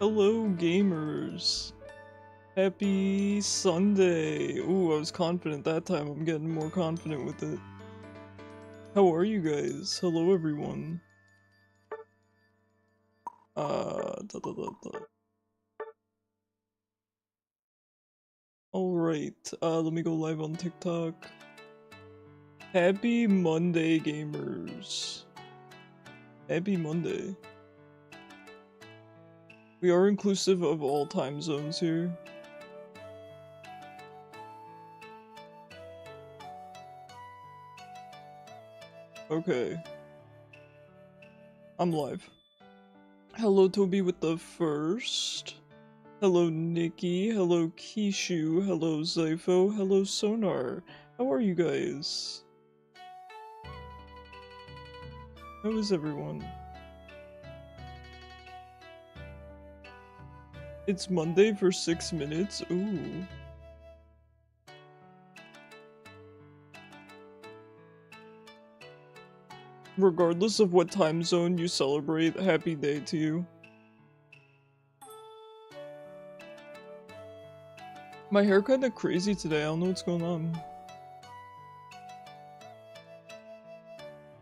Hello, gamers. Happy Sunday. Ooh, I was confident that time. I'm getting more confident with it. How are you guys? Hello, everyone. Alright, let me go live on TikTok. Happy Monday, gamers. Happy Monday. We are inclusive of all time zones here. Okay. I'm live. Hello, Toby with the first. Hello, Nikki. Hello, Kishu. Hello, Zypho. Hello, Sonar. How are you guys? How is everyone? It's Monday for 6 minutes. Ooh. Regardless of what time zone you celebrate, happy day to you. My hair kinda crazy today, I don't know what's going on.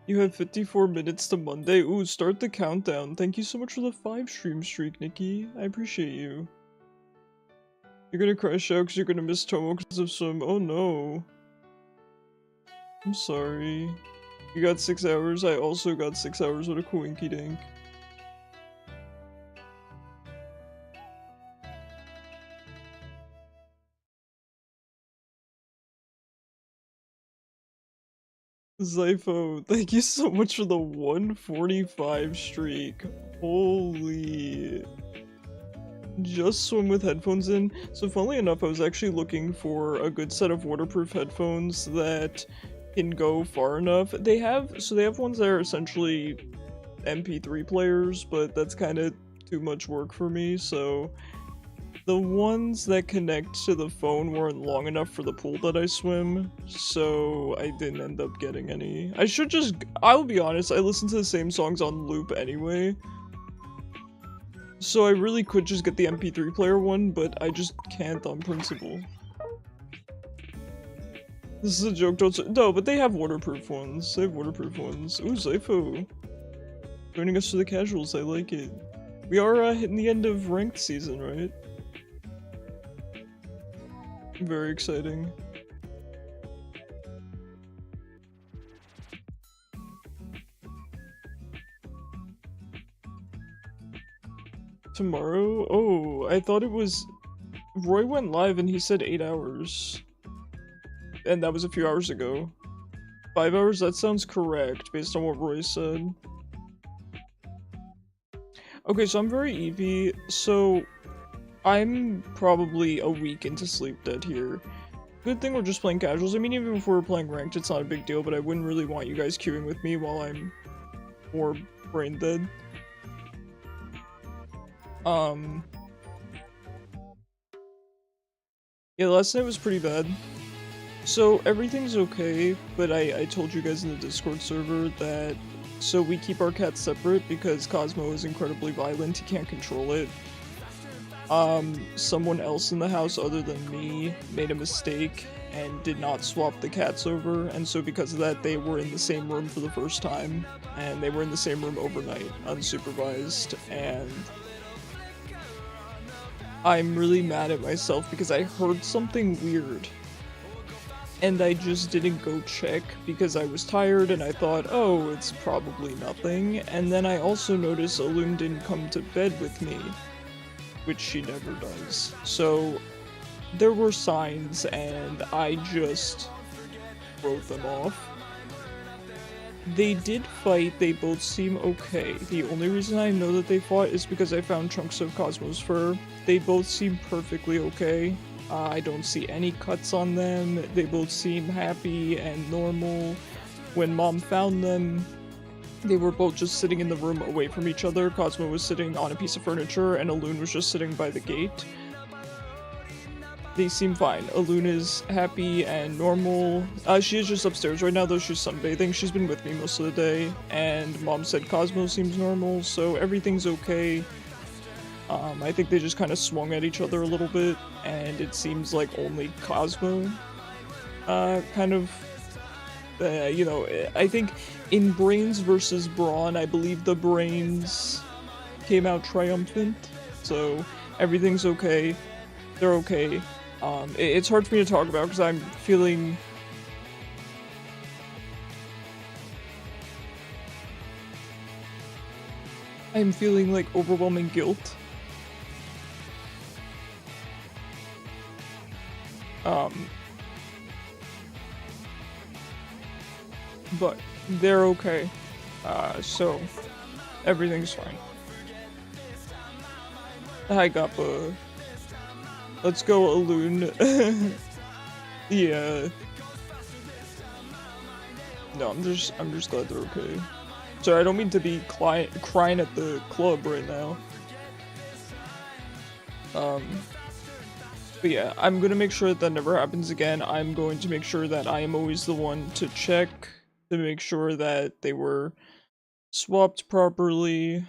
You have 54 minutes to Monday. Ooh, start the countdown. Thank you so much for the 5 stream streak, Nikki. I appreciate you. You're gonna crash out because you're gonna miss Tomo because of some— oh no. I'm sorry. You got 6 hours, I also got 6 hours with a coinky dink. Zypho, thank you so much for the 145 streak. Holy. Just swim with headphones in. So funnily enough, I was actually looking for a good set of waterproof headphones that can go far enough. They have ones that are essentially MP3 players, but that's kind of too much work for me, so The ones that connect to the phone weren't long enough for the pool that I swim, so I didn't end up getting any. I'll be honest, I listen to the same songs on loop anyway. So I really could just get the MP3 player one, but I just can't on principle. This is a joke, no, but they have waterproof ones. They have waterproof ones. Ooh, Zypho. Joining us for the casuals, I like it. We are hitting the end of ranked season, right? Very exciting. Tomorrow? Oh, I thought it was... Roy went live and he said 8 hours. And that was a few hours ago. 5 hours? That sounds correct, based on what Roy said. Okay, so I'm very Eevee, so... I'm probably a week into Sleep Dead here. Good thing we're just playing casuals. I mean, even if we were playing ranked, it's not a big deal, but I wouldn't really want you guys queuing with me while I'm more brain dead. Yeah, last night was pretty bad. So everything's okay, but I told you guys in the Discord server that... So we keep our cats separate because Cosmo is incredibly violent, he can't control it. Someone else in the house other than me made a mistake and did not swap the cats over, and so because of that they were in the same room for the first time, and they were in the same room overnight, unsupervised, and I'm really mad at myself because I heard something weird. And I just didn't go check because I was tired and I thought, oh, it's probably nothing, and then I also noticed Alun didn't come to bed with me. Which she never does. So there were signs and I just wrote them off. They did fight, they both seem okay. The only reason I know that they fought is because I found chunks of Cosmo's fur. They both seem perfectly okay. I don't see any cuts on them. They both seem happy and normal. When Mom found them, they were both just sitting in the room away from each other. Cosmo was sitting on a piece of furniture and Alun was just sitting by the gate. They seem fine. Alun is happy and normal. She is just upstairs right now though, she's sunbathing. She's been with me most of the day, and Mom said Cosmo seems normal, so everything's okay. I think they just kind of swung at each other a little bit, and it seems like only Cosmo kind of you know, I think in Brains versus Brawn, I believe the Brains came out triumphant, so everything's okay. They're okay. It's hard for me to talk about because I'm feeling... like overwhelming guilt. But they're okay, so everything's fine. Hi, Gappa. Let's go, Alun. Yeah. No, I'm just glad they're okay. Sorry, I don't mean to be crying at the club right now. But yeah, I'm gonna make sure that never happens again. I'm going to make sure that I am always the one to check to make sure that they were swapped properly.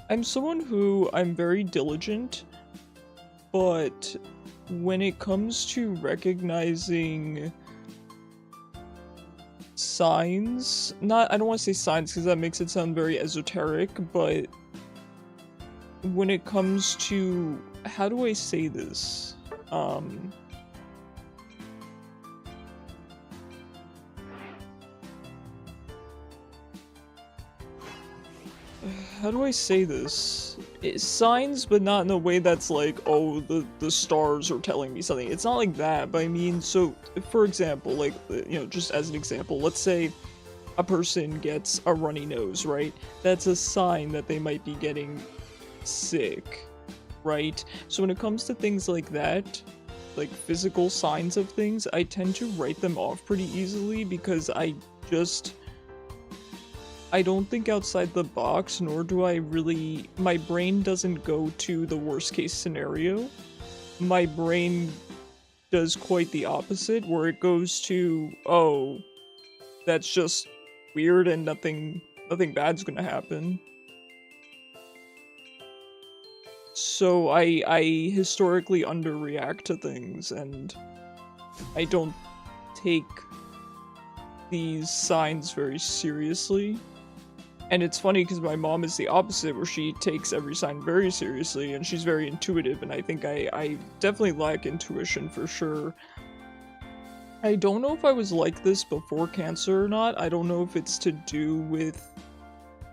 I'm someone who I'm very diligent, but when it comes to recognizing signs, I don't want to say signs because that makes it sound very esoteric, but when it comes to, how do I say this? How do I say this? Signs, but not in a way that's like, oh, the stars are telling me something. It's not like that, but I mean, so, for example, like, you know, just as an example, let's say a person gets a runny nose, right? That's a sign that they might be getting sick, right? So when it comes to things like that, like physical signs of things, I tend to write them off pretty easily because I just... I don't think outside the box, nor do I really, my brain doesn't go to the worst case scenario. My brain does quite the opposite, where it goes to, oh, that's just weird and nothing bad's gonna happen. So I historically underreact to things, and I don't take these signs very seriously. And it's funny because my mom is the opposite, where she takes every sign very seriously, and she's very intuitive, and I think I definitely lack intuition for sure. I don't know if I was like this before cancer or not. I don't know if it's to do with,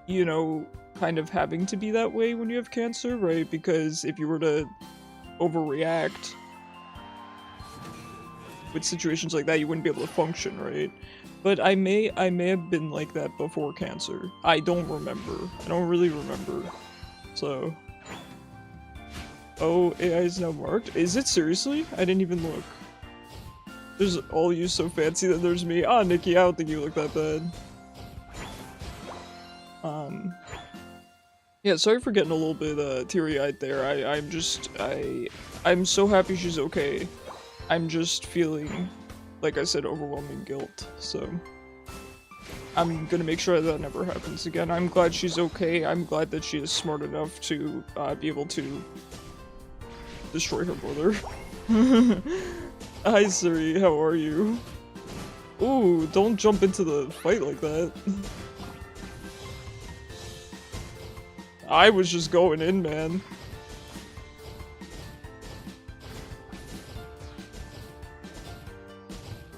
you know, kind of having to be that way when you have cancer, right? Because if you were to overreact with situations like that, you wouldn't be able to function, right? But I may have been like that before cancer. I don't remember. I don't really remember. So. Oh, AI is now marked? Is it seriously? I didn't even look. There's all you so fancy, then there's me. Ah, Nikki, I don't think you look that bad. Yeah, sorry for getting a little bit teary-eyed there. I'm so happy she's okay. I'm just feeling, like I said, overwhelming guilt, so I'm gonna make sure that never happens again. I'm glad she's okay. I'm glad that she is smart enough to be able to destroy her brother. Hi Siri, how are you? Ooh, don't jump into the fight like that. I was just going in, man.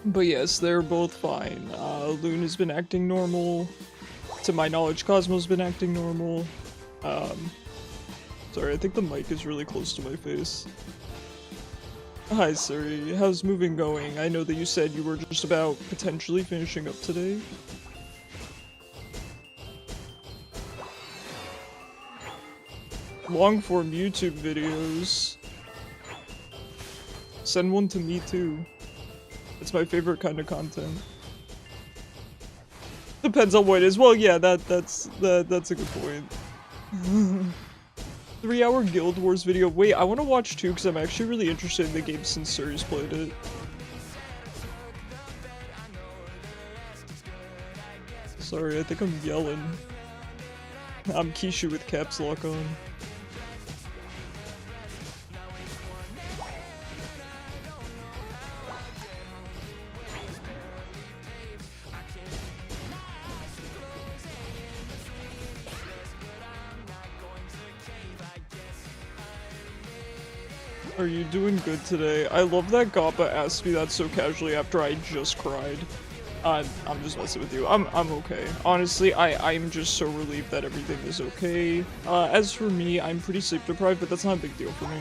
But yes, they're both fine. Loon has been acting normal. To my knowledge, Cosmo's been acting normal. Sorry, I think the mic is really close to my face. Hi Siri, how's moving going? I know that you said you were just about potentially finishing up today. Long-form YouTube videos. Send one to me too. It's my favorite kind of content. Depends on what it is. Well, yeah, that's a good point. 3-hour Guild Wars video. Wait, I want to watch too because I'm actually really interested in the game since Siri's played it. Sorry, I think I'm yelling. I'm Kishu with caps lock on. Are you doing good today? I love that Gappa asked me that so casually after I just cried. I'm just messing with you. I'm okay. Honestly, I'm just so relieved that everything is okay. As for me, I'm pretty sleep deprived, but that's not a big deal for me.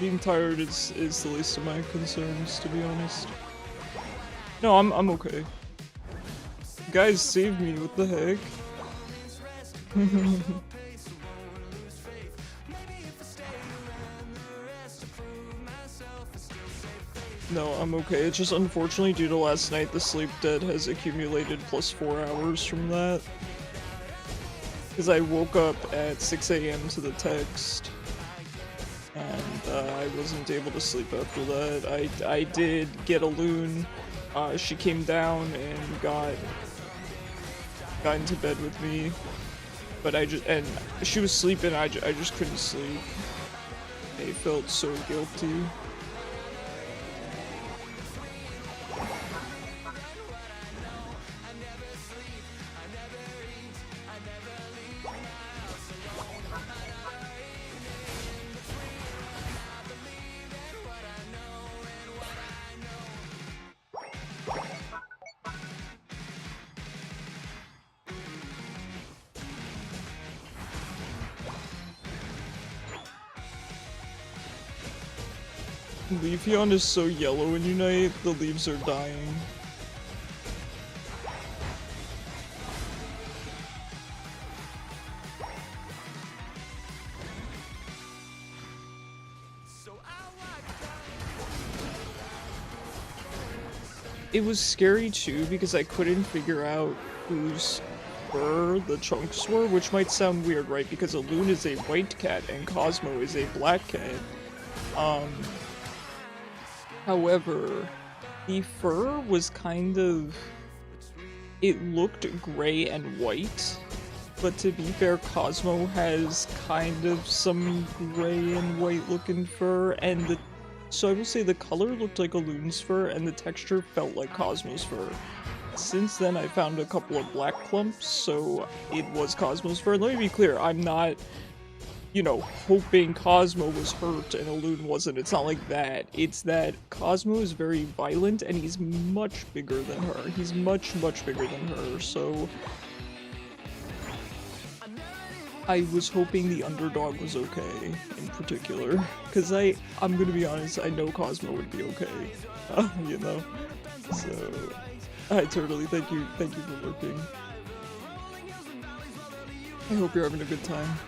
Being tired is the least of my concerns, to be honest. No, I'm okay. Guys, save me, what the heck? No, I'm okay. It's just unfortunately due to last night, the sleep debt has accumulated plus 4 hours from that. Because I woke up at 6 AM to the text, and I wasn't able to sleep after that. I did get a loon. She came down and got into bed with me, but and she was sleeping. I just couldn't sleep. I felt so guilty. Leafeon is so yellow in Unite, the leaves are dying. It was scary too because I couldn't figure out whose fur the chunks were, which might sound weird, right? Because a loon is a white cat and Cosmo is a black cat. Um, However, the fur was kind of... It looked gray and white, but to be fair, Cosmo has kind of some gray and white looking fur, and so I will say the color looked like a loon's fur, and the texture felt like Cosmo's fur. Since then, I found a couple of black clumps, so it was Cosmo's fur. Let me be clear, I'm not, you know, hoping Cosmo was hurt and a loon wasn't. It's not like that. It's that Cosmo is very violent, and he's much bigger than her. He's much, much bigger than her, so... I was hoping the underdog was okay, in particular, because I'm gonna be honest, I know Cosmo would be okay, you know, so, I totally, thank you for lurking. I hope you're having a good time.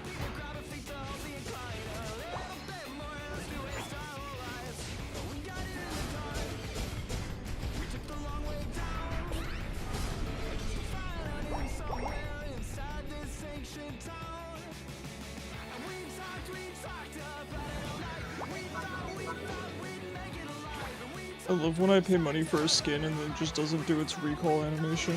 I love when I pay money for a skin and it just doesn't do its recall animation.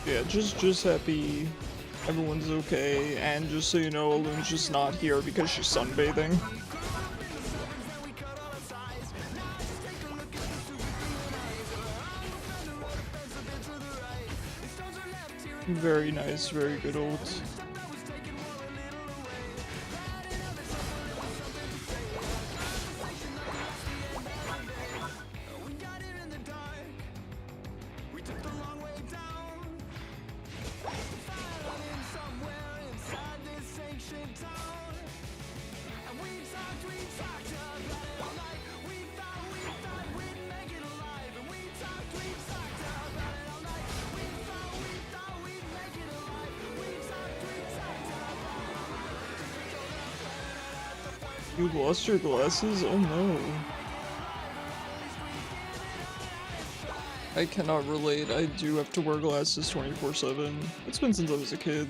Yeah, just happy everyone's okay, and just so you know, Alun's just not here because she's sunbathing. Very nice, very good ult. You lost your glasses? Oh no. I cannot relate. I do have to wear glasses 24/7. It's been since I was a kid.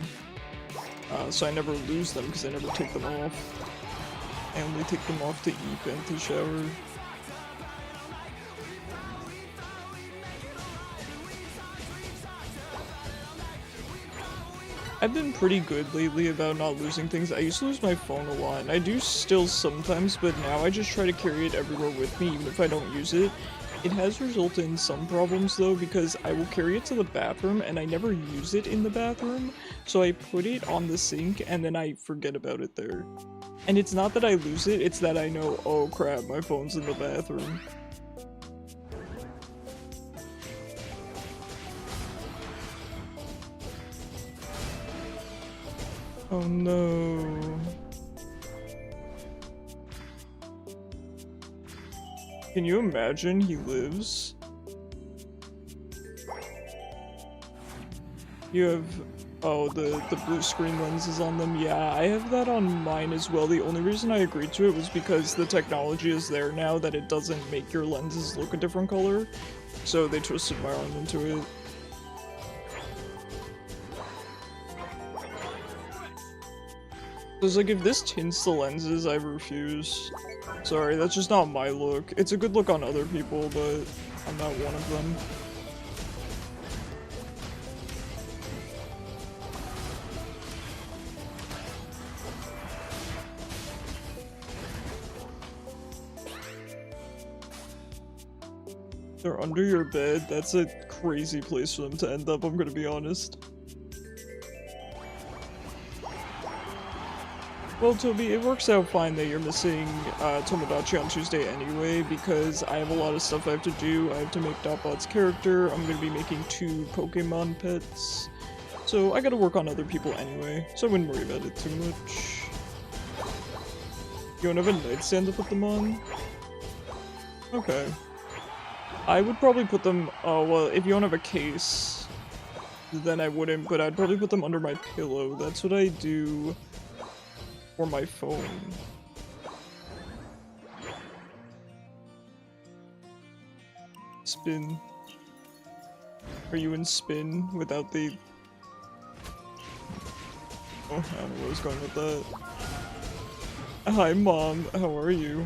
So I never lose them because I never take them off. I only take them off to eat and to shower. I've been pretty good lately about not losing things. I used to lose my phone a lot, and I do still sometimes, but now I just try to carry it everywhere with me, even if I don't use it. It has resulted in some problems though, because I will carry it to the bathroom, and I never use it in the bathroom, so I put it on the sink, and then I forget about it there. And it's not that I lose it, it's that I know, oh crap, my phone's in the bathroom. Oh no. Can you imagine he lives? You have... Oh, the blue screen lenses on them? Yeah, I have that on mine as well. The only reason I agreed to it was because the technology is there now that it doesn't make your lenses look a different color. So they twisted my arm into it. It's like, if this tints the lenses, I refuse. Sorry, that's just not my look. It's a good look on other people, but I'm not one of them. They're under your bed. That's a crazy place for them to end up, I'm gonna be honest. Well, Toby, it works out fine that you're missing Tomodachi on Tuesday anyway, because I have a lot of stuff I have to do. I have to make Dotbot's character, I'm gonna be making 2 Pokemon pets, so I gotta work on other people anyway, so I wouldn't worry about it too much. You don't have a nightstand to put them on? Okay. I would probably put them, oh well, if you don't have a case, then I wouldn't, but I'd probably put them under my pillow. That's what I do for my phone. Spin. Are you in spin without the... Oh, I don't know where I was going with that. Hi, Mom. How are you?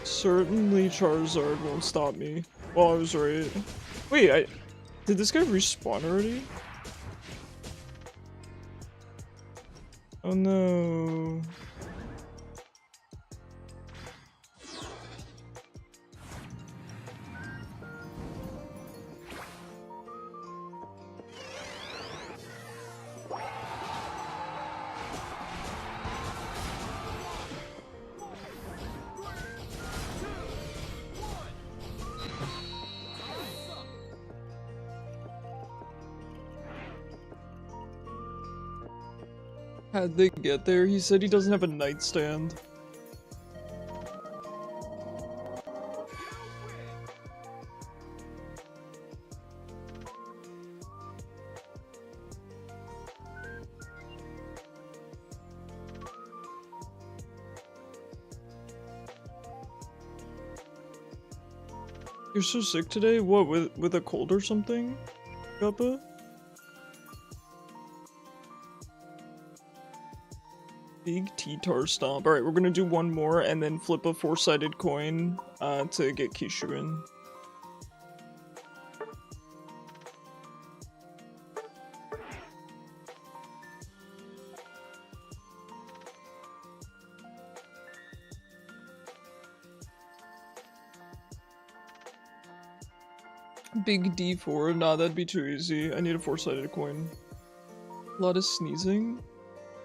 Certainly Charizard won't stop me. Well, I was right. Wait, did this guy respawn already? Oh no. How'd they get there? He said he doesn't have a nightstand. You're so sick today? What, with a cold or something? Kappa? Big T-Tar Stomp. Alright, we're gonna do one more and then flip a 4-sided coin to get Kishu in. Big D4. Nah, that'd be too easy. I need a 4-sided coin. A lot of sneezing.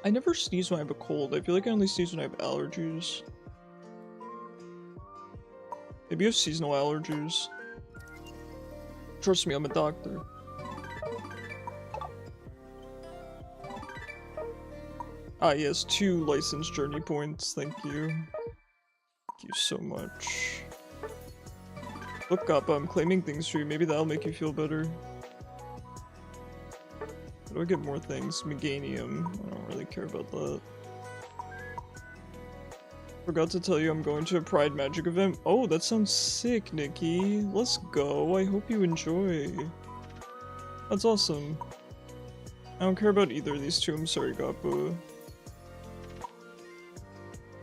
I never sneeze when I have a cold. I feel like I only sneeze when I have allergies. Maybe you have seasonal allergies. Trust me, I'm a doctor. Ah yes, 2 licensed journey points. Thank you. Thank you so much. Look up, I'm claiming things for you. Maybe that'll make you feel better. How do I get more things? Meganium. I don't really care about that. Forgot to tell you I'm going to a Pride Magic event. Oh, that sounds sick, Nikki. Let's go. I hope you enjoy. That's awesome. I don't care about either of these two. I'm sorry, Gappa.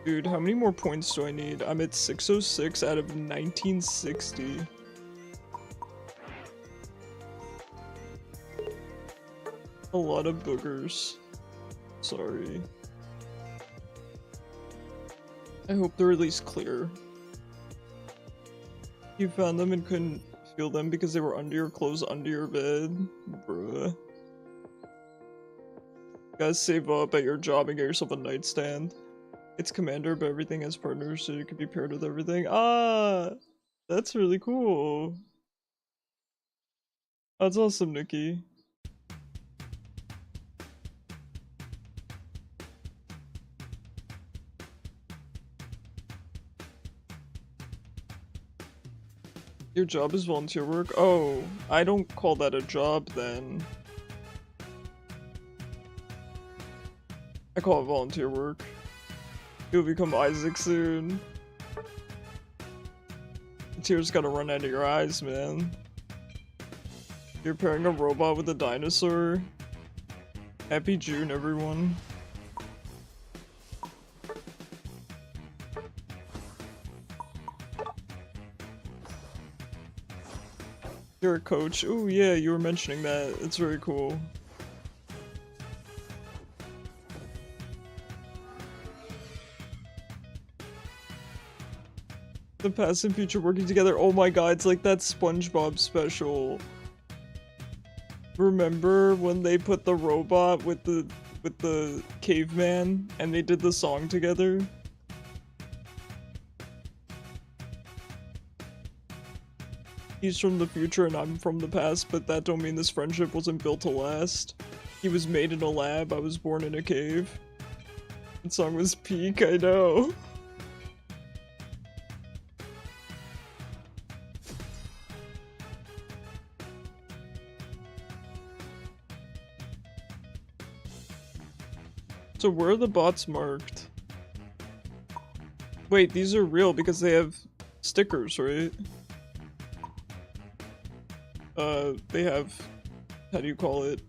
Dude, how many more points do I need? I'm at 606 out of 1960. A lot of boogers. Sorry. I hope they're at least clear. You found them and couldn't feel them because they were under your clothes, under your bed? Bruh. Guys, save up at your job and get yourself a nightstand. It's Commander, but everything has partners, so you can be paired with everything. Ah! That's really cool. That's awesome, Nikki. Your job is volunteer work? Oh, I don't call that a job then. I call it volunteer work. You'll become Isaac soon. The tears gotta run out of your eyes, man. You're pairing a robot with a dinosaur. Happy June, everyone. You're a coach. Oh yeah, you were mentioning that. It's very cool. The past and future working together. Oh my god, it's like that SpongeBob special. Remember when they put the robot with the caveman and they did the song together? He's from the future and I'm from the past, but that don't mean this friendship wasn't built to last. He was made in a lab, I was born in a cave. That song was peak, I know. So where are the bots marked? Wait, these are real because they have stickers, right? They have, how do you call it?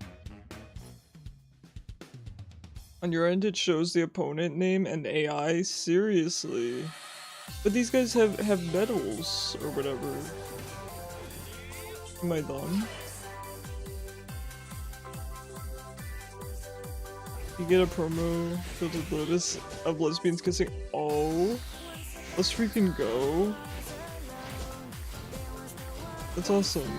On your end it shows the opponent name and AI? Seriously? But these guys have medals or whatever. Am I dumb? You get a promo filtered lotus of lesbians kissing. Oh, let's freaking go. That's awesome.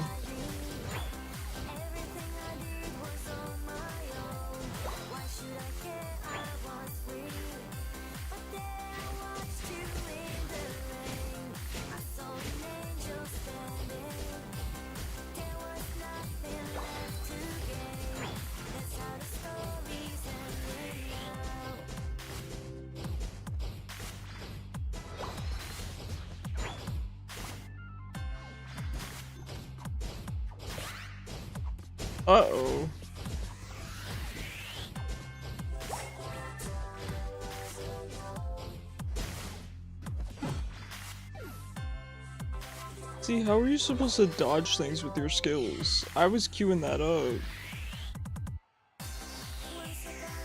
Uh-oh. See, how are you supposed to dodge things with your skills? I was queuing that up.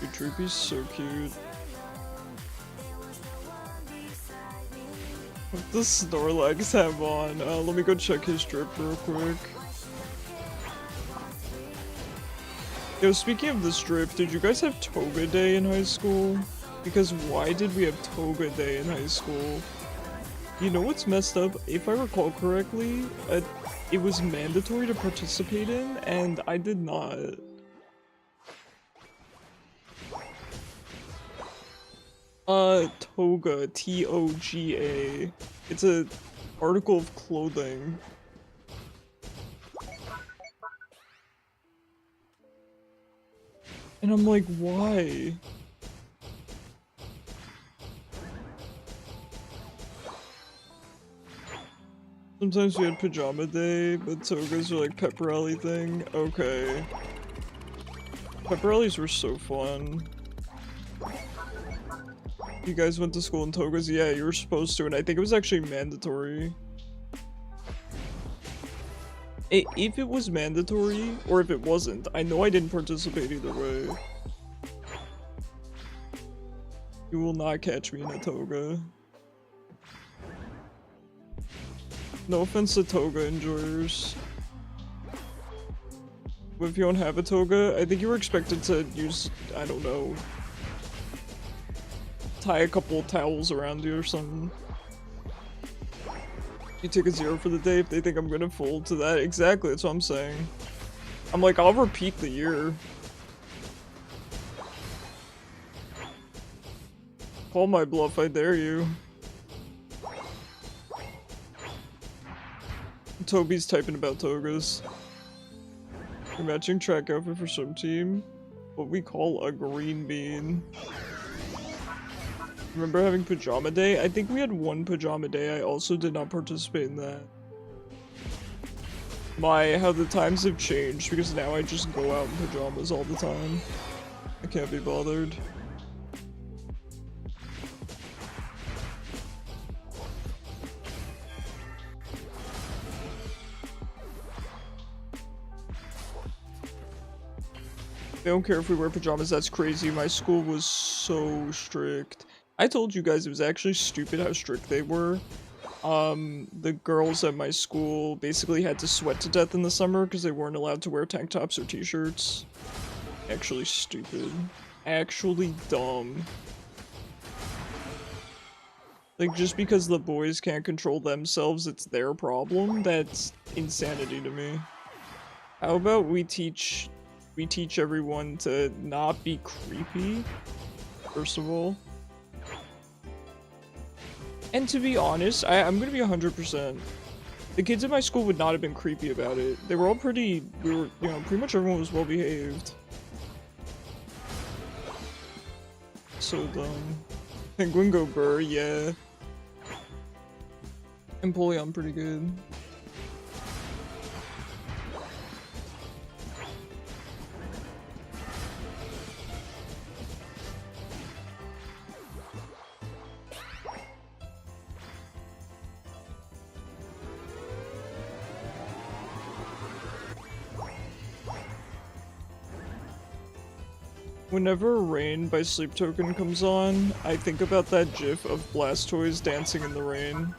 Your Droopy's so cute. What does Snorlax have on? Let me go check his drip real quick. Yo, speaking of this drip, did you guys have Toga Day in high school? Because why did we have Toga Day in high school? You know what's messed up? If I recall correctly, it was mandatory to participate in, and I did not. Toga, T-O-G-A. It's a article of clothing. And I'm like, why? Sometimes we had pajama day, but togas are like pep rally thing. Okay. Pep rallies were so fun. You guys went to school in togas? Yeah, you were supposed to, and I think it was actually mandatory. If it was mandatory, or if it wasn't, I know I didn't participate either way. You will not catch me in a toga. No offense to toga enjoyers. But if you don't have a toga, I think you were expected to use, I don't know, tie a couple towels around you or something. You take a 0 for the day if they think I'm gonna fold to that. Exactly, that's what I'm saying. I'm like, I'll repeat the year. Call my bluff, I dare you. Toby's typing about togas. Your matching track outfit for some team. What we call a green bean. Remember having pajama day? I think we had one pajama day. I also did not participate in that. How the times have changed because now I just go out in pajamas all the time. I can't be bothered. They don't care if we wear pajamas, that's crazy. My school was so strict. I told you guys it was actually stupid how strict they were. The girls at my school basically had to sweat to death in the summer because they weren't allowed to wear tank tops or t-shirts. Actually stupid. Actually dumb. Like, just because the boys can't control themselves, it's their problem? That's insanity to me. How about we teach everyone to not be creepy, first of all. And to be honest, I'm gonna be 100%. The kids at my school would not have been creepy about it. They were all pretty, you know, pretty much everyone was well behaved. So dumb. Penguin go burr, yeah. Empoleon pretty good. Whenever Rain by Sleep Token comes on, I think about that gif of Blastoise dancing in the rain.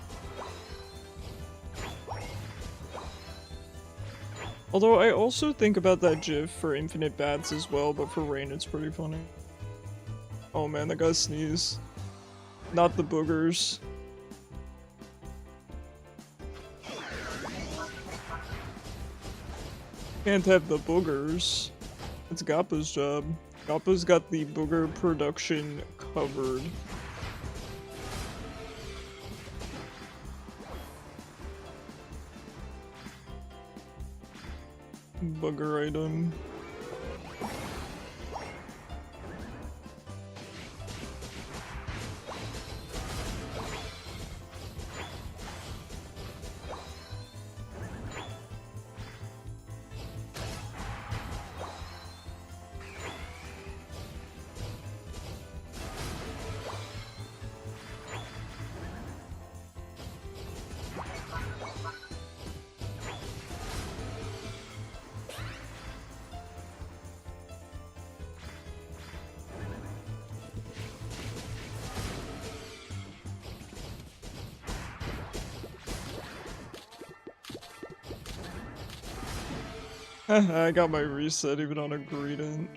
Although I also think about that gif for Infinite Bats as well, but for Rain it's pretty funny. Oh man, that guy sneezed. Not the boogers. Can't have the boogers. It's Gappa's job. Gappa's got the booger production covered. Booger item. I got my reset even on a Greedent.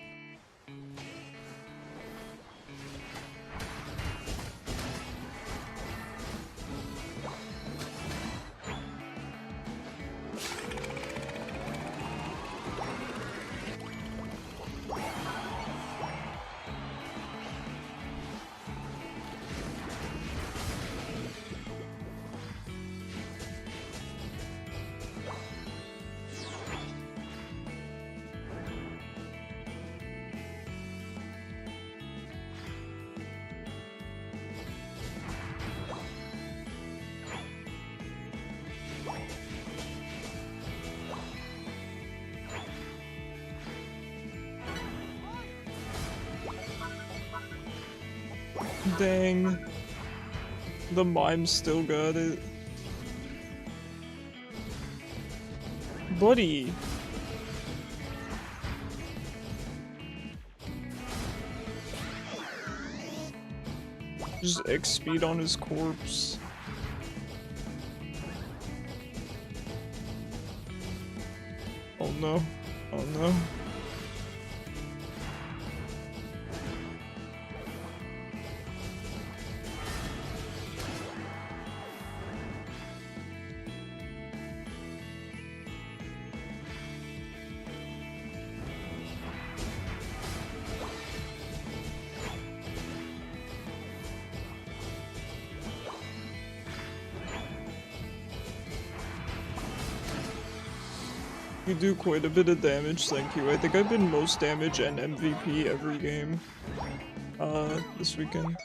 Dang. The mime still got it. Buddy. Just X speed on his corpse. Oh no. Oh no. You do quite a bit of damage, thank you. I think I've been most damage and MVP every game, this weekend.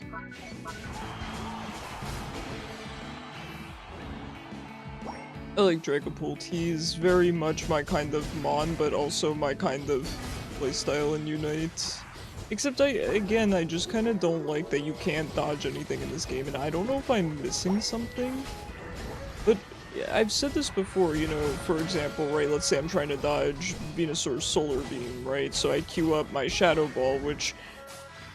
I like Dragapult. He's very much my kind of Mon, but also my kind of playstyle in Unite. Except again, I just kind of don't like that you can't dodge anything in this game, and I don't know if I'm missing something. But I've said this before, you know, for example, right, let's say I'm trying to dodge Venusaur's Solar Beam, right? So I queue up my Shadow Ball, which,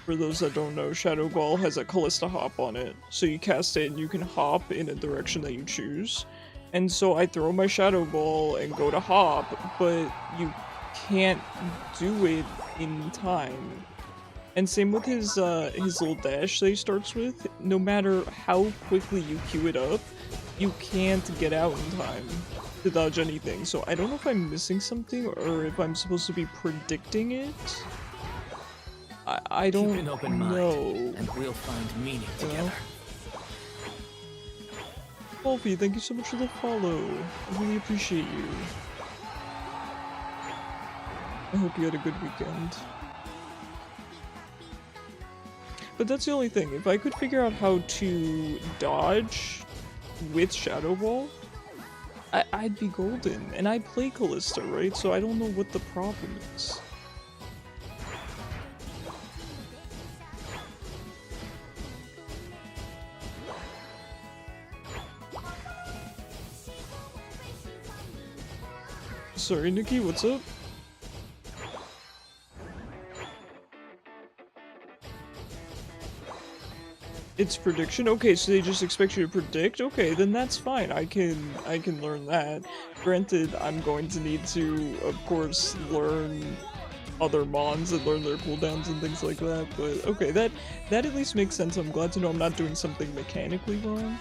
for those that don't know, Shadow Ball has a Callista Hop on it. So you cast it and you can hop in a direction that you choose. And so I throw my Shadow Ball and go to hop, but you can't do it in time. And same with his little dash that he starts with. No matter how quickly you queue it up, you can't get out in time to dodge anything. So I don't know if I'm missing something or if I'm supposed to be predicting it. I don't Keep an open know. mind, and we'll find meaning together. Wolfie, thank you so much for the follow. I really appreciate you. I hope you had a good weekend. But that's the only thing. If I could figure out how to dodge with Shadow Ball, I'd be golden. And I play Callista, right? So I don't know what the problem is. Sorry, Nikki, what's up? It's prediction? Okay, so they just expect you to predict? Okay, then that's fine. I can learn that. Granted, I'm going to need to, of course, learn other mons and learn their cooldowns and things like that, but okay, that at least makes sense. I'm glad to know I'm not doing something mechanically wrong.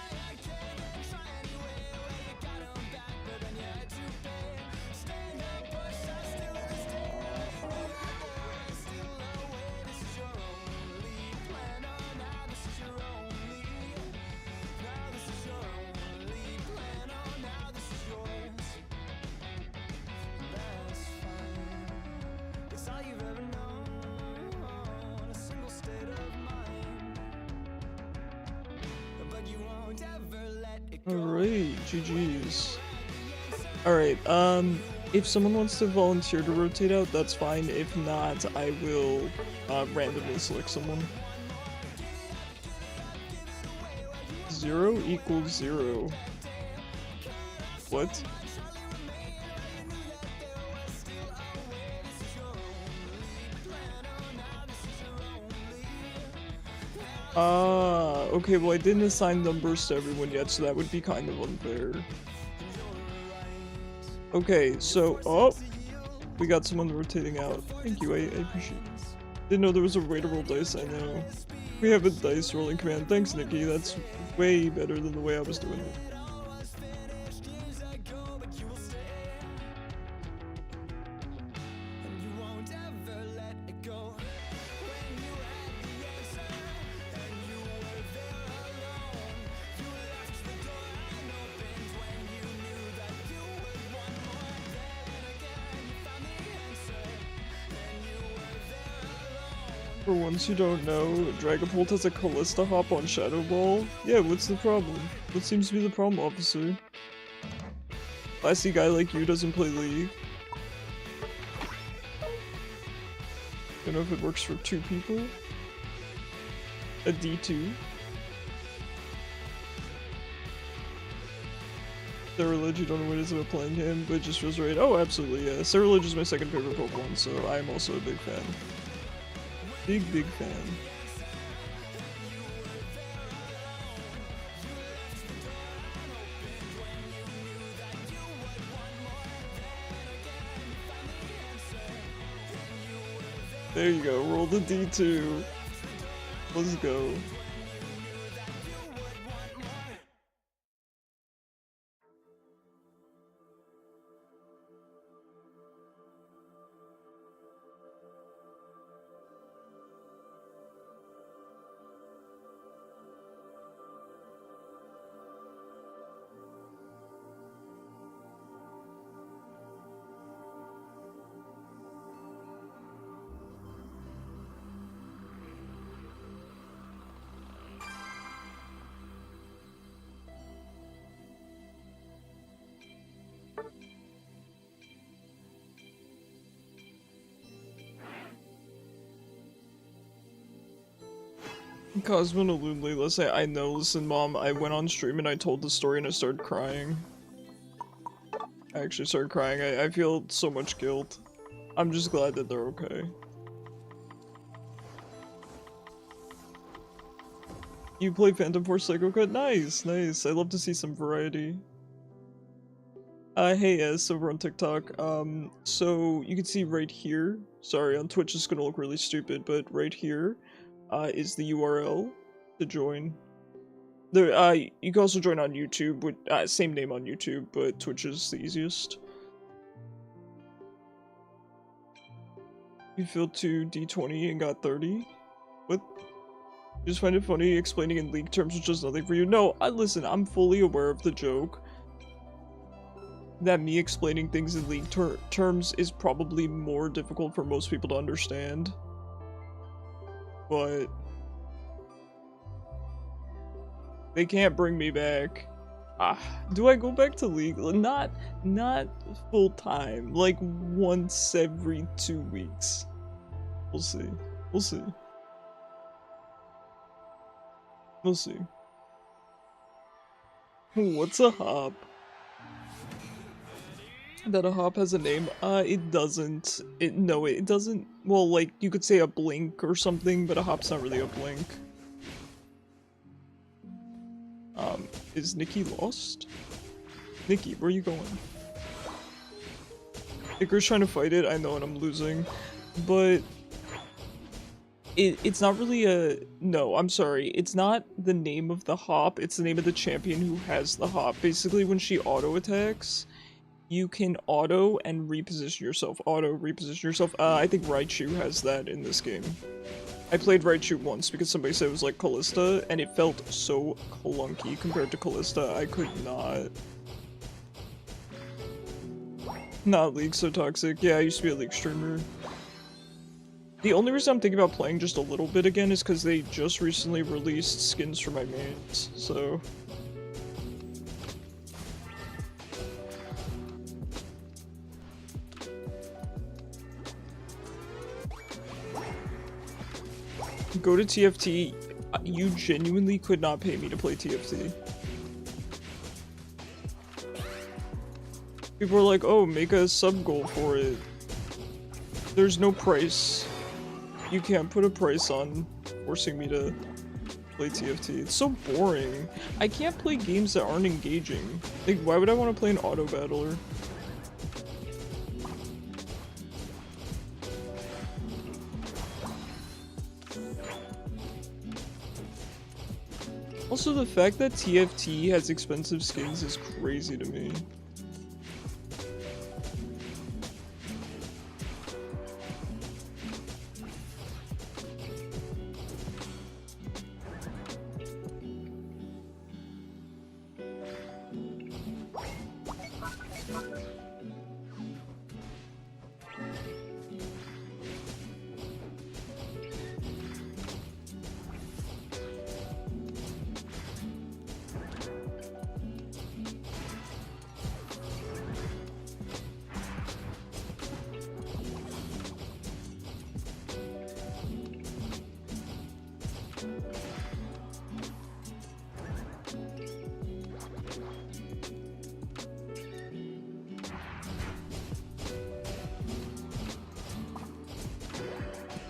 Alright, GG's. Alright, if someone wants to volunteer to rotate out, that's fine. If not, I will randomly select someone. 0 equals 0. What? Okay, well I didn't assign numbers to everyone yet, so that would be kind of unfair. Okay, so, oh! We got someone rotating out. Thank you, I appreciate it. Didn't know there was a way to roll dice, I know. We have a dice rolling command. Thanks, Nikki, that's way better than the way I was doing it. For ones who don't know, Dragapult has a Callista hop on Shadow Ball. Yeah, what's the problem? What seems to be the problem, officer? Classy guy like you doesn't play League. Don't know if it works for 2 people. A D2. Ceruledge, you don't know what it is about playing him, but it just feels right. Oh, absolutely, yeah. Ceruledge is my second favorite Pokemon, so I am also a big fan. Big fan. There you go, roll the D2. Let's go. Cosmo and Lunely, let's say I know, listen mom, I went on stream and I told the story and I started crying. I actually started crying, I feel so much guilt. I'm just glad that they're okay. You play Phantom Force Psycho Cut? Nice, nice. I love to see some variety. Hey S over on TikTok. So you can see right here, sorry, on Twitch it's gonna look really stupid, but right here, is the URL to join. There, you can also join on YouTube with same name on YouTube, but Twitch is the easiest. You filled 2 D20 and got 30. What? You just find it funny explaining in League terms, which is nothing for you. No, listen. I'm fully aware of the joke. That me explaining things in League terms is probably more difficult for most people to understand. But they can't bring me back. Do I go back to League? Not full time. Like once every 2 weeks. We'll see. We'll see. We'll see. What's a hop? That a hop has a name? It doesn't. No, it doesn't. Well, like, you could say a blink or something, but a hop's not really a blink. Is Nikki lost? Nikki, where are you going? Icarus trying to fight it, I know, and I'm losing. But it's not really a... No, I'm sorry. It's not the name of the hop, it's the name of the champion who has the hop. Basically, when she auto-attacks, you can auto and reposition yourself. Auto, reposition yourself. I think Raichu has that in this game. I played Raichu once because somebody said it was like Callista, and it felt so clunky compared to Callista. I could not. Not League so toxic. Yeah, I used to be a League streamer. The only reason I'm thinking about playing just a little bit again is because they just recently released skins for my mains, so... Go to TFT, you genuinely could not pay me to play TFT. People are like, oh, make a sub goal for it. There's no price. You can't put a price on forcing me to play TFT. It's so boring. I can't play games that aren't engaging. Like, why would I want to play an auto battler? Also, the fact that TFT has expensive skins is crazy to me.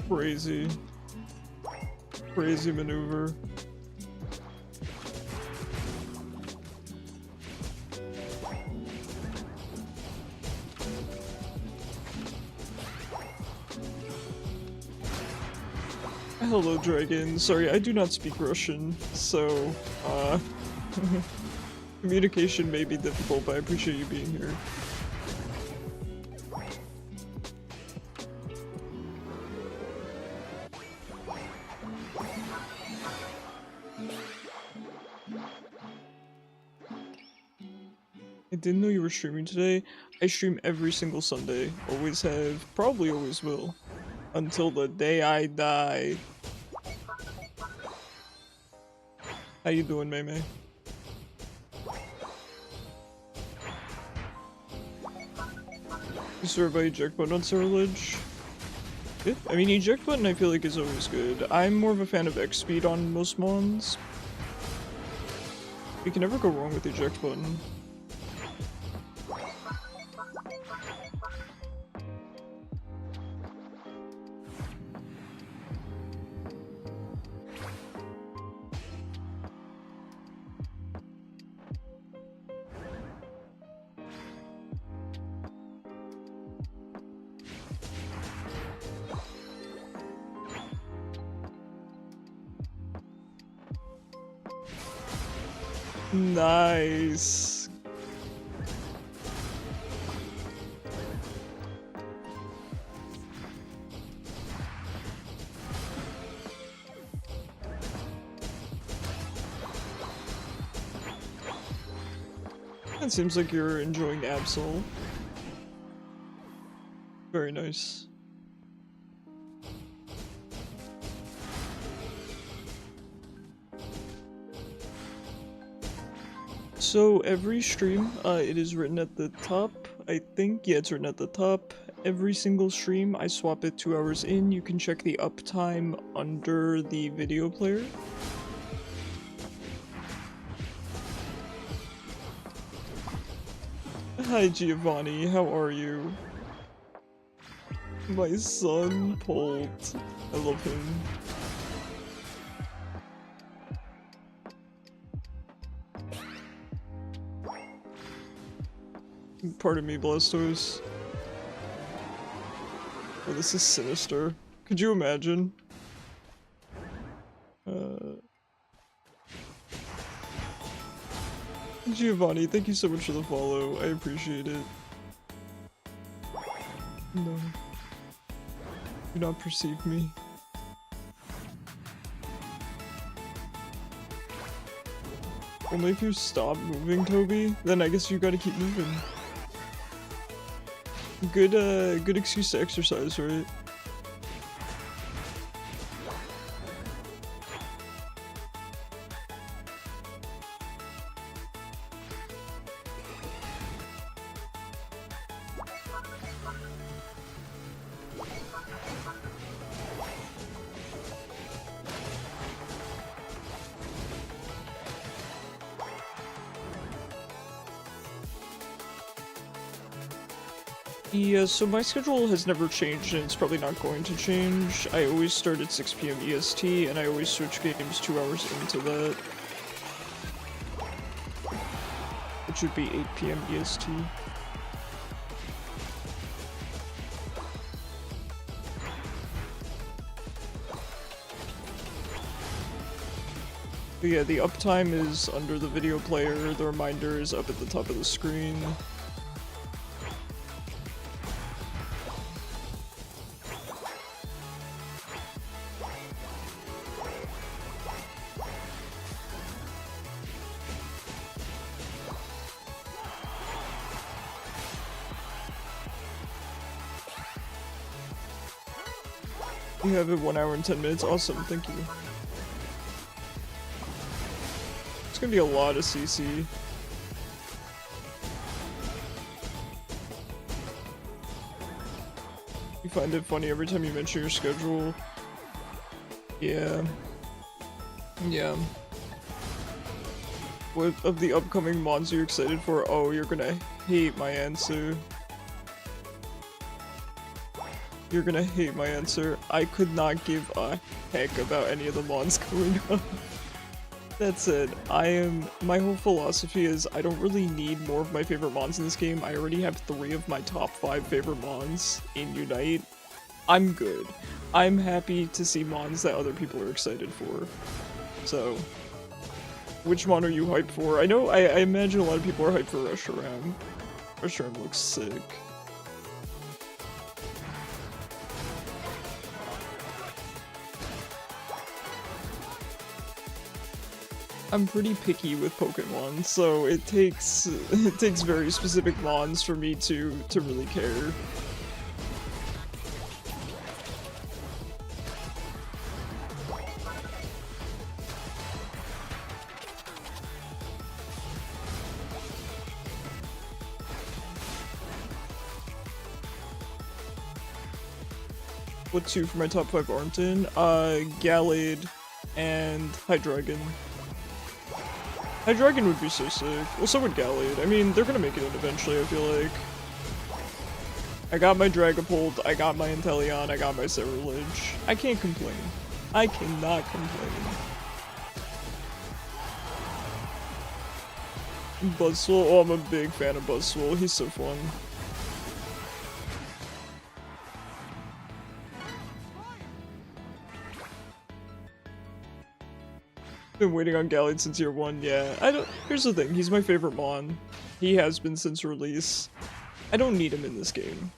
Crazy. Crazy maneuver. Hello, Dragon. Sorry, I do not speak Russian, so, communication may be difficult, but I appreciate you being here. I didn't know you were streaming today. I stream every single Sunday. Always have, probably always will. Until the day I die. How you doing, May? You swear by eject button on Ledge? Yeah, I mean, eject button I feel like is always good. I'm more of a fan of X speed on most mons. You can never go wrong with eject button. Nice. It seems like you're enjoying Absol. Very nice. So every stream, it is written at the top, I think. Yeah, it's written at the top. Every single stream, I swap it 2 hours in. You can check the uptime under the video player. Hi Giovanni, how are you? My son, Polt. I love him. Pardon me, Blastoise. Oh, this is sinister. Could you imagine? Giovanni, thank you so much for the follow. I appreciate it. No. Do not perceive me. Only if you stop moving, Toby, then I guess you gotta keep moving. Good excuse to exercise, right? Yeah, so my schedule has never changed and it's probably not going to change. I always start at 6 p.m. EST and I always switch games 2 hours into that. Which would be 8 p.m. EST. But yeah, the uptime is under the video player, the reminder is up at the top of the screen. You have it 1 hour and 10 minutes. Awesome, thank you. It's gonna be a lot of CC. You find it funny every time you mention your schedule? Yeah. Yeah. What of the upcoming mods are you excited for? Oh, you're gonna hate my answer. You're gonna hate my answer. I could not give a heck about any of the mons coming up. That said, my whole philosophy is I don't really need more of my favorite mons in this game. I already have 3 of my top 5 favorite mons in Unite. I'm good. I'm happy to see mons that other people are excited for. So, which mon are you hyped for? I know, I imagine a lot of people are hyped for Reshiram. Reshiram looks sick. I'm pretty picky with Pokemon, so it takes very specific mons for me to really care. What 2 for my top 5 aren't in? Gallade and Hydreigon. Hydreigon would be so sick. Well, so would Gallade. I mean, they're gonna make it in eventually, I feel like. I got my Dragapult, I got my Inteleon, I got my Ceruledge. I can't complain. I cannot complain. Buzzwole, oh, I'm a big fan of Buzzwole. He's so fun. Been waiting on Gallade since year 1, yeah. Here's the thing, he's my favorite mon. He has been since release. I don't need him in this game.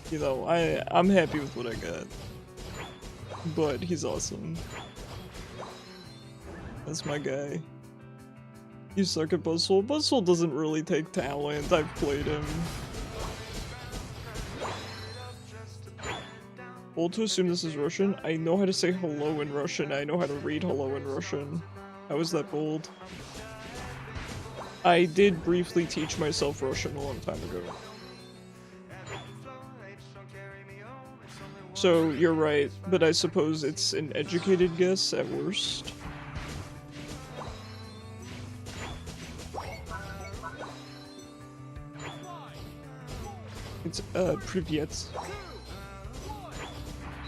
You know, I'm happy with what I got. But he's awesome. That's my guy. You suck at Buzzwole? Buzzwole doesn't really take talent, I've played him. Bold to assume this is Russian? I know how to say hello in Russian, I know how to read hello in Russian. How was that bold? I did briefly teach myself Russian a long time ago. So, you're right, but I suppose it's an educated guess at worst. It's, Privyet.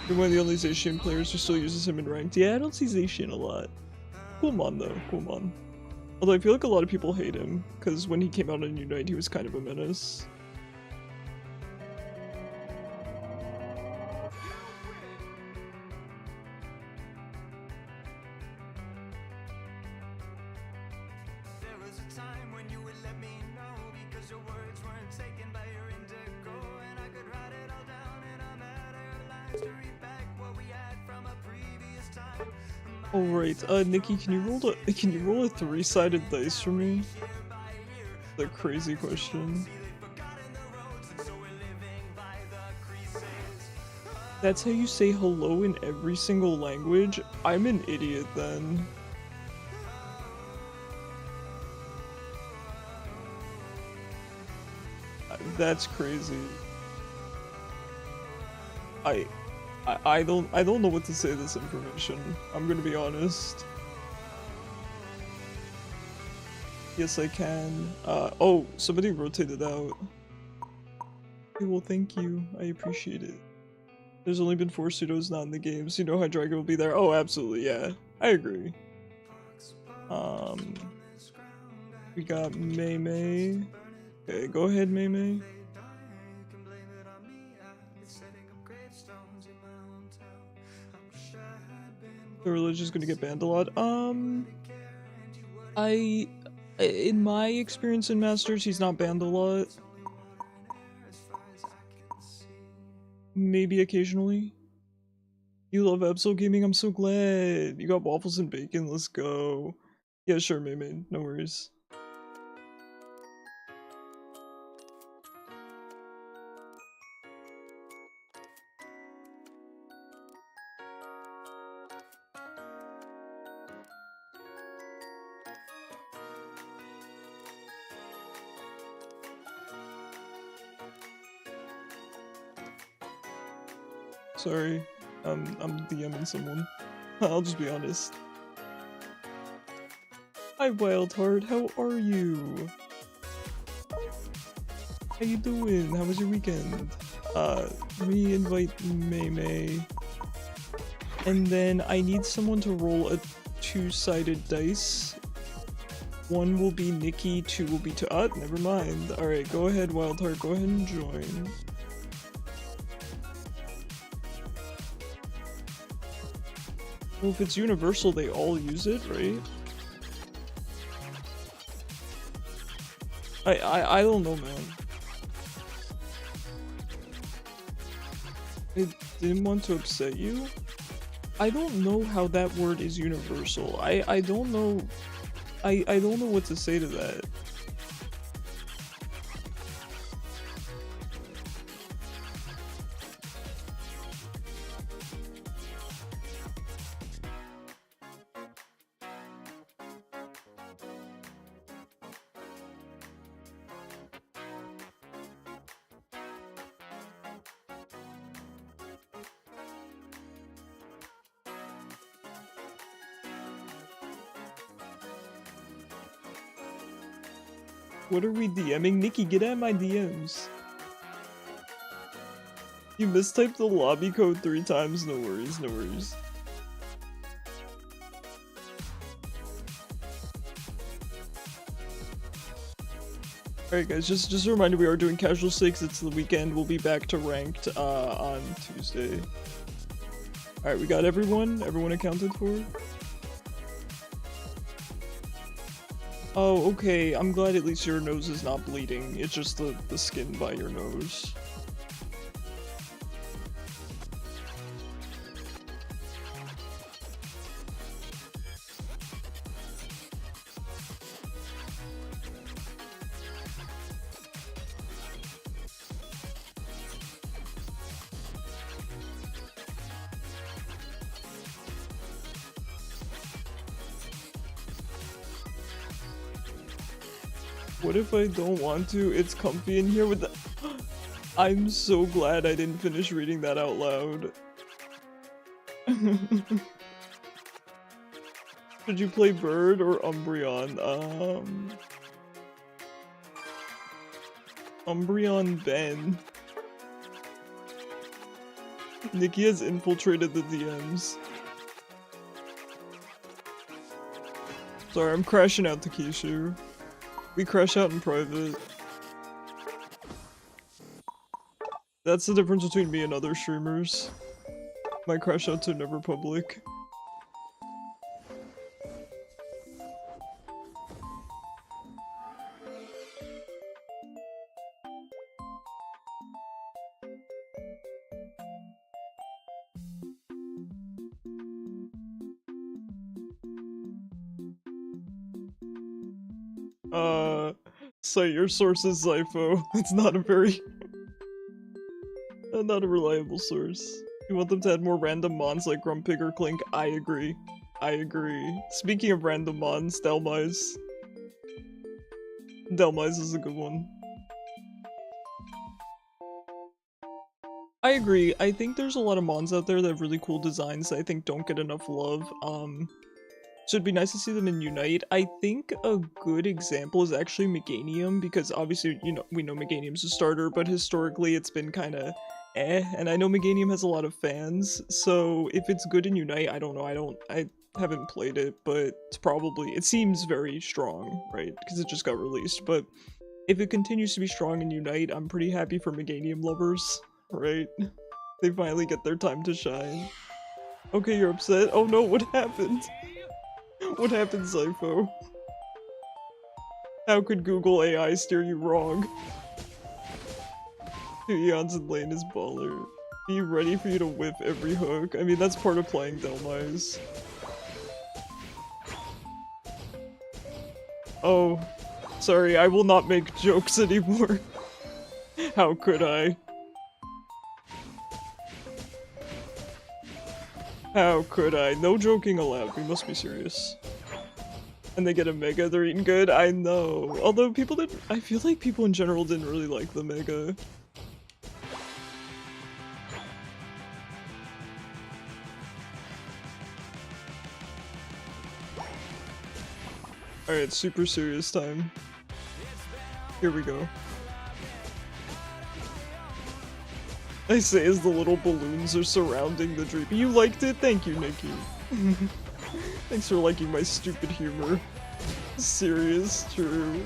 You're one of the only Zacian players who still uses him in ranked. Yeah, I don't see Zacian a lot. Cool mon though, cool mon. Although I feel like a lot of people hate him, because when he came out in Unite he was kind of a menace. Alright, Nikki, can you roll a 3-sided dice for me? The crazy question. That's how you say hello in every single language? I'm an idiot then. That's crazy. I don't know what to say to this information. I'm gonna be honest. Yes, I can. Oh, somebody rotated out. Okay, well, thank you. I appreciate it. There's only been 4 pseudos not in the game, so you know how Dragon will be there. Oh, absolutely, yeah. I agree. We got Mei Mei. Okay, go ahead, Mei Mei. The religion's gonna get banned a lot. In my experience in Masters, he's not banned a lot. Maybe occasionally. You love Absol Gaming, I'm so glad. You got waffles and bacon, let's go. Yeah, sure, Mayman, no worries. Sorry, I'm DMing someone. I'll just be honest. Hi Wildheart, how are you? How you doing? How was your weekend? Let me invite Mei Mei. And then I need someone to roll a 2-sided dice. 1 will be Nikki, 2 will be never mind. Alright, go ahead Wildheart, go ahead and join. Well, if it's universal, they all use it, right? I don't know, man. I didn't want to upset you. I don't know how that word is universal. I don't know. I don't know what to say to that. What are we DMing? Nikki, get out of my DMs. You mistyped the lobby code 3 times, no worries, no worries. Alright guys, just a reminder, we are doing casual 6, it's the weekend, we'll be back to ranked on Tuesday. Alright, we got everyone accounted for? Oh, okay, I'm glad at least your nose is not bleeding, it's just the skin by your nose. What if I don't want to? It's comfy in here with the- I'm so glad I didn't finish reading that out loud. Should you play Bird or Umbreon? Umbreon Ben. Nikki has infiltrated the DMs. Sorry, I'm crashing out to Kishu. We crash out in private. That's the difference between me and other streamers. My crash outs are never public. Cite your sources, Zypho. It's not a very not a reliable source. You want them to add more random mons like Grumpig or Clink? I agree. I agree. Speaking of random mons, Delmise. Delmise is a good one. I agree. I think there's a lot of mons out there that have really cool designs that I think don't get enough love. So it'd be nice to see them in Unite. I think a good example is actually Meganium, because obviously, you know, we know Meganium's a starter, but historically it's been kinda eh, and I know Meganium has a lot of fans, so if it's good in Unite, I don't know, I haven't played it, but it's probably, it seems very strong, right, because it just got released, but if it continues to be strong in Unite, I'm pretty happy for Meganium lovers, right? They finally get their time to shine. Okay, you're upset? Oh no, what happened? What happened, Zypho? How could Google AI steer you wrong? 2 eons in lane is baller. Be ready for you to whip every hook. I mean, that's part of playing Delmise. Oh, sorry, I will not make jokes anymore. How could I? How could I? No joking allowed, we must be serious. And they get a Mega, they're eating good? I know. Although people didn't- I feel like people in general didn't really like the Mega. Alright, super serious time. Here we go. I say as the little balloons are surrounding the dream. You liked it? Thank you, Nikki. Thanks for liking my stupid humor. Serious, true.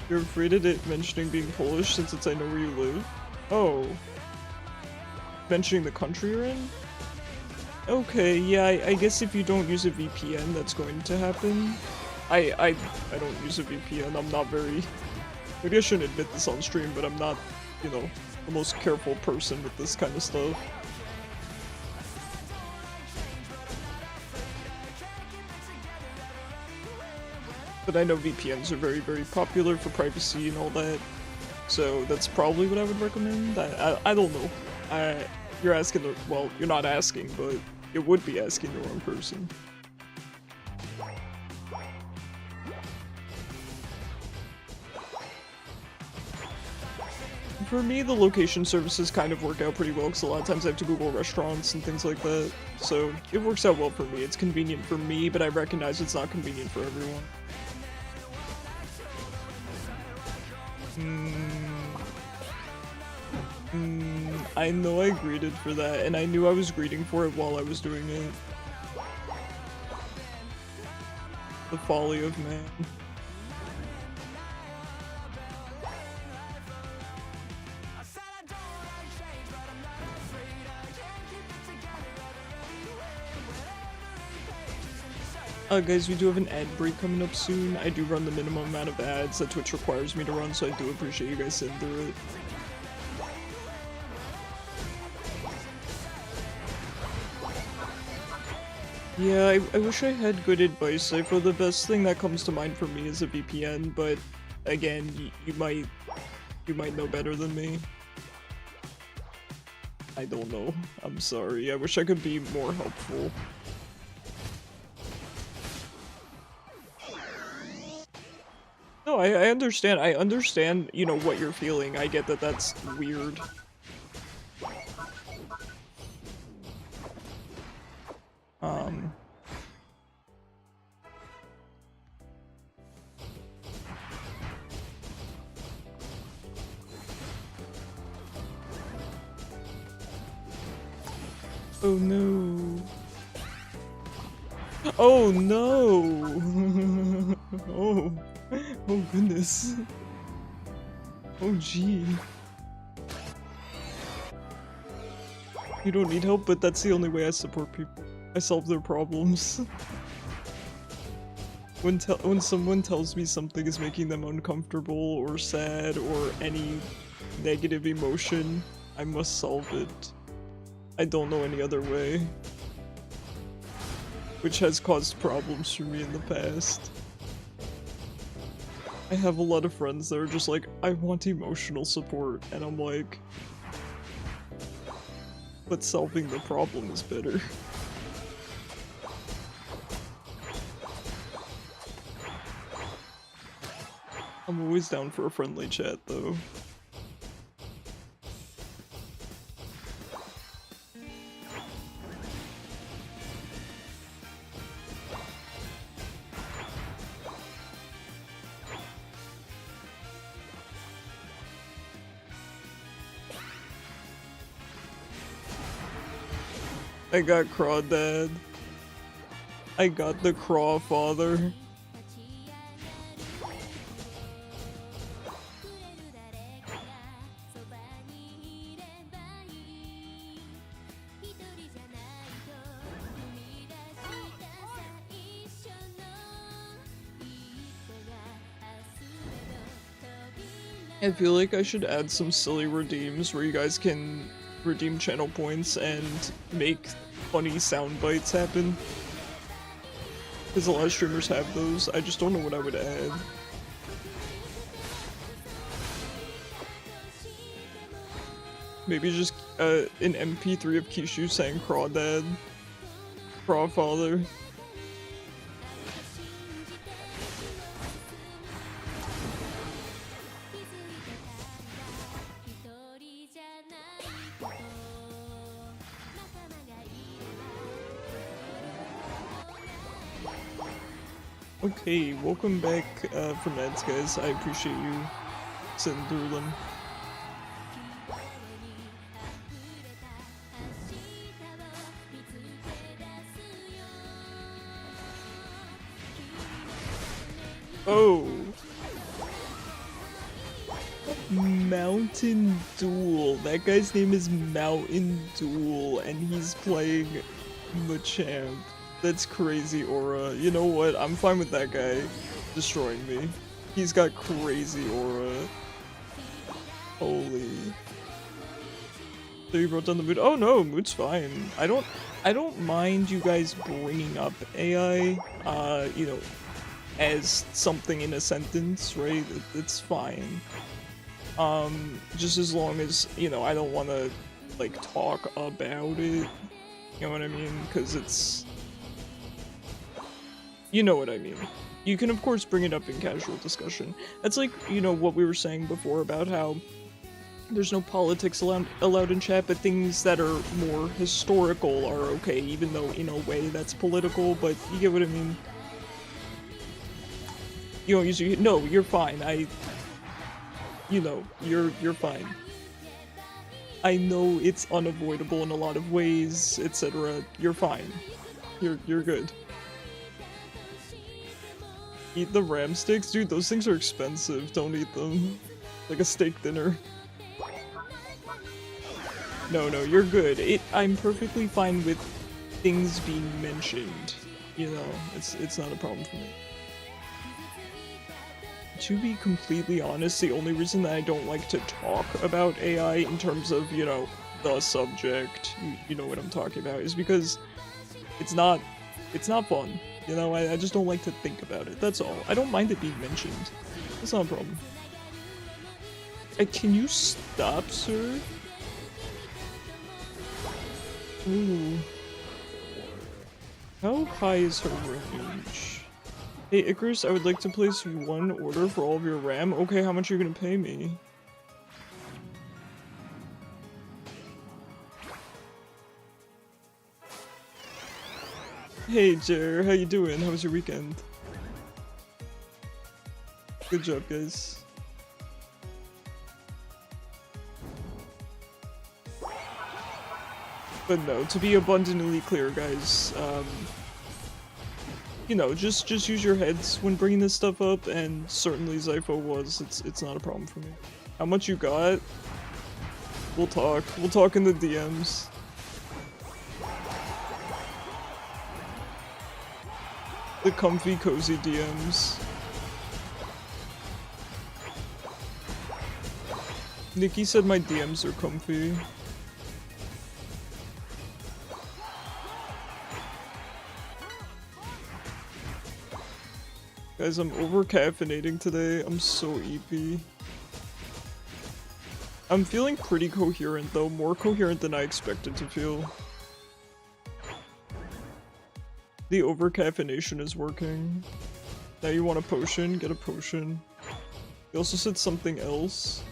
You're afraid of it mentioning being Polish since it's I know where you live? Oh. Mentioning the country you're in? Okay, yeah, I guess if you don't use a VPN, that's going to happen. I don't use a VPN, I'm not very... Maybe I shouldn't admit this on stream, but I'm not, you know, the most careful person with this kind of stuff. But I know VPNs are very, very popular for privacy and all that, so that's probably what I would recommend. I don't know. You're asking the- well, you're not asking, but it would be asking the wrong person. For me, the location services kind of work out pretty well, because a lot of times I have to Google restaurants and things like that, so it works out well for me. It's convenient for me, but I recognize it's not convenient for everyone. I know I greeted for that, and I knew I was greeting for it while I was doing it. The folly of man. Guys, we do have an ad break coming up soon. I do run the minimum amount of ads that Twitch requires me to run, so I do appreciate you guys sitting through it. Yeah, I wish I had good advice. Like, for the best thing that comes to mind for me is a VPN, but again, you might know better than me. I don't know. I'm sorry. I wish I could be more helpful. No, I understand. I understand, you know, what you're feeling. I get that that's weird. Oh no. Oh no! Oh. Oh goodness. Oh gee. You don't need help, but that's the only way I support people. I solve their problems. When someone tells me something is making them uncomfortable or sad or any negative emotion, I must solve it. I don't know any other way. which has caused problems for me in the past. I have a lot of friends that are just like, I want emotional support, and I'm like, but solving the problem is better. I'm always down for a friendly chat, though. I got Crawdad. I got the Craw Father. I feel like I should add some silly redeems where you guys can redeem channel points and make funny sound bites happen. Because a lot of streamers have those, I just don't know what I would add. Maybe just an MP3 of Kishu saying Crawdad, Crawfather. Okay, welcome back from ads, guys. I appreciate you sitting through them. Oh! Mountain Duel. That guy's name is Mountain Duel, and he's playing Machamp. That's crazy, Aura. You know what? I'm fine with that guy destroying me. He's got crazy aura. Holy. So you brought down the mood. Oh no, mood's fine. I don't mind you guys bringing up AI, you know, as something in a sentence, right? It's fine. Just as long as, you know, I don't want to, like, talk about it. You know what I mean? Because it's... You know what I mean. You can, of course, bring it up in casual discussion. That's like, you know, what we were saying before about how there's no politics allowed in chat, but things that are more historical are okay, even though, in a way, that's political, but you get what I mean? You don't usually- No, you're fine. You know, you're fine. I know it's unavoidable in a lot of ways, etc. You're fine. You're good. Eat the ram sticks? Dude, those things are expensive. Don't eat them. Like a steak dinner. No, you're good. I'm perfectly fine with things being mentioned. You know, it's not a problem for me. To be completely honest, the only reason that I don't like to talk about AI in terms of, you know, the subject, you know what I'm talking about, is because it's not fun. You know, I just don't like to think about it. That's all. I don't mind it being mentioned. That's not a problem. Can you stop, sir? Ooh. How high is her range? Hey Icarus, I would like to place one order for all of your RAM. Okay, how much are you gonna pay me? Hey Jer, how you doing? How was your weekend? Good job, guys. But no, to be abundantly clear, guys, you know, just use your heads when bringing this stuff up, and certainly Zypho was. It's not a problem for me. How much you got? We'll talk. We'll talk in the DMs. The comfy, cozy DMs. Nikki said my DMs are comfy. Guys, I'm over caffeinating today. I'm so eepy. I'm feeling pretty coherent though, more coherent than I expected to feel. The over caffeination is working. Now you want a potion? Get a potion. You also said something else.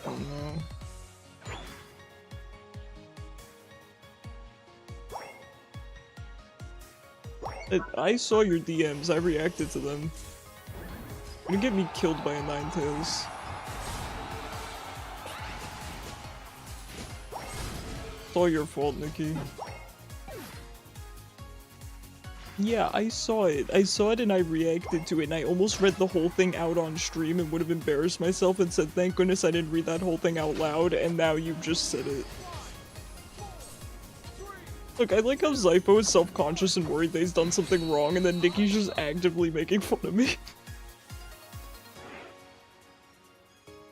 I don't know. I saw your DMs, I reacted to them. You're gonna get me killed by a Ninetales. It's all your fault, Nikki. Yeah, I saw it. I saw it and I reacted to it, and I almost read the whole thing out on stream and would have embarrassed myself and said, thank goodness I didn't read that whole thing out loud, and now you just said it. Look, I like how Zypho is self-conscious and worried that he's done something wrong, and then Nikki's just actively making fun of me.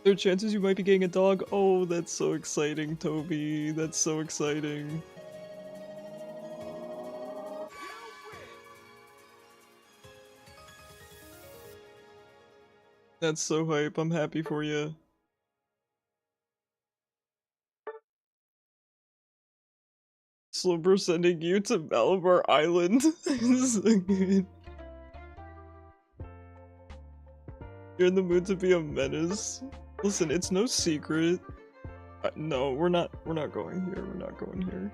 There are chances you might be getting a dog? Oh, that's so exciting, Toby. That's so exciting. That's so hype. I'm happy for you. Slumber sending you to Malabar Island. So good. You're in the mood to be a menace. Listen, it's no secret. No, we're not going here. We're not going here.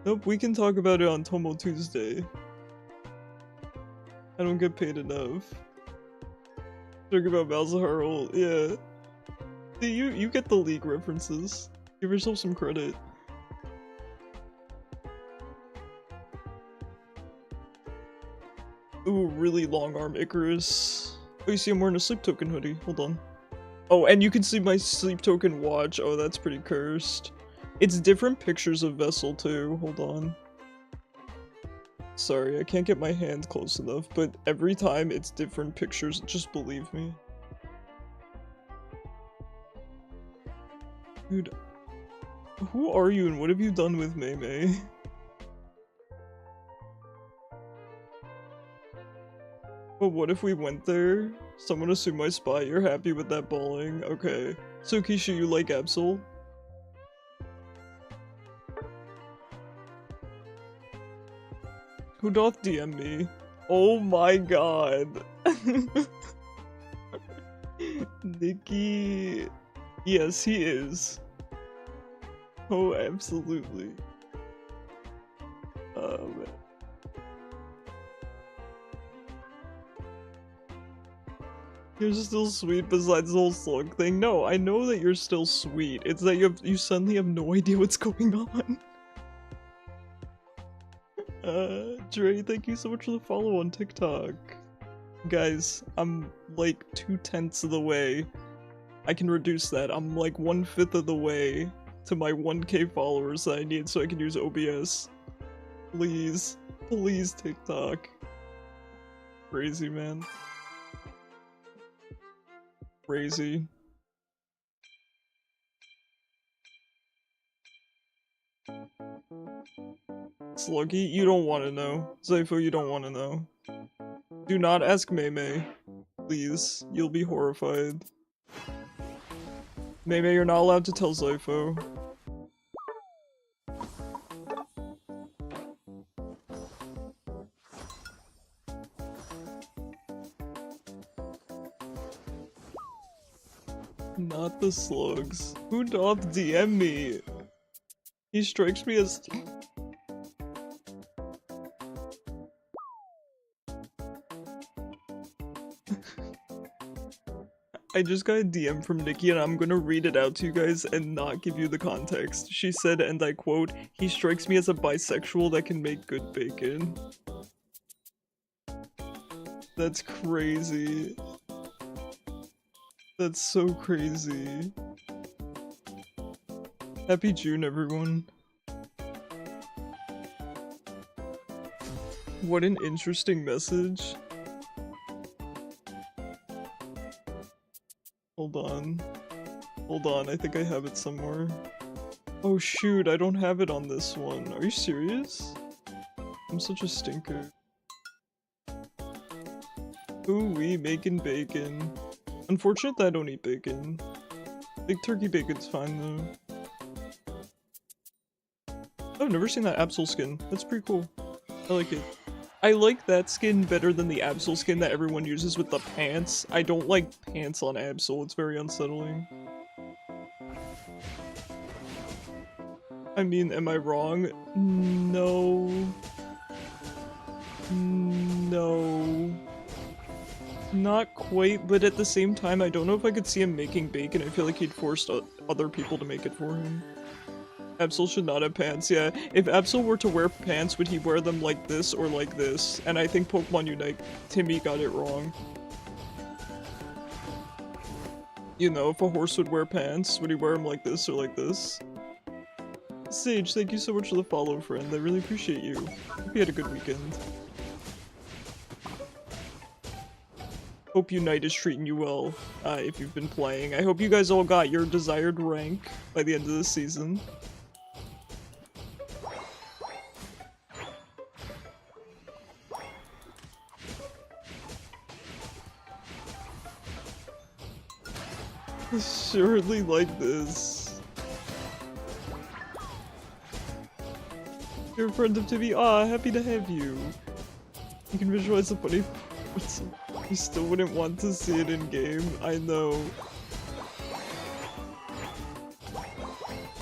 Nope, we can talk about it on Tomo Tuesday. I don't get paid enough. Talk about Malzahar, yeah. See, you get the league references. Give yourself some credit. Ooh, really long arm Icarus. Oh, you see I'm wearing a sleep token hoodie. Hold on. Oh, and you can see my sleep token watch. Oh, that's pretty cursed. It's different pictures of Vessel too. Hold on. Sorry, I can't get my hand close enough, but every time it's different pictures. Just believe me. Dude, who are you and what have you done with Mei Mei? But what if we went there? Someone assumed my spot. You're happy with that bowling? Okay. So Keisha, you like Absol? Who doth DM me? Oh my god. Nikki. Yes, he is. Oh, absolutely. Man. You're still sweet besides the whole slug thing. No, I know that you're still sweet. It's that you suddenly have no idea what's going on. Dre, thank you so much for the follow on TikTok. Guys, I'm like 2/10 of the way. I can reduce that. I'm like 1/5 of the way to my 1K followers that I need so I can use OBS. Please. Please, TikTok. Crazy, man. Crazy. Sluggy, you don't want to know. Zypho, you don't want to know. Do not ask Mei Mei. Please, you'll be horrified. Mei Mei, you're not allowed to tell Zypho. Not the slugs. Who doth DM me? He strikes me as... I just got a DM from Nikki and I'm gonna read it out to you guys and not give you the context. She said, and I quote, "He strikes me as a bisexual that can make good bacon." That's crazy. That's so crazy. Happy June, everyone. What an interesting message. Hold on. Hold on, I think I have it somewhere. Oh shoot, I don't have it on this one. Are you serious? I'm such a stinker. Ooh, we making bacon. Unfortunate that I don't eat bacon. Big turkey bacon's fine though. Oh, I've never seen that Absol skin. That's pretty cool. I like it. I like that skin better than the Absol skin that everyone uses with the pants. I don't like pants on Absol. It's very unsettling. I mean, am I wrong? No. No. Not quite, but at the same time, I don't know if I could see him making bacon. I feel like he'd forced other people to make it for him. Absol should not have pants, yeah. If Absol were to wear pants, would he wear them like this or like this? And I think Pokemon Unite Timmy got it wrong. You know, if a horse would wear pants, would he wear them like this or like this? Sage, thank you so much for the follow, friend. I really appreciate you. Hope you had a good weekend. Hope Unite is treating you well, if you've been playing. I hope you guys all got your desired rank by the end of the season. Surely like this. You're a friend of Timmy. Ah, happy to have you. You can visualize the funny parts. You still wouldn't want to see it in game. I know.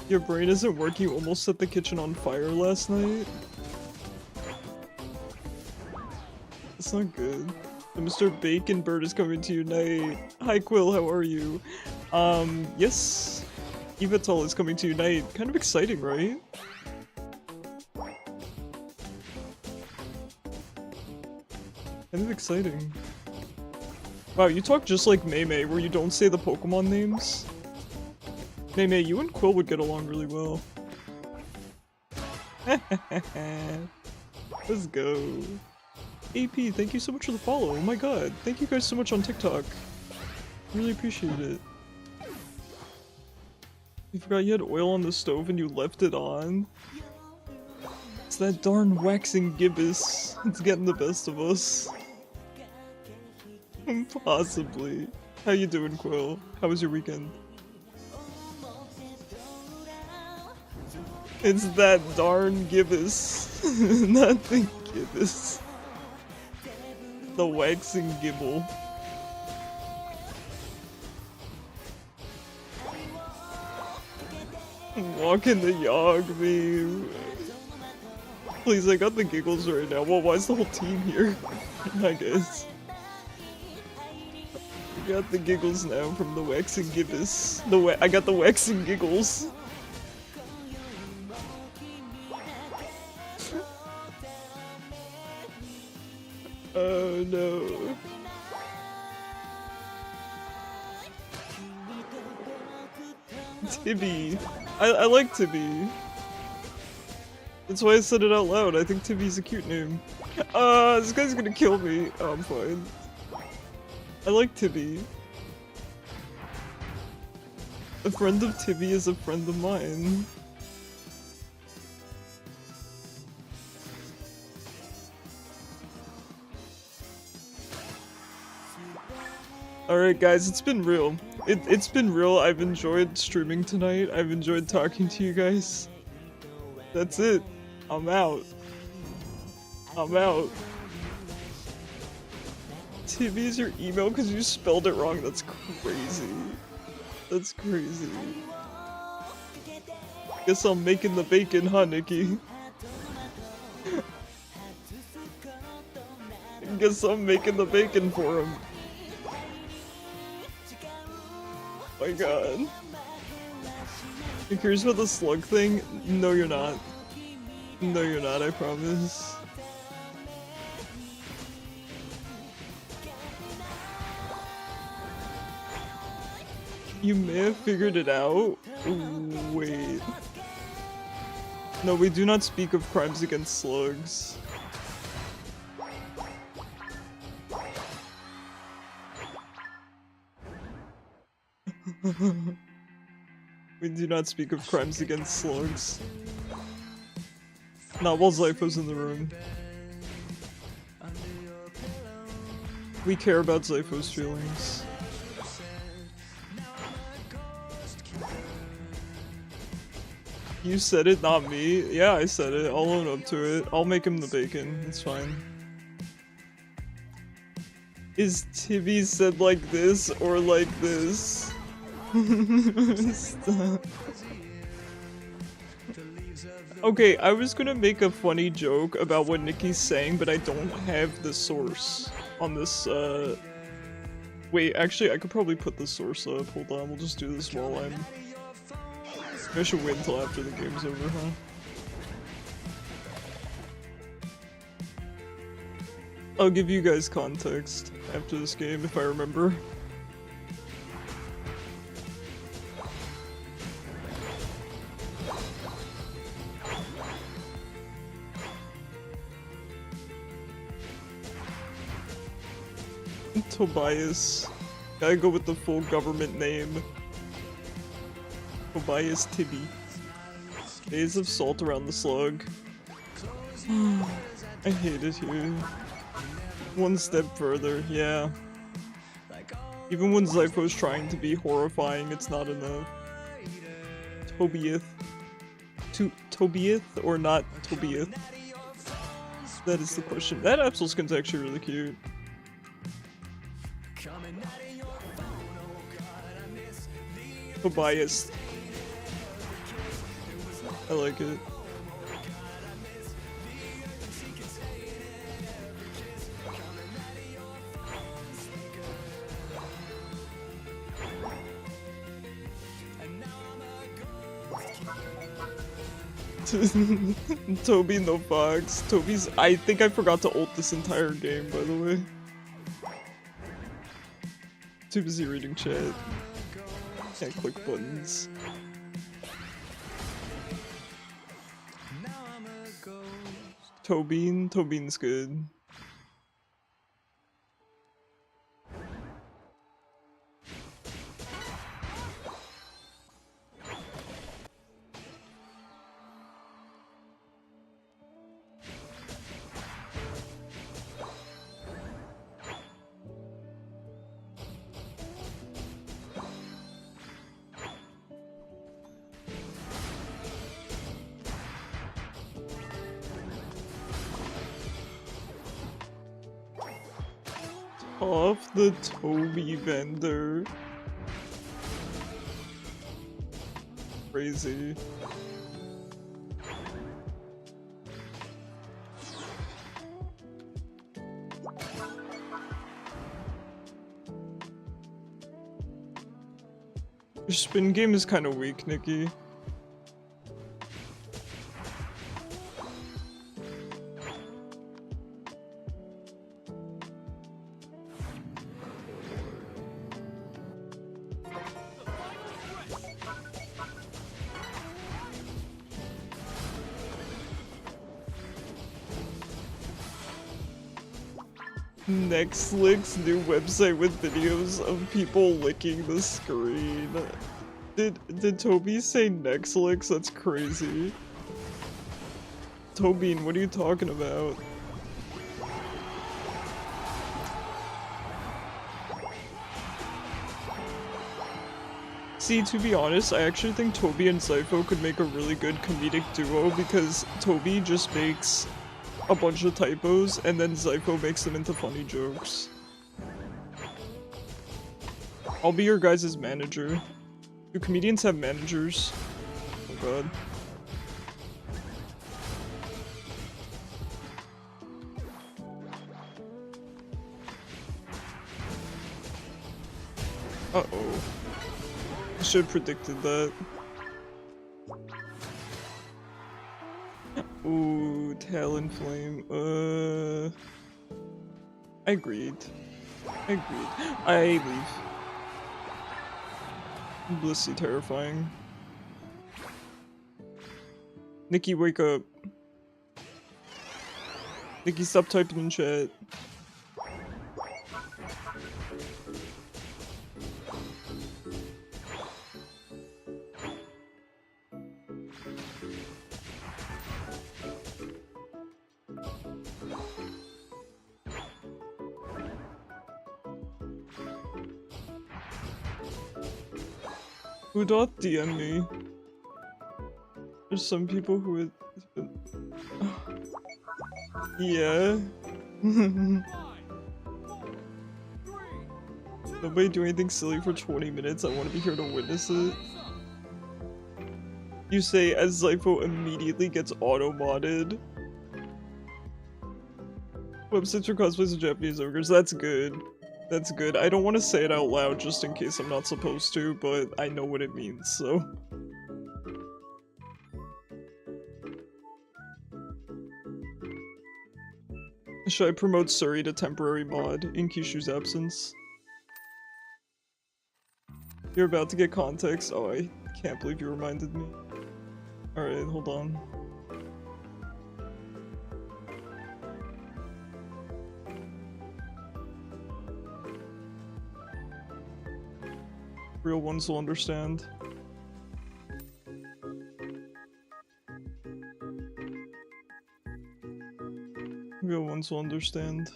Your brain isn't working. You almost set the kitchen on fire last night. That's not good. The Mr. Bacon Bird is coming to Unite. Hi Quill, how are you? Yes. Evatol is coming to Unite. Kind of exciting, right? Kind of exciting. Wow, you talk just like Mei, where you don't say the Pokemon names. Mei, you and Quill would get along really well. Let's go. AP, thank you so much for the follow. Oh my god, thank you guys so much on TikTok. Really appreciate it. You forgot you had oil on the stove and you left it on? It's that darn waxing gibbous. It's getting the best of us. Possibly. How you doing, Quill? How was your weekend? It's that darn gibbous. Not the gibbous. The waxing gibble. Walking the yog meme. Please, I got the giggles right now. Well, why is the whole team here? I guess. I got the giggles now from the waxing gibbous. I got the waxing giggles. Oh no. Tibby. I like Tibby. That's why I said it out loud. I think Tibby's a cute name. This guy's gonna kill me. Oh, I'm fine. I like Tibby. A friend of Tibby is a friend of mine. Alright guys, it's been real. It's been real. I've enjoyed streaming tonight. I've enjoyed talking to you guys. That's it. I'm out. I'm out. Tibby is your email because you spelled it wrong. That's crazy. That's crazy. Guess I'm making the bacon, huh, Nikki? Guess I'm making the bacon for him. Oh my god. You curious about the slug thing? No, you're not. No, you're not, I promise. You may have figured it out. Wait. No, we do not speak of crimes against slugs. We do not speak of crimes against slugs. Not while Zypho's in the room. We care about Zypho's feelings. You said it, not me. Yeah, I said it. I'll own up to it. I'll make him the bacon. It's fine. Is Tibby said like this or like this? Stop. Okay, I was gonna make a funny joke about what Nikki's saying, but I don't have the source on this, Wait, actually, I could probably put the source up. Hold on, we'll just do this while I'm... I should wait until after the game's over, huh? I'll give you guys context after this game, if I remember. Tobias. Gotta go with the full government name. Tobias Tibby. Days of salt around the slug. I hate it here. One step further, yeah. Even when Zypho's trying to be horrifying, it's not enough. Tobiath. Tobiath or not Tobiath? That is the question. That Absol skin's actually really cute. Tobias. I like it. Toby no fox. Toby's. I think I forgot to ult this entire game, by the way. Too busy reading chat. Can't click buttons. Tobin's good. Off the Toby vendor. Crazy. Your spin game is kind of weak, Nikki. Nextlick's new website with videos of people licking the screen. Did Toby say Nextlicks? That's crazy. Tobin, what are you talking about? See, to be honest, I actually think Toby and Zypho could make a really good comedic duo because Toby just makes a bunch of typos, and then Zypho makes them into funny jokes. I'll be your guys' manager. Do comedians have managers? Oh god. Uh-oh. I should have predicted that. Ooh, Talonflame. I agreed. I leave. Blissy terrifying. Nikki, wake up. Nikki, stop typing in chat. Who doth DM me? There's some people who would... Yeah. Nobody do anything silly for 20 minutes. I want to be here to witness it. You say as Zypho immediately gets auto-modded. Websites for cosplays of Japanese ogres. That's good. That's good. I don't want to say it out loud just in case I'm not supposed to, but I know what it means, so... Should I promote Surrey to temporary mod in Kishu's absence? You're about to get context? Oh, I can't believe you reminded me. Alright, hold on. Real ones will understand. Real ones will understand.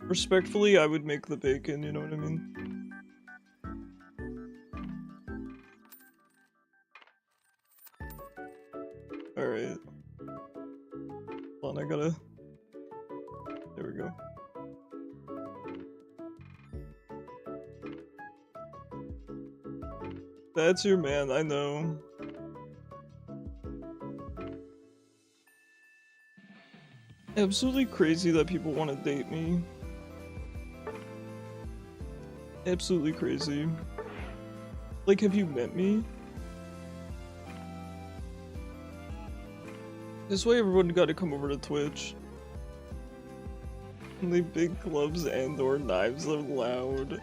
Respectfully, I would make the bacon, you know what I mean? Alright. Hold on, I gotta... There we go. That's your man, I know. Absolutely crazy that people want to date me. Absolutely crazy. Like, have you met me? This way everyone gotta come over to Twitch. Only big gloves and or knives are loud.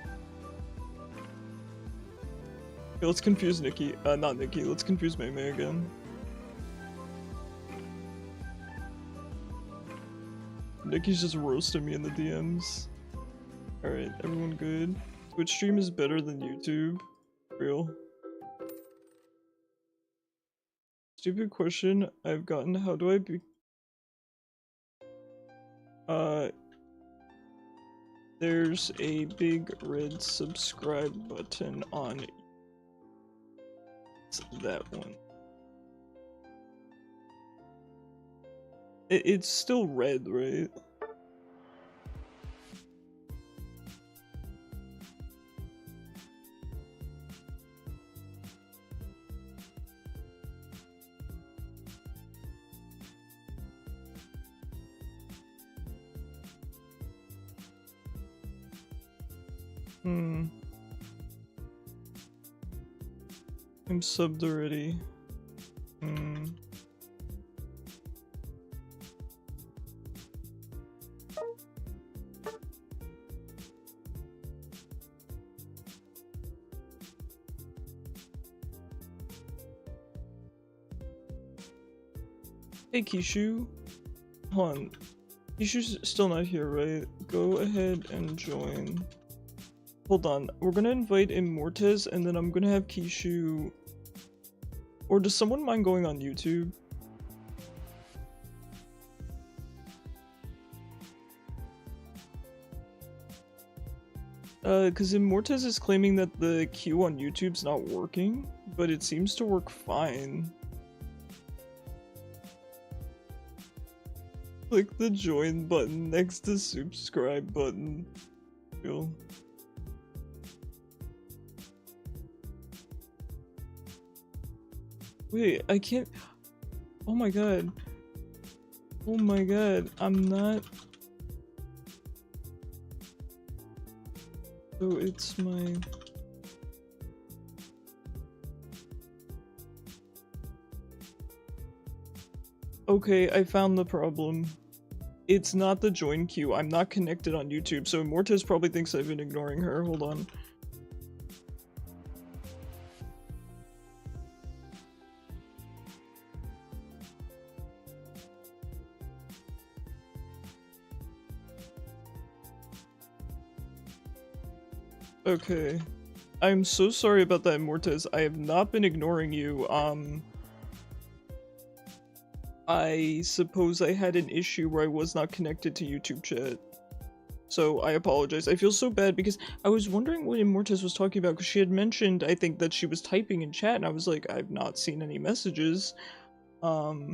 Okay, let's confuse Nikki. Not Nikki, let's confuse Mei Mei again. Nikki's just roasting me in the DMs. Alright, everyone good? Twitch stream is better than YouTube. Real. Stupid question I've gotten, how do I be... There's a big red subscribe button on... It's that one. It's still red, right? I'm subbed already. Hey Kishu. Hold on. Kishu's still not here, right? Go ahead and join. Hold on. We're gonna invite Immortez and then I'm gonna have Kishu... Or does someone mind going on YouTube? Cause Immortez is claiming that the queue on YouTube's not working, but it seems to work fine. Click the join button next to subscribe button. Cool. Wait, I can't... Oh my god. Oh my god, I'm not... So it's my... Okay, I found the problem. It's not the join queue. I'm not connected on YouTube, so Immortez probably thinks I've been ignoring her. Hold on. Okay. I'm so sorry about that, Immortez. I have not been ignoring you. I suppose I had an issue where I was not connected to YouTube chat. So I apologize. I feel so bad because I was wondering what Immortus was talking about because she had mentioned, I think, that she was typing in chat and I was like, I've not seen any messages. Okay.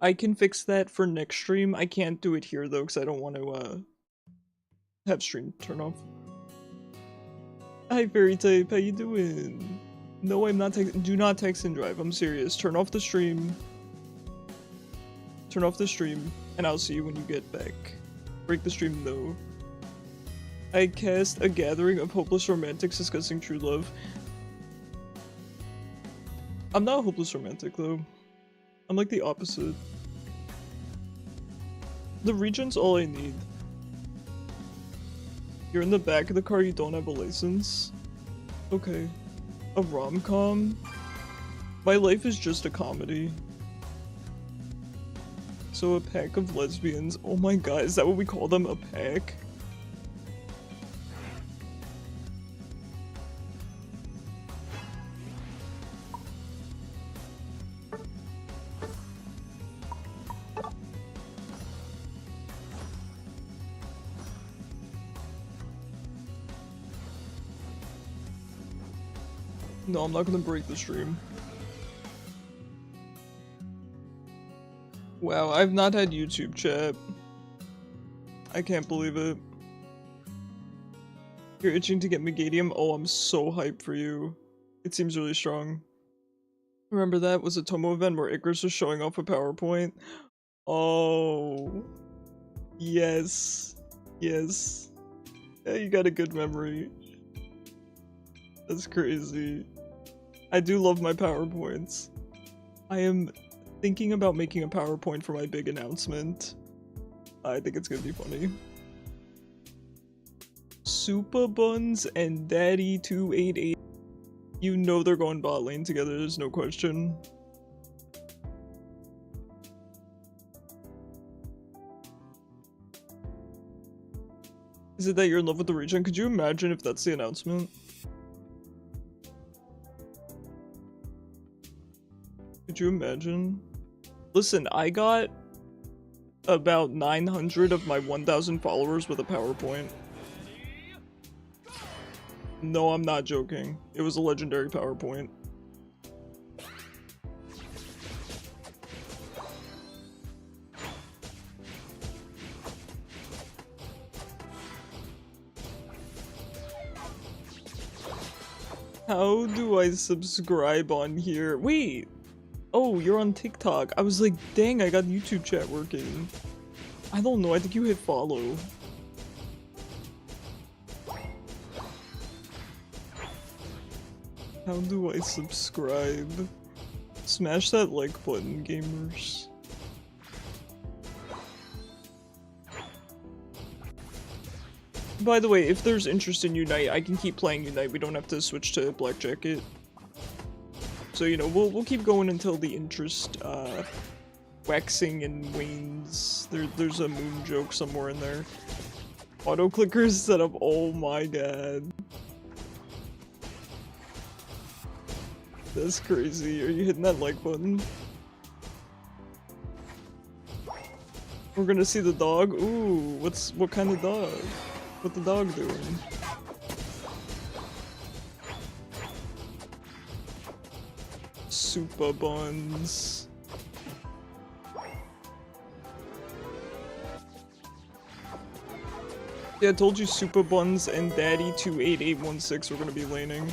I can fix that for next stream. I can't do it here though because I don't want to have stream turn off. Hi Fairy Type, how you doing? No, I'm not do not text and drive. I'm serious. Turn off the stream. Turn off the stream and I'll see you when you get back. Break the stream though. I cast a gathering of hopeless romantics discussing true love. I'm not a hopeless romantic though. I'm like the opposite. The region's all I need. You're in the back of the car, you don't have a license? Okay. A rom-com? My life is just a comedy. So a pack of lesbians. Oh my god, is that what we call them? A pack? No, I'm not gonna break the stream. Wow, I've not had YouTube chat. I can't believe it. You're itching to get Megadium? Oh, I'm so hyped for you. It seems really strong. Remember that was a Tomo event where Icarus was showing off a PowerPoint? Oh. Yes. Yes. Yeah, you got a good memory. That's crazy. I do love my PowerPoints. I am thinking about making a PowerPoint for my big announcement. I think it's gonna be funny. Super Buns and Daddy 288. You know they're going bot lane together, there's no question. Is it that you're in love with the region? Could you imagine if that's the announcement? Could you imagine? Listen, I got about 900 of my 1,000 followers with a PowerPoint. No, I'm not joking. It was a legendary PowerPoint. How do I subscribe on here? Wait! Oh, you're on TikTok. I was like, dang, I got YouTube chat working. I don't know, I think you hit follow. How do I subscribe? Smash that like button, gamers. By the way, if there's interest in Unite, I can keep playing Unite. We don't have to switch to Black Jacket. So, you know, we'll keep going until the interest, waxing and wanes. There's a moon joke somewhere in there. Auto clickers set up, oh my god. That's crazy. Are you hitting that like button? We're gonna see the dog? Ooh, what kind of dog? What the dog doing? Super Buns. Yeah, I told you Super Buns and Daddy 28816 were gonna be laning.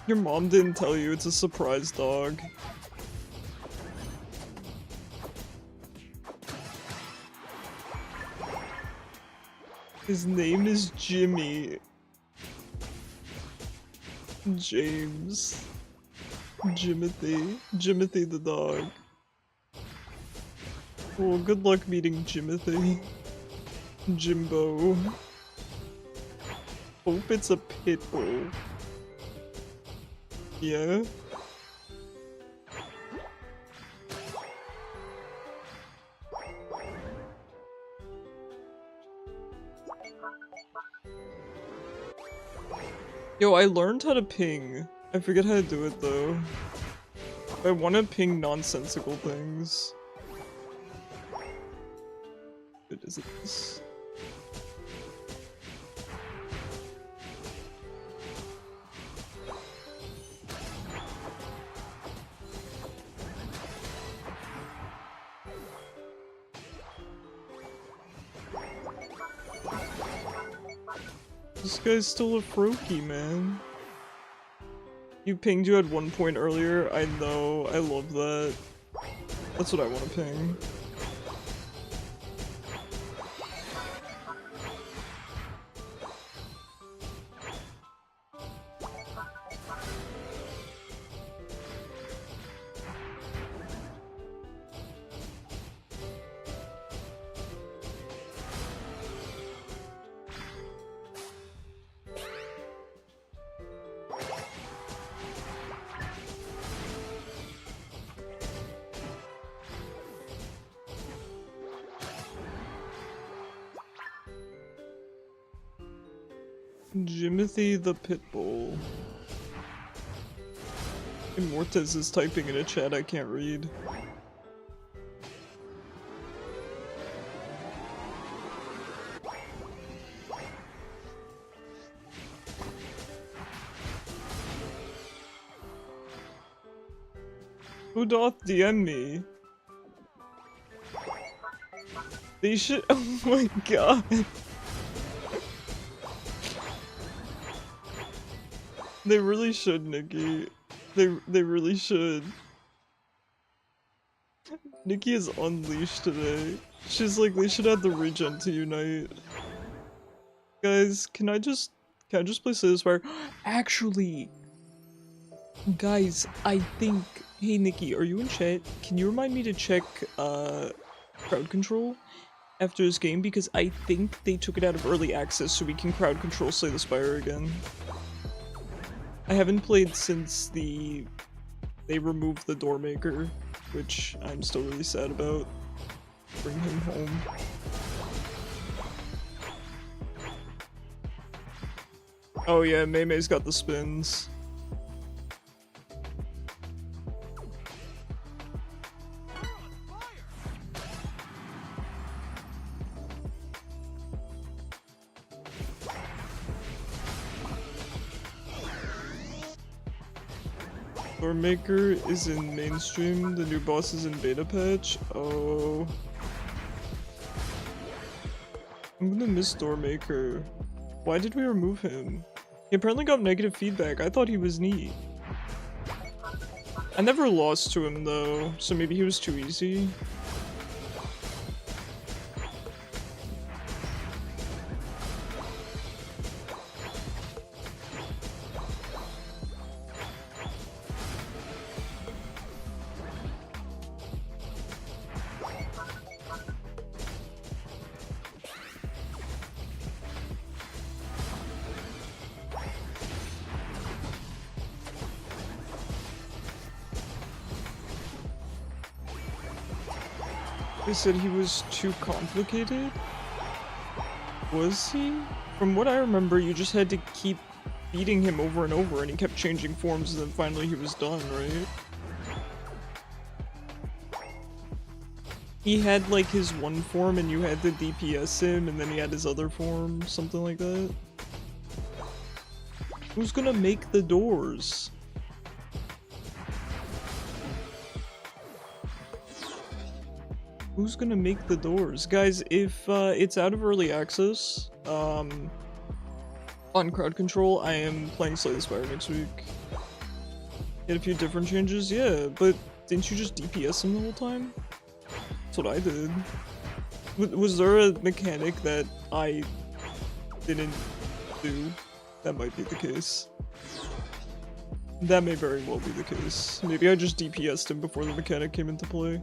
Your mom didn't tell you, it's a surprise dog. His name is Jimmy. James. Jimothy. Jimothy the dog. Well, good luck meeting Jimothy. Jimbo. Hope it's a pit bull. Yeah? Yo, I learned how to ping. I forget how to do it though. I want to ping nonsensical things. What is this? This guy's still a Froakie, man. You pinged you at one point earlier. I know. I love that. That's what I want to ping. Jimothy the Pitbull. Immortez is typing in a chat I can't read. Who doth DM me? They should- oh my god. They really should, Nikki. They really should. Nikki is unleashed today. She's like, they should add the regen to unite. Guys, can I just play Satisfyer? Actually, guys, I think, hey Nikki, are you in chat? Can you remind me to check crowd control after this game, because I think they took it out of early access so we can crowd control Slay the Spire again. I haven't played since they removed the door maker, which I'm still really sad about. Bring him home. Oh yeah, May's got the spins. Stormmaker is in mainstream, the new boss is in beta patch. Oh. I'm gonna miss Stormmaker. Why did we remove him? He apparently got negative feedback. I thought he was neat. I never lost to him though, so maybe he was too easy. They said he was too complicated? Was he? From what I remember, you just had to keep beating him over and over and he kept changing forms and then finally he was done, right? He had like his one form and you had to DPS him and then he had his other form, something like that. Who's gonna make the doors? Who's gonna make the doors? Guys, if it's out of early access, on crowd control, I am playing Slay the Spire next week. Get a few different changes, yeah, but didn't you just DPS him the whole time? That's what I did. Was there a mechanic that I didn't do? That might be the case. That may very well be the case. Maybe I just DPS'd him before the mechanic came into play.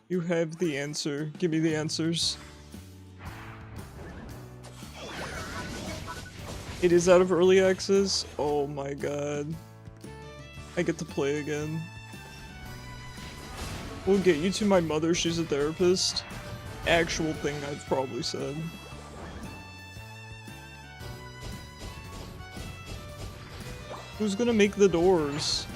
You have the answer. Give me the answers. It is out of early access? Oh my god. I get to play again. We'll get you to my mother, she's a therapist. Actual thing I've probably said. Who's gonna make the doors?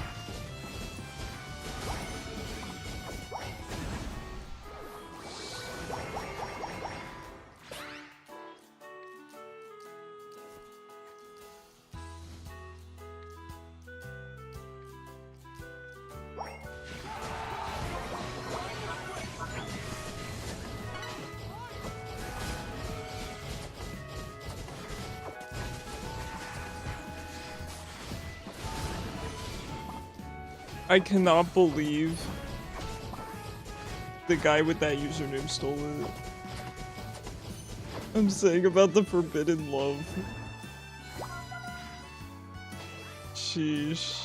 I cannot believe the guy with that username stole it. I'm saying about the forbidden love. Sheesh.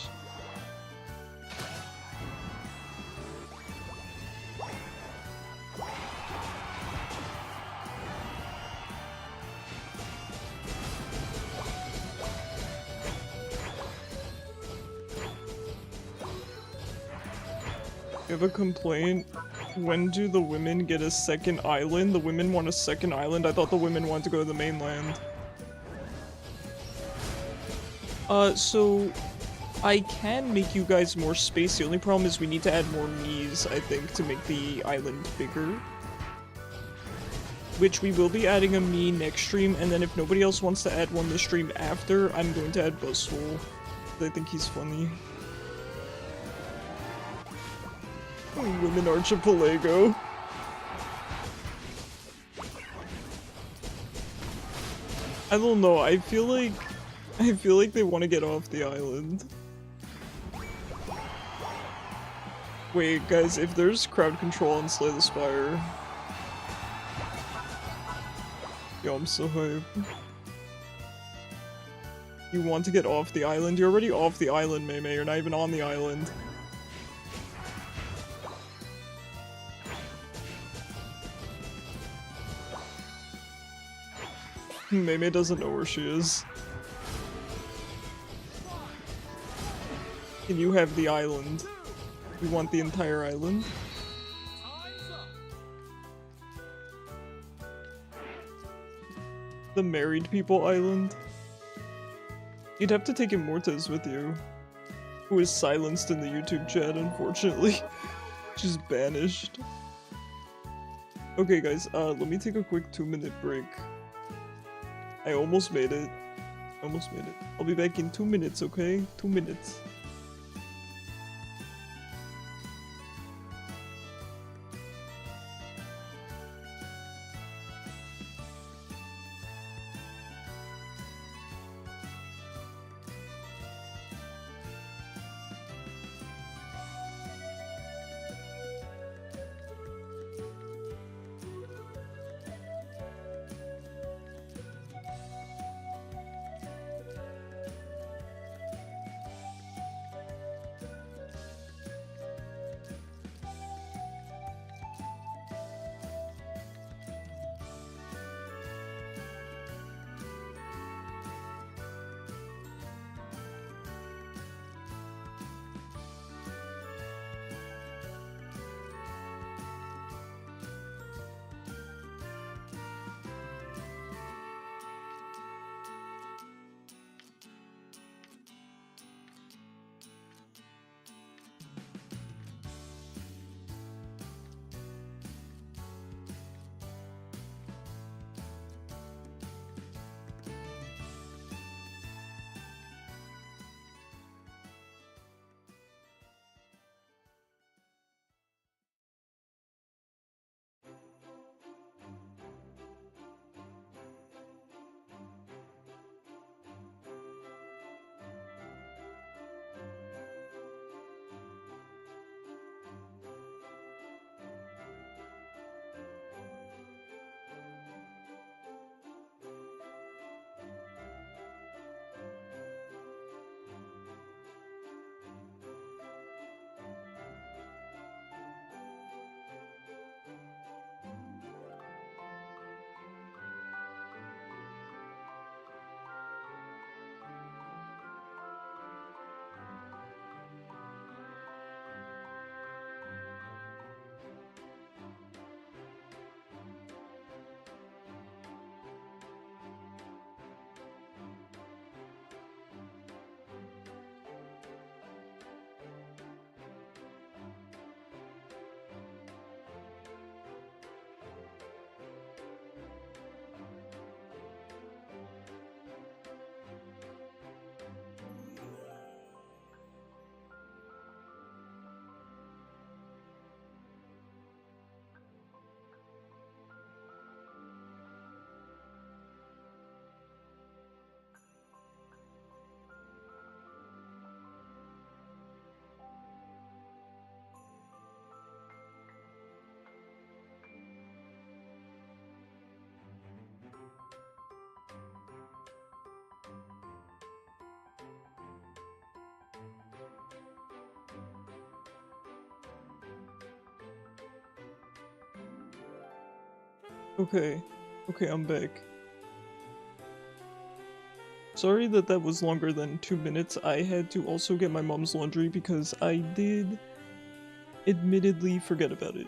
I have a complaint. When do the women get a second island? The women want a second island? I thought the women wanted to go to the mainland. So I can make you guys more space. The only problem is we need to add more Miis, I think, to make the island bigger. Which we will be adding a Mii next stream, and then if nobody else wants to add one this stream after, I'm going to add Buzzhole. I think he's funny. Women Archipelago. I don't know, I feel like they want to get off the island. Wait, guys, if there's crowd control on Slay the Spire. Yo, I'm so hyped. You want to get off the island? You're already off the island, Mei Mei. You're not even on the island. Mei Mei doesn't know where she is. And you have the island. You want the entire island? The married people island? You'd have to take Immortez with you. Who is silenced in the YouTube chat, unfortunately. Just banished. Okay guys, let me take a quick 2-minute break. I almost made it. Almost made it. I'll be back in 2 minutes, okay? 2 minutes. Okay. Okay, I'm back. Sorry that that was longer than 2 minutes. I had to also get my mom's laundry because I did admittedly forget about it.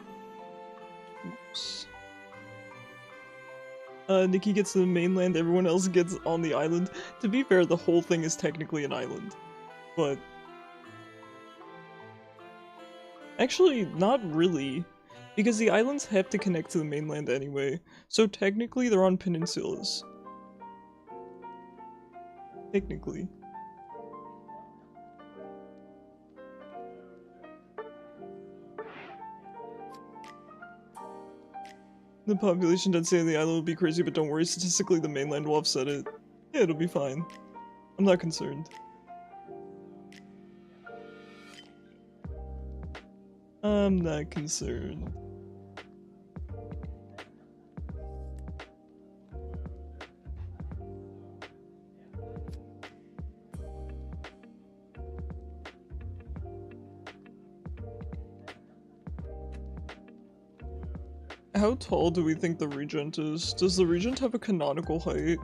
Oops. Nikki gets to the mainland, everyone else gets on the island. To be fair, the whole thing is technically an island. But... actually, not really. Because the islands have to connect to the mainland anyway. So technically they're on peninsulas. Technically. The population density on the island will be crazy, but don't worry, statistically the mainland will offset it. Yeah, it'll be fine. I'm not concerned. I'm not concerned. How tall do we think the regent is? Does the regent have a canonical height?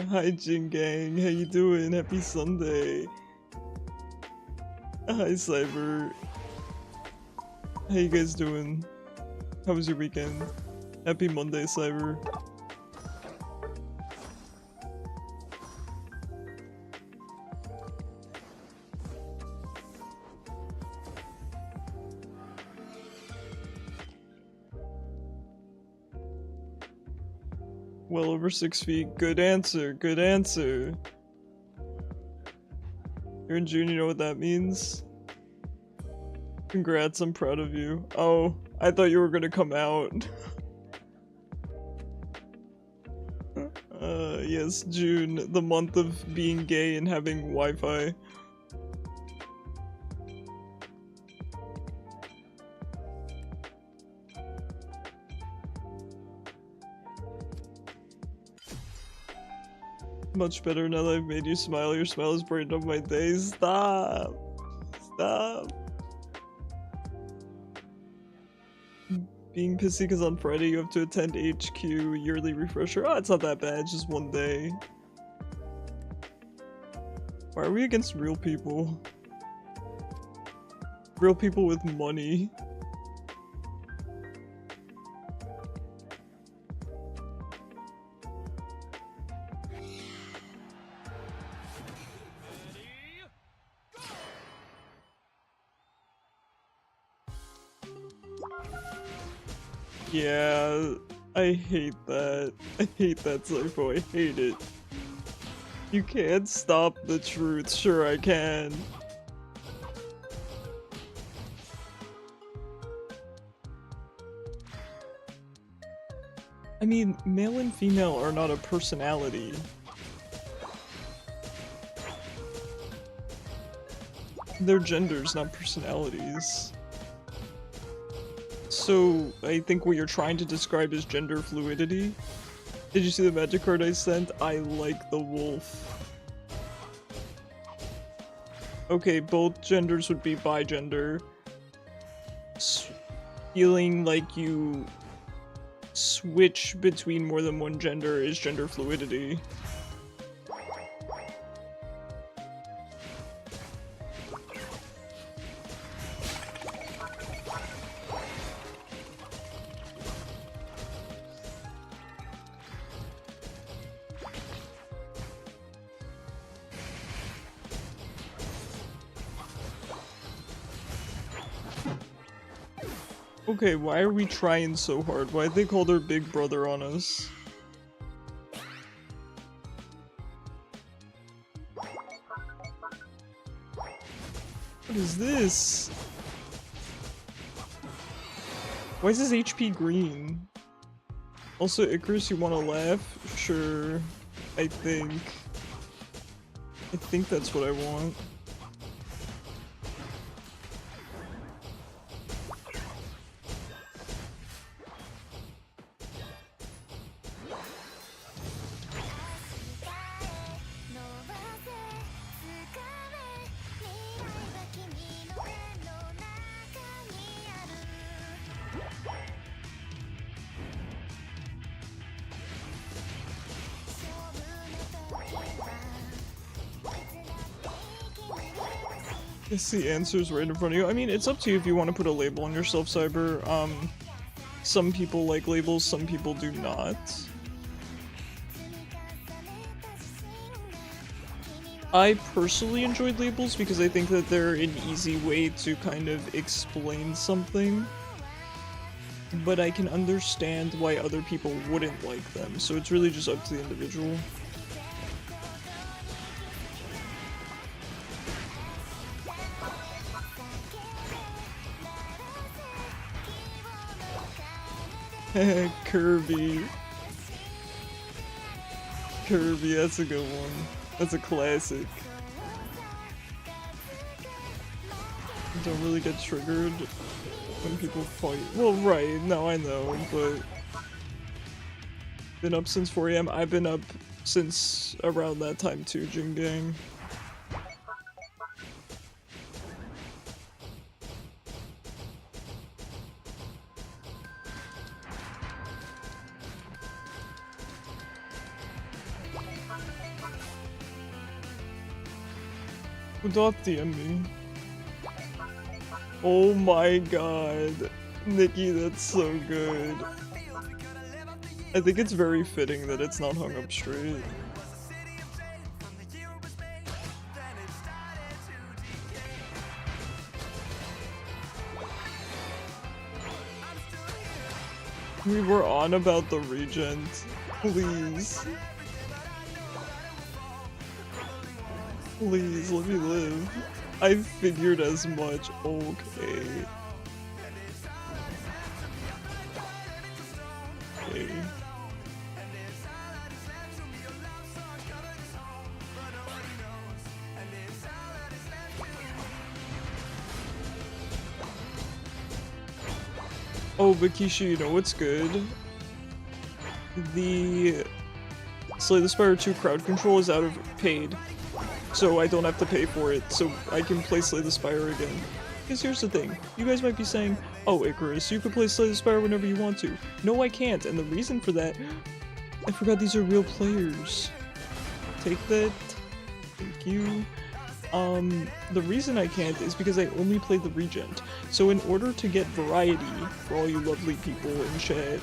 Hi Jin Gang, how you doing? Happy Sunday. Hi Cyber. How you guys doing? How was your weekend? Happy Monday, Cyber. Well over 6 feet. Good answer, good answer. You're in June, you know what that means? Congrats, I'm proud of you. Oh, I thought you were gonna come out. Yes, June, the month of being gay and having Wi-Fi. Much better now that I've made you smile. Your smile has brightened up my days. Stop! Stop! Being pissy because on Friday you have to attend HQ yearly refresher. Oh, it's not that bad, it's just one day. Why are we against real people? Real people with money. Yeah, I hate that. I hate that, Cypho. I hate it. You can't stop the truth. Sure I can. I mean, male and female are not a personality. They're genders, not personalities. So, I think what you're trying to describe is gender fluidity. Did you see the magic card I sent? I like the wolf. Okay, both genders would be bigender. Feeling like you switch between more than one gender is gender fluidity. Okay, why are we trying so hard? Why'd they call their big brother on us? What is this? Why is his HP green? Also, Icarus, you wanna laugh? Sure. I think that's what I want. I see answers right in front of you. I mean, it's up to you if you want to put a label on yourself, Cyber. Some people like labels, some people do not. I personally enjoyed labels because I think that they're an easy way to kind of explain something. But I can understand why other people wouldn't like them, so it's really just up to the individual. Kirby. Kirby, that's a good one. That's a classic. Don't really get triggered when people fight. Well, right, no, I know, but... Been up since 4 AM. I've been up since around that time too, Jing Gang. Don't DM me. Oh my god. Nikki, that's so good. I think it's very fitting that it's not hung up straight. We were on about the regent. Please. Please, let me live. I figured as much. Okay. Okay. Oh, but Kishi, you know what's good? The Slay the Spire 2 crowd control is out of paid. So I don't have to pay for it, so I can play Slay the Spire again. Because here's the thing, you guys might be saying, oh Icarus, you can play Slay the Spire whenever you want to. No, I can't, and the reason for that, I forgot these are real players. Take that. Thank you. The reason I can't is because I only play the Regent. So in order to get variety, for all you lovely people in chat,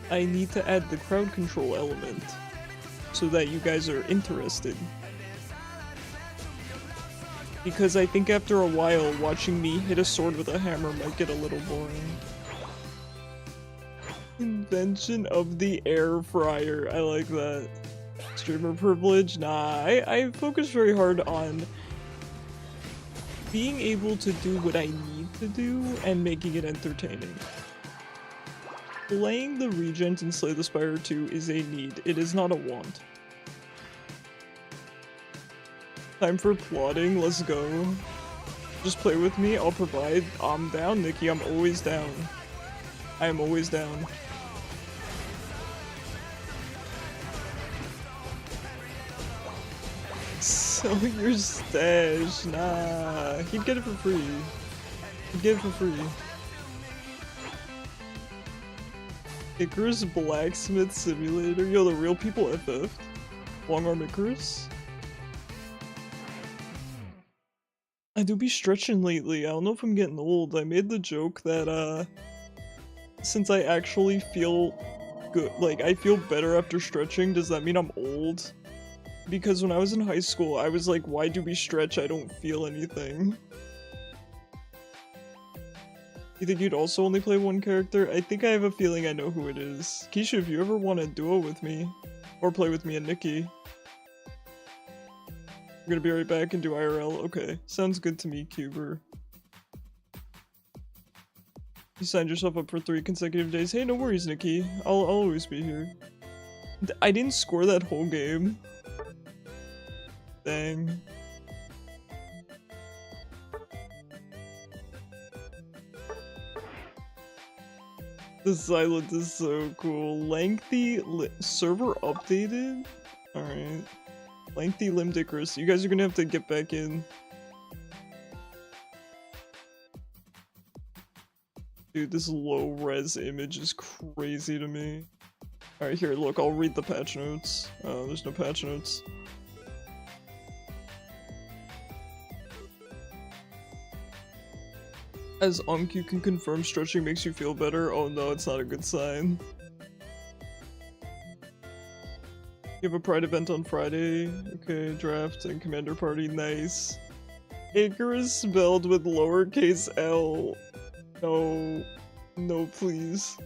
I need to add the crowd control element. So that you guys are interested. Because I think after a while, watching me hit a sword with a hammer might get a little boring. Invention of the air fryer. I like that. Streamer privilege? Nah, I focus very hard on being able to do what I need to do and making it entertaining. Playing the Regent in Slay the Spire 2 is a need, it is not a want. Time for plotting, let's go. Just play with me, I'll provide. I'm down, Nikki, I'm always down. I am always down. Sell your stash, nah. He'd get it for free. He'd get it for free. Icarus Blacksmith Simulator. Yo, the real people FF'd. Long arm Icarus. I do be stretching lately. I don't know if I'm getting old. I made the joke that, since I actually feel good, like, I feel better after stretching, does that mean I'm old? Because when I was in high school, I was like, why do we stretch? I don't feel anything. You think you'd also only play one character? I think I have a feeling I know who it is. Keisha, if you ever want to duo with me, or play with me and Nikki. I'm gonna be right back and do IRL. Okay, sounds good to me, Cuber. You signed yourself up for 3 consecutive days. Hey, no worries, Nikki. I'll always be here. I didn't score that whole game. Dang. The silent is so cool. Lengthy server updated? Alright. Lengthy limbed Icarus. You guys are gonna have to get back in. Dude, this low res image is crazy to me. Alright, here, look, I'll read the patch notes. Oh, there's no patch notes. As you can confirm stretching makes you feel better. Oh no, it's not a good sign. You have a pride event on Friday. Okay, draft and commander party. Nice. Icarus spelled with lowercase l. No. No, please.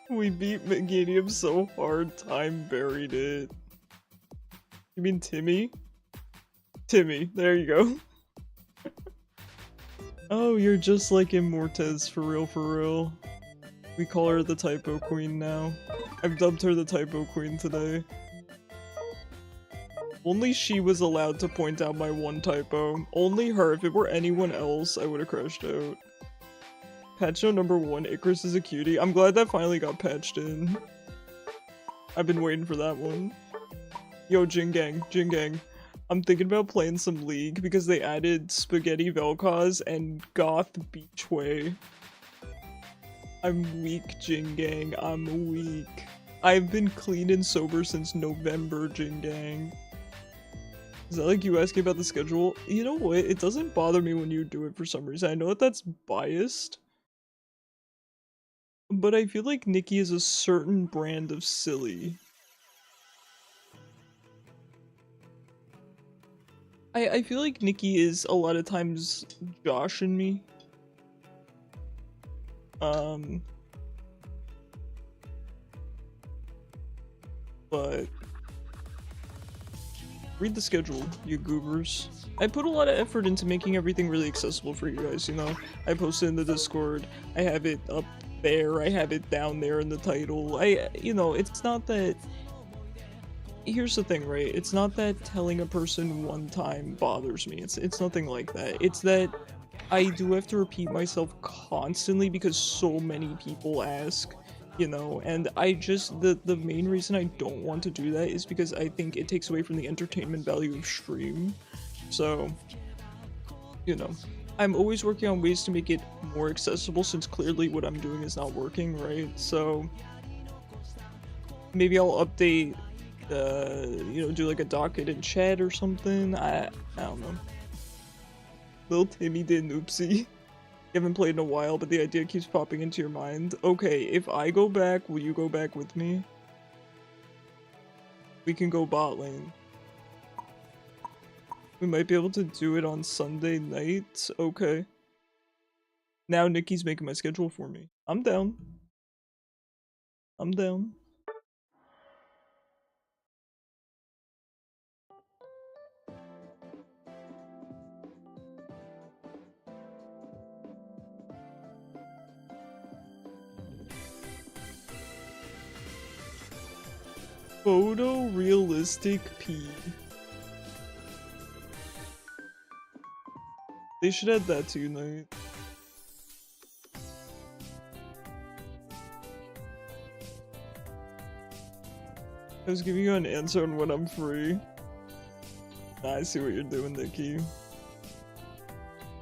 We beat Meganium so hard, time buried it. You mean Timmy? Timmy, there you go. Oh, you're just like Immortez, for real, for real. We call her the typo queen now. I've dubbed her the typo queen today. Only she was allowed to point out my one typo. Only her. If it were anyone else, I would have crashed out. Patch note number 1, Icarus is a cutie. I'm glad that finally got patched in. I've been waiting for that one. Yo, Jin Gang. I'm thinking about playing some League because they added Spaghetti Vel'Koz and Goth Beachway. I'm weak, Jin Gang. I'm weak. I've been clean and sober since November, Jin Gang. Is that like you asking about the schedule? You know what? It doesn't bother me when you do it for some reason. I know that that's biased. But I feel like Nikki is a certain brand of silly. I feel like Nikki is a lot of times Josh and me. But read the schedule, you goobers. I put a lot of effort into making everything really accessible for you guys, you know? I posted in the Discord, I have it up there, I have it down there in the title. You know, it's not that... Here's the thing, right? It's not that telling a person one time bothers me. It's nothing like that. It's that I do have to repeat myself constantly because so many people ask, you know, and I just, the main reason I don't want to do that is because I think it takes away from the entertainment value of stream. So, you know, I'm always working on ways to make it more accessible since clearly what I'm doing is not working, right? So, maybe I'll update, you know, do like a docket in chat or something. I don't know. Little Timmy did an oopsie. You haven't played in a while, but the idea keeps popping into your mind. Okay, if I go back, will you go back with me? We can go bot lane. We might be able to do it on Sunday night. Okay. Now Nikki's making my schedule for me. I'm down. I'm down. Photorealistic P. They should add that to Unite. I was giving you an answer on when I'm free. Nah, I see what you're doing, Nikki.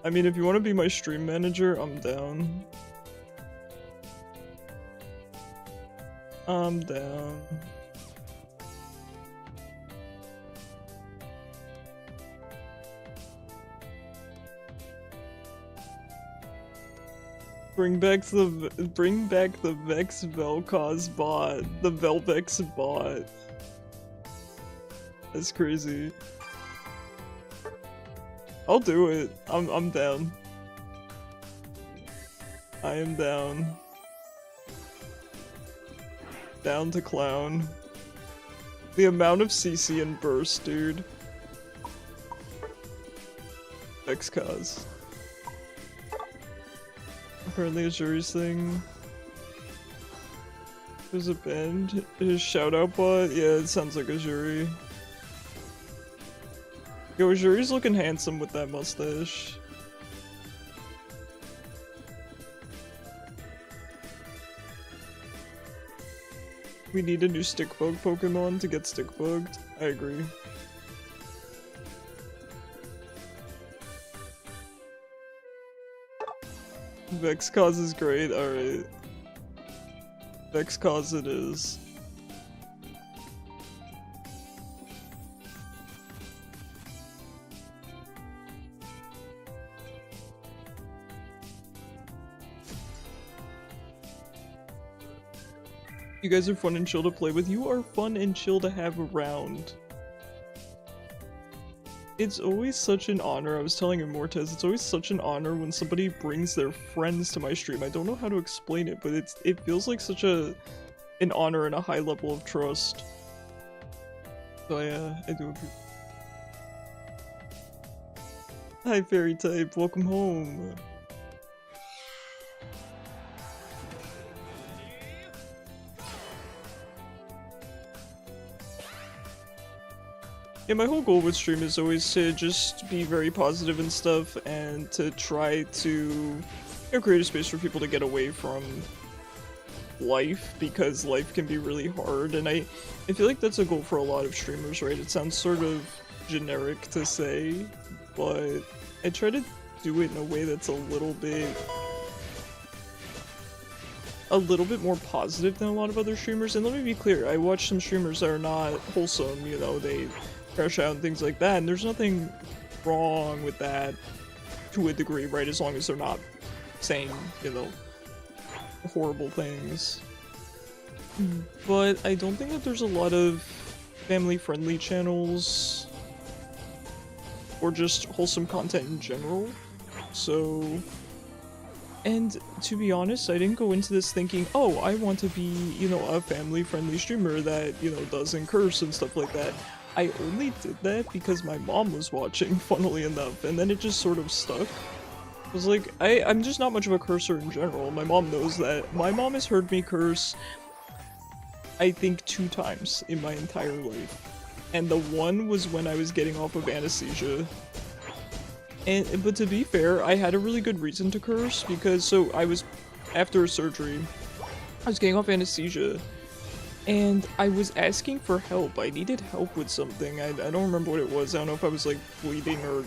I mean, if you want to be my stream manager, I'm down. I'm down. Bring back the Vex Vel'Koz bot. The Velvex bot. That's crazy. I'll do it. I'm down. I am down. Down to clown. The amount of CC and burst, dude. Vexcause. Apparently a jury's thing. There's a band. His shoutout bot? Yeah, it sounds like a jury. Yo, jury's looking handsome with that mustache. We need a new stick bug Pokemon to get stick bugged. I agree. Vexcause is great, alright. Vexcause it is. You guys are fun and chill to play with. You are fun and chill to have around. It's always such an honor. I was telling Immortez, it's always such an honor when somebody brings their friends to my stream. I don't know how to explain it, but it feels like such an honor and a high level of trust. So I do appreciate. Hi Fairy Type, welcome home. Yeah, my whole goal with stream is always to just be very positive and stuff, and to try to create a space for people to get away from life, because life can be really hard, and I feel like that's a goal for a lot of streamers, right? It sounds sort of generic to say, but I try to do it in a way that's a little bit more positive than a lot of other streamers. And let me be clear, I watch some streamers that are not wholesome, you know, they crash out and things like that, and there's nothing wrong with that to a degree, right? As long as they're not saying, you know, horrible things. But I don't think that there's a lot of family-friendly channels or just wholesome content in general. So, and to be honest, I didn't go into this thinking, oh, I want to be, you know, a family-friendly streamer that, you know, doesn't curse and stuff like that. I only did that because my mom was watching, funnily enough, and then it just sort of stuck. I was like, I'm just not much of a cursor in general. My mom knows that. My mom has heard me curse, I think, 2 times in my entire life. And the one was when I was getting off of anesthesia. But to be fair, I had a really good reason to curse, because so I was, after surgery, I was getting off anesthesia, and I was asking for help. I needed help with something. I don't remember what it was. I don't know if I was like bleeding or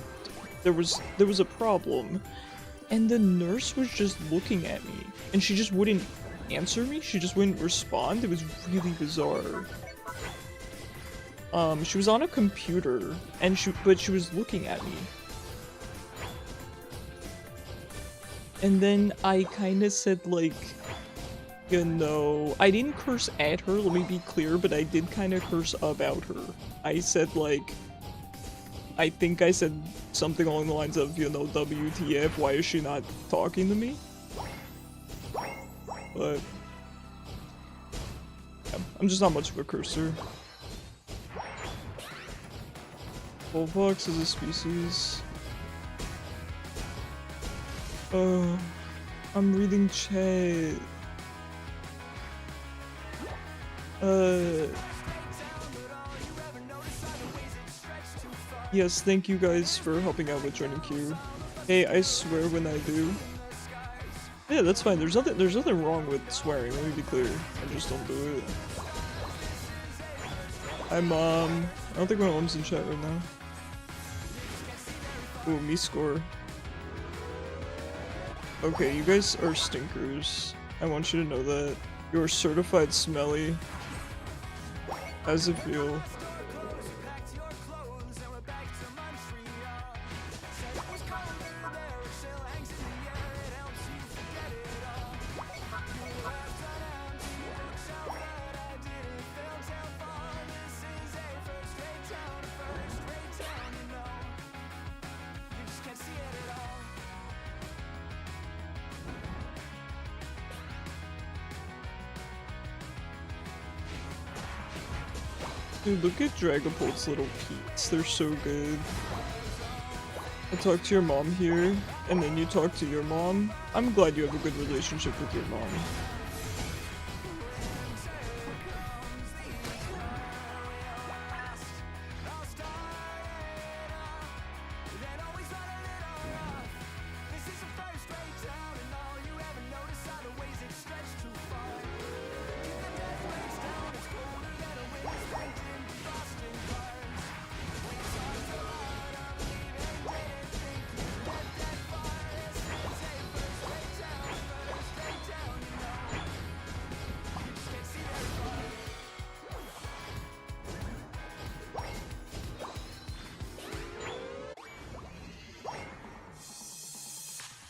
there was a problem. And the nurse was just looking at me, and she just wouldn't answer me. She just wouldn't respond. It was really bizarre. She was on a computer, and but she was looking at me. And then I kinda said, like, you know, I didn't curse at her, let me be clear, but I did kinda curse about her. I said, like, I think I said something along the lines of, you know, WTF, why is she not talking to me? But yeah, I'm just not much of a cursor. Bullfox is a species. I'm reading chat. Yes, thank you guys for helping out with joining queue. Hey, I swear when I do. Yeah, that's fine. There's nothing wrong with swearing, let me be clear. I just don't do it. Hi mom. I don't think my mom's in chat right now. Ooh, me score. Okay, you guys are stinkers. I want you to know that. You're certified smelly. How's it feel? Dude, look at Dragapult's little peats. They're so good. I talked to your mom here, and then you talk to your mom. I'm glad you have a good relationship with your mom.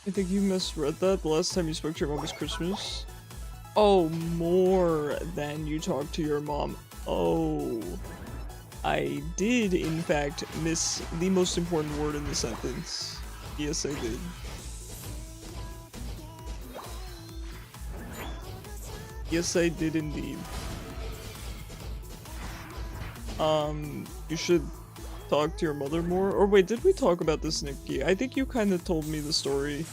I think you misread that. The last time you spoke to your mom was Christmas. Oh, more than you talk to your mom. Oh. I did, in fact, miss the most important word in the sentence. Yes, I did. Yes, I did indeed. You should talk to your mother more. Or wait, did we talk about this, Nikki? I think you kind of told me the story.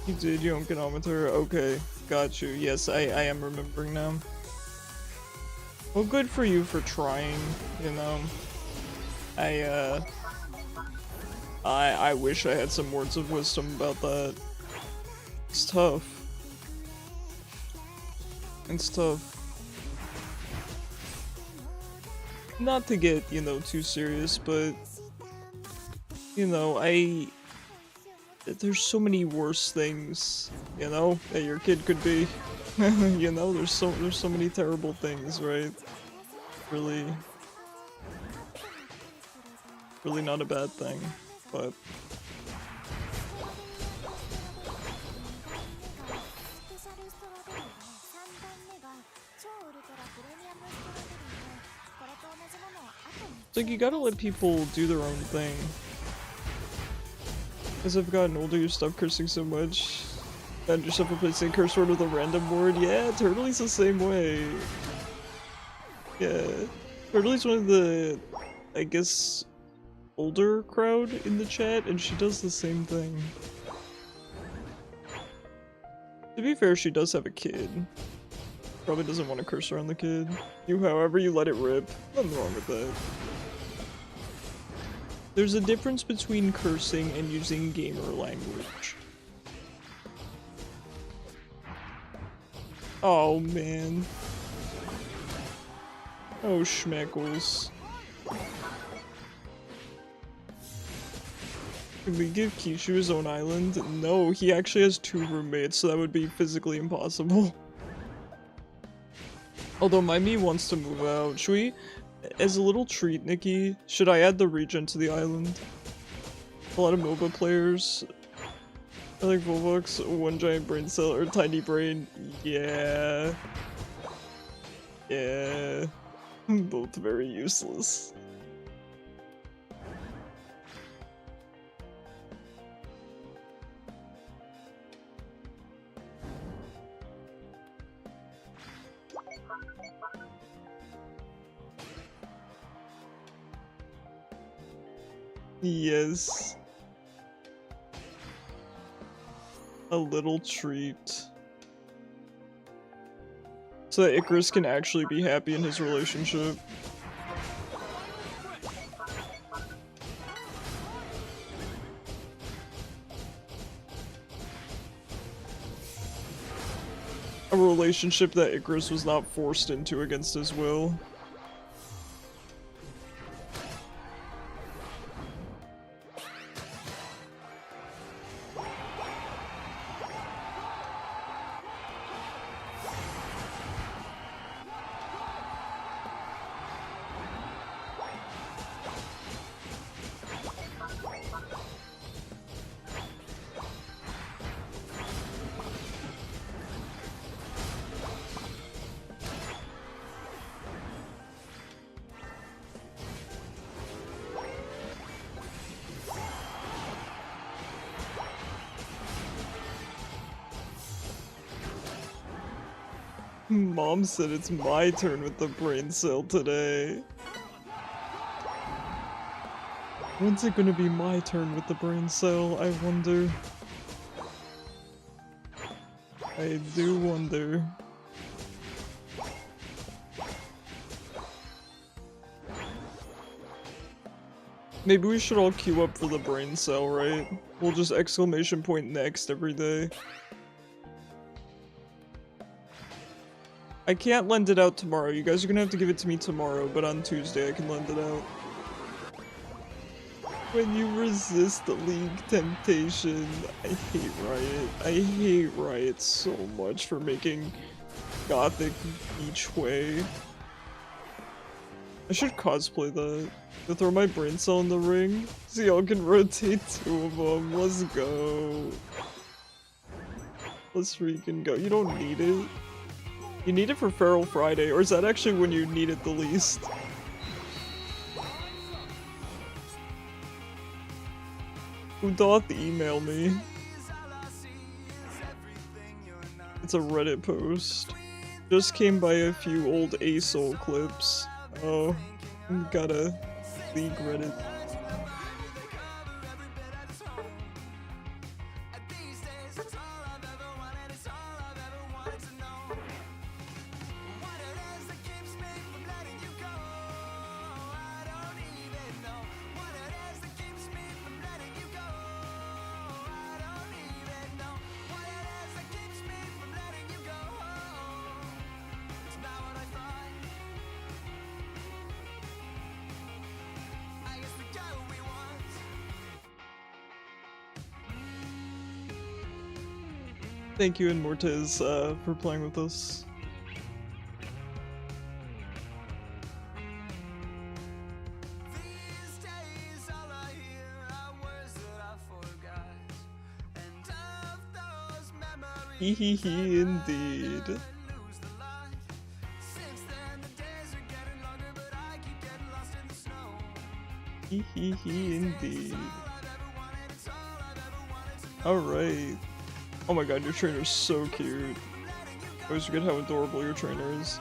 You did, you don't get on with her? Okay, got you. Yes, I am remembering now. Well, good for you for trying, you know. I I wish I had some words of wisdom about that. It's tough. It's tough. Not to get, you know, too serious, but you know, there's so many worse things, you know, that your kid could be. You know, there's so many terrible things, right? Really really not a bad thing, but it's like you gotta let people do their own thing. As I've gotten older, you stop cursing so much. Found yourself replacing a curse word with a random word. Yeah, Turtley's the same way. Yeah. Turtley's one of the, I guess, older crowd in the chat, and she does the same thing. To be fair, she does have a kid. Probably doesn't want to curse around the kid. You, however, you let it rip. Nothing wrong with that. There's a difference between cursing and using gamer language. Oh, man. Oh, schmeckles. Can we give Kishu his own island? No, he actually has 2 roommates, so that would be physically impossible. Although my me wants to move out. Should we, as a little treat, Nikki, should I add the regen to the island? A lot of MOBA players. I like Volvox, one giant brain cell, or tiny brain. Yeah. Yeah. Both very useless. Yes. A little treat. So that Icarus can actually be happy in his relationship. A relationship that Icarus was not forced into against his will. Mom said it's my turn with the brain cell today. When's it gonna be my turn with the brain cell, I wonder? I do wonder. Maybe we should all queue up for the brain cell, right? We'll just exclamation point next every day. I can't lend it out tomorrow. You guys are gonna have to give it to me tomorrow, but on Tuesday I can lend it out. When you resist the League temptation, I hate Riot. I hate Riot so much for making Gothic each way. I should cosplay that. To throw my brain cell in the ring, so y'all can rotate 2 of them. Let's go. Let's freaking go. You don't need it. You need it for Feral Friday, or is that actually when you need it the least? Who doth email me? It's a Reddit post. Just came by a few old ASOL clips. Oh, got a League Reddit. Thank you, Immortez, for playing with us. Hee hee hee, indeed. Hee hee hee, indeed. Alright. Oh my god, your trainer's so cute. I always forget how adorable your trainer is.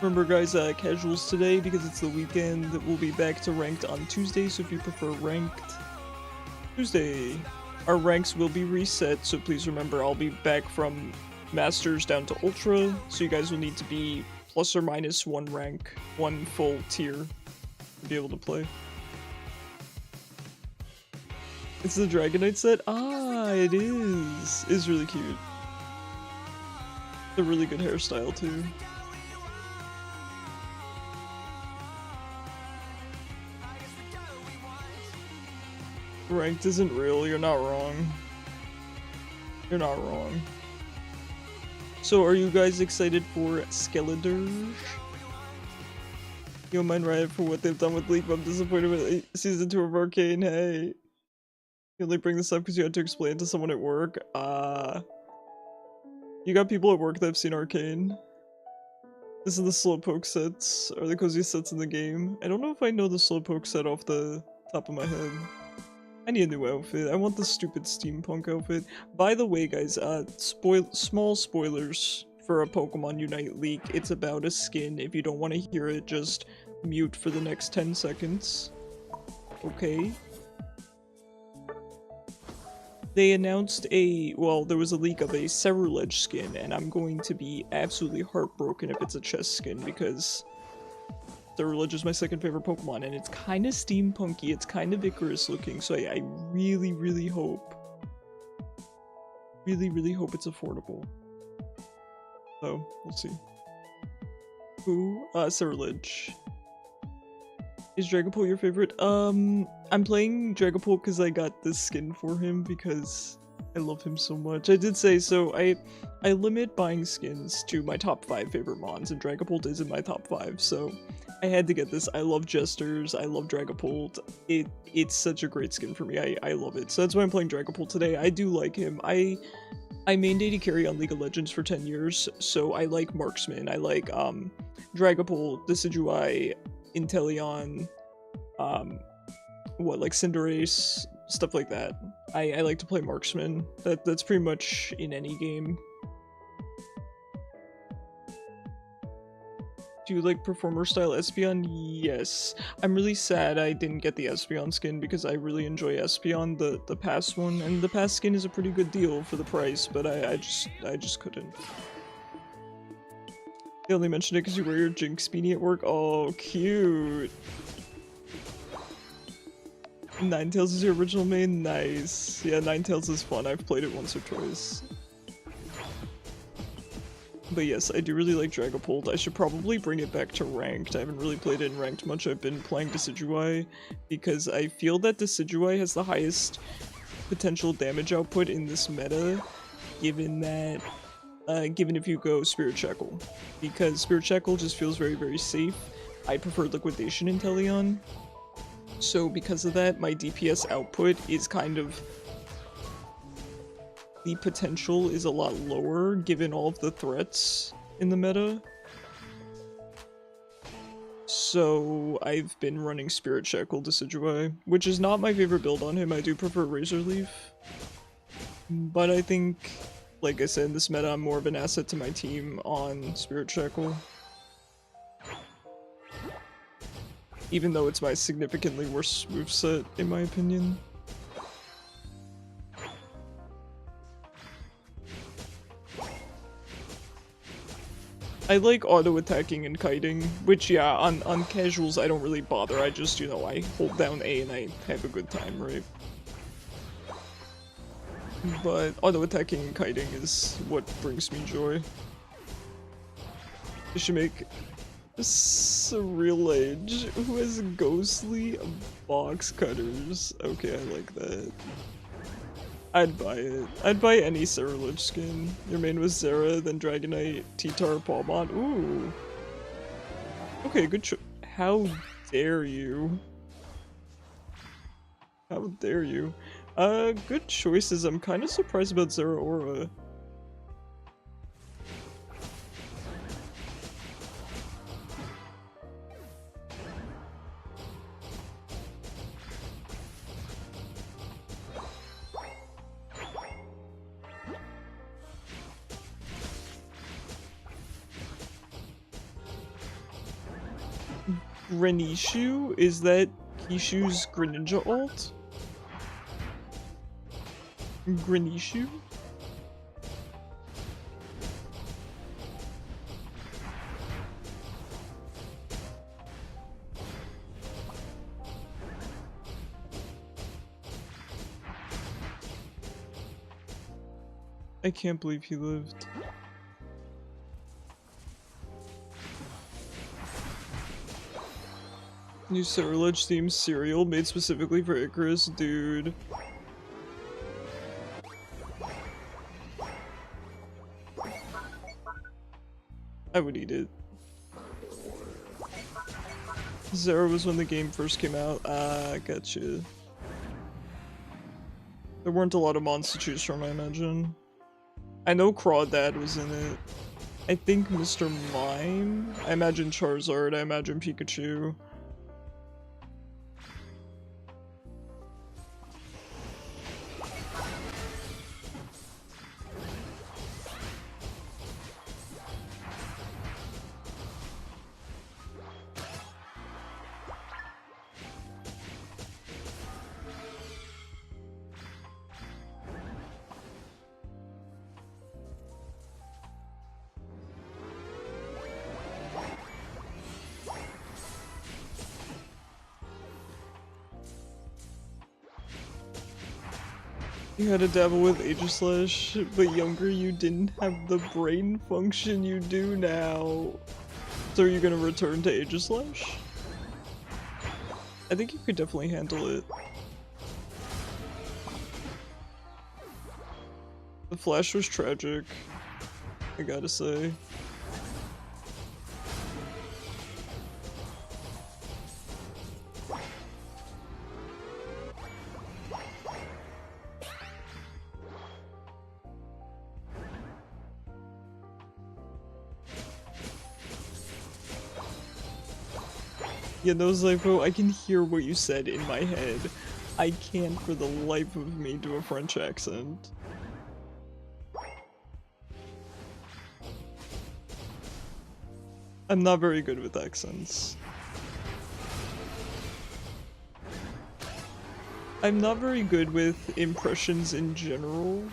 Remember guys, casuals today because it's the weekend. We'll be back to ranked on Tuesday, so if you prefer ranked Tuesday, our ranks will be reset, so please remember I'll be back from Masters down to Ultra, so you guys will need to be plus or minus 1 rank, 1 full tier to be able to play. It's the Dragonite set? Ah, it is. It's really cute. It's a really good hairstyle too. Ranked isn't real, you're not wrong. You're not wrong. So are you guys excited for Skeledirge? You don't mind Riot for what they've done with League, but I'm disappointed with Season 2 of Arcane, hey. You only bring this up because you had to explain to someone at work. You got people at work that have seen Arcane. This is the Slowpoke sets, or the cozy sets in the game. I don't know if I know the Slowpoke set off the top of my head. I need a new outfit. I want the stupid steampunk outfit. By the way, guys, small spoilers for a Pokemon Unite leak. It's about a skin. If you don't want to hear it, just mute for the next 10 seconds. Okay. They announced there was a leak of a Cerulege skin, and I'm going to be absolutely heartbroken if it's a chest skin, because Cerulege is my second favorite Pokemon, and it's kind of steampunky, it's kind of Icarus looking, so I really, really hope it's affordable. So, we'll see. Who? Cerulege. Is Dragapult your favorite? I'm playing Dragapult because I got this skin for him because I love him so much. I did say so. I limit buying skins to my top 5 favorite mons, and Dragapult is in my top 5, so I had to get this. I love Jesters. I love Dragapult. It's such a great skin for me. I love it. So that's why I'm playing Dragapult today. I do like him. I mained AD carry on League of Legends for 10 years, so I like Marksman. I like Dragapult, Decidueye, Inteleon, like Cinderace, stuff like that. I like to play Marksman. That's pretty much in any game. Do you like performer style Espeon? Yes. I'm really sad I didn't get the Espeon skin because I really enjoy Espeon, the past one, and the past skin is a pretty good deal for the price, but I just couldn't. They only mentioned it because you wear your Jinx beanie at work. Oh, cute. Ninetales is your original main? Nice. Yeah, Ninetales is fun. I've played it once or twice. But yes, I do really like Dragapult. I should probably bring it back to ranked. I haven't really played it in ranked much. I've been playing Decidueye because I feel that Decidueye has the highest potential damage output in this meta, given that given if you go Spirit Shackle, because Spirit Shackle just feels very, very safe. I prefer Liquidation in Teleon, so because of that, my DPS output is kind of... the potential is a lot lower given all of the threats in the meta. So I've been running Spirit Shackle Decidueye, which is not my favorite build on him. I do prefer Razor Leaf, but I think, like I said, in this meta, I'm more of an asset to my team on Spirit Shackle. Even though it's my significantly worse moveset, in my opinion. I like auto-attacking and kiting, which, yeah, on casuals I don't really bother. I just, you know, I hold down A and I have a good time, right? But auto-attacking and kiting is what brings me joy. I should make a Surreal Edge who has ghostly box cutters. Okay, I like that. I'd buy it. I'd buy any Ceruledge skin. Your main was Zera, then Dragonite, T-Tar, Palmon. Ooh. Okay, good choice. How dare you? How dare you? Good choices. I'm kind of surprised about Zeraora. Grenishu? Is that Kishu's Greninja ult? Grenishu? I can't believe he lived. New Ceruledge themed cereal made specifically for Icarus, dude. I would eat it. Zera was when the game first came out. Ah, gotcha. There weren't a lot of mons to choose from, I imagine. I know Crawdad was in it. I think Mr. Mime. I imagine Charizard. I imagine Pikachu. You had to dabble with Aegislash, but younger you didn't have the brain function you do now. So are you gonna return to Aegislash? I think you could definitely handle it. The Flash was tragic, I gotta say. Yeah, no, Zypho, I can hear what you said in my head. I can't for the life of me do a French accent. I'm not very good with accents. I'm not very good with impressions in general,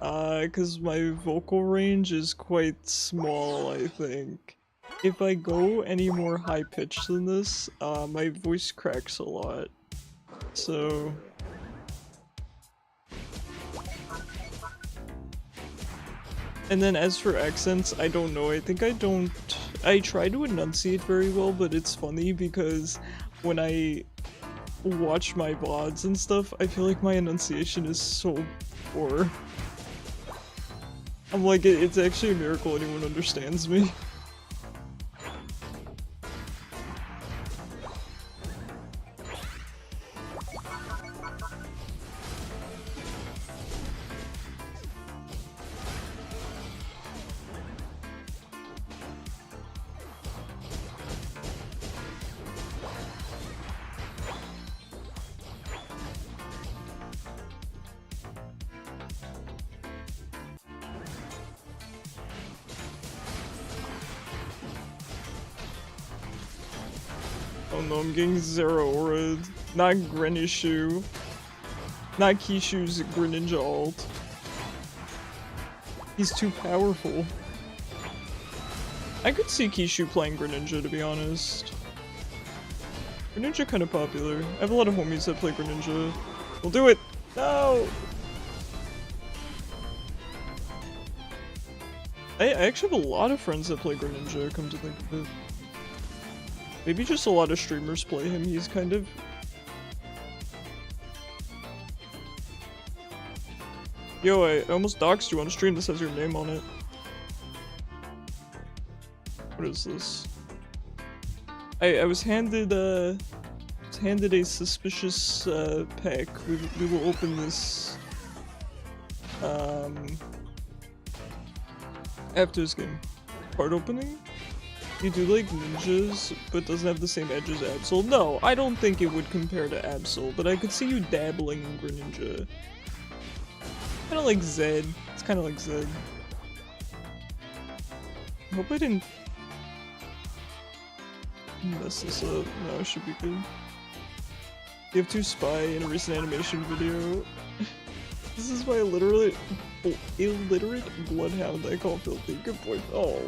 cause my vocal range is quite small, I think. If I go any more high-pitched than this, my voice cracks a lot. So... And then as for accents, I don't know. I try to enunciate very well, but it's funny because when I watch my VODs and stuff, I feel like my enunciation is so poor. I'm like, it's actually a miracle anyone understands me. Oh no, I'm getting Zero Aura. Not Grenishu. Not Kishu's Greninja ult. He's too powerful. I could see Kishu playing Greninja, to be honest. Greninja kinda popular. I have a lot of homies that play Greninja. We'll do it! No! I actually have a lot of friends that play Greninja, come to think of it. Maybe just a lot of streamers play him, he's kind of... Yo, I almost doxed you on stream, this has your name on it. What is this? I was handed a suspicious pack. We will open this after this game. Card opening? You do like ninjas, but doesn't have the same edge as Absol? No, I don't think it would compare to Absol, but I could see you dabbling in Greninja. Kinda like Zed. It's kinda like Zed. I hope I didn't mess this up. No, it should be good. You have 2 spy in a recent animation video. This is my illiterate bloodhound I call filthy. Good boy. Oh.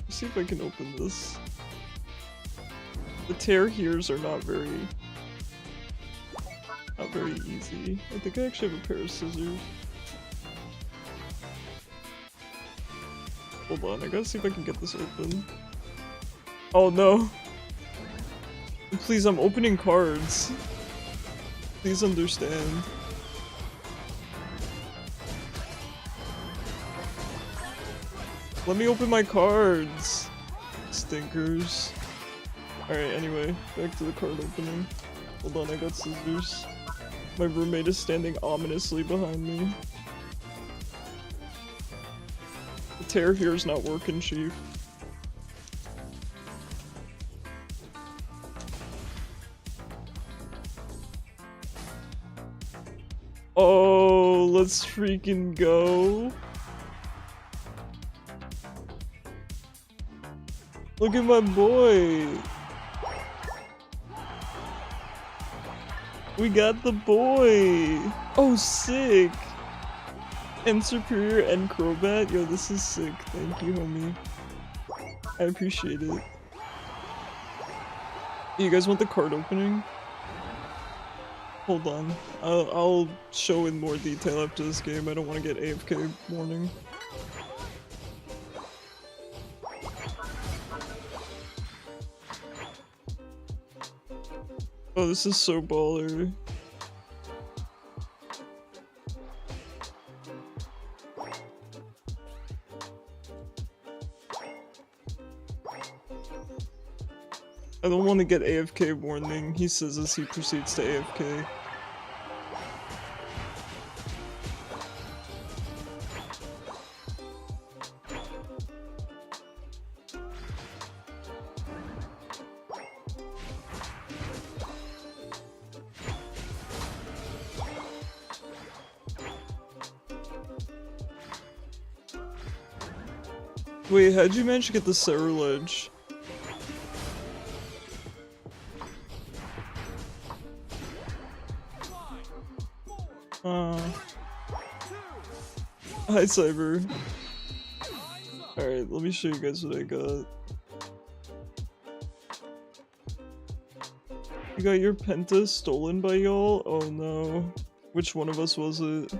Let's see if I can open this. The tear heres are not very easy. I think I actually have a pair of scissors. Hold on, I gotta see if I can get this open. Oh no. Please, I'm opening cards. Please understand. Let me open my cards. Stinkers. Alright, anyway, back to the card opening. Hold on, I got scissors. My roommate is standing ominously behind me. The tear here is not working, Chief. Oh, let's freaking go. Look at my boy. We got the boy. Oh, sick. And Superior and Crobat. Yo, this is sick. Thank you, homie. I appreciate it. You guys want the card opening? Hold on. I'll show in more detail after this game. I don't want to get AFK warning. Oh, this is so baller. I don't want to get AFK warning, he says as he proceeds to AFK. Wait, how'd you manage to get the Cerulege? Hi, Cyber. Alright, let me show you guys what I got. You got your Penta stolen by y'all? Oh no. Which one of us was it?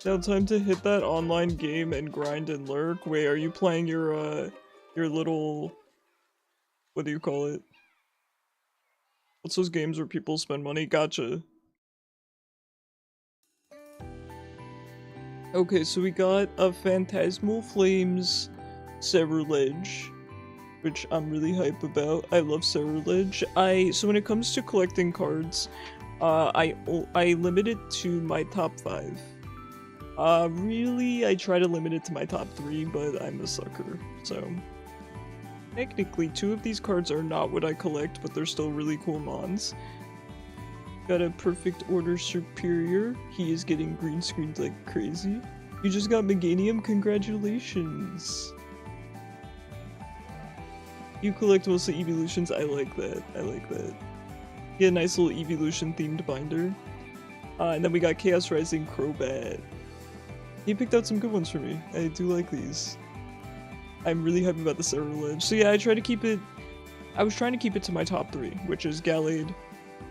Now time to hit that online game and grind and lurk. Wait, are you playing your little, what do you call it? What's those games where people spend money? Gotcha. Okay, so we got a Phantasmal Flames Cerulege, which I'm really hype about. I love Cerulege. So when it comes to collecting cards, I limit it to my top 5. Really, I try to limit it to my top 3, but I'm a sucker, so... Technically, 2 of these cards are not what I collect, but they're still really cool mons. Got a Perfect Order Superior. He is getting green screened like crazy. You just got Meganium, congratulations! You collect mostly evolutions, I like that, I like that. Get a nice little evolution themed binder. And then we got Chaos Rising Crobat. He picked out some good ones for me. I do like these. I'm really happy about the Cerulege. So yeah, I was trying to keep it to my top 3, which is Gallade,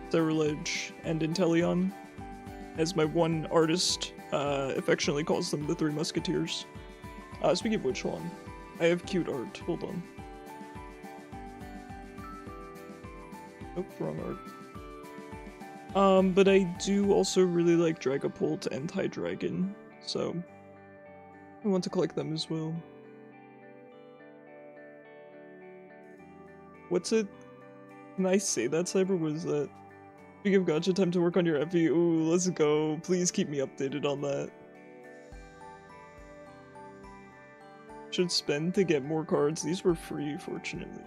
Cerulege, and Inteleon. As my one artist affectionately calls them the 3 Musketeers. Speaking of which one, I have cute art. Hold on. Nope, wrong art. But I do also really like Dragapult and Hydreigon. So, I want to collect them as well. What's it? Can I say that, Cyber? What is that? Speaking of gacha, time to work on your FE. Ooh, let's go. Please keep me updated on that. Should spend to get more cards. These were free, fortunately.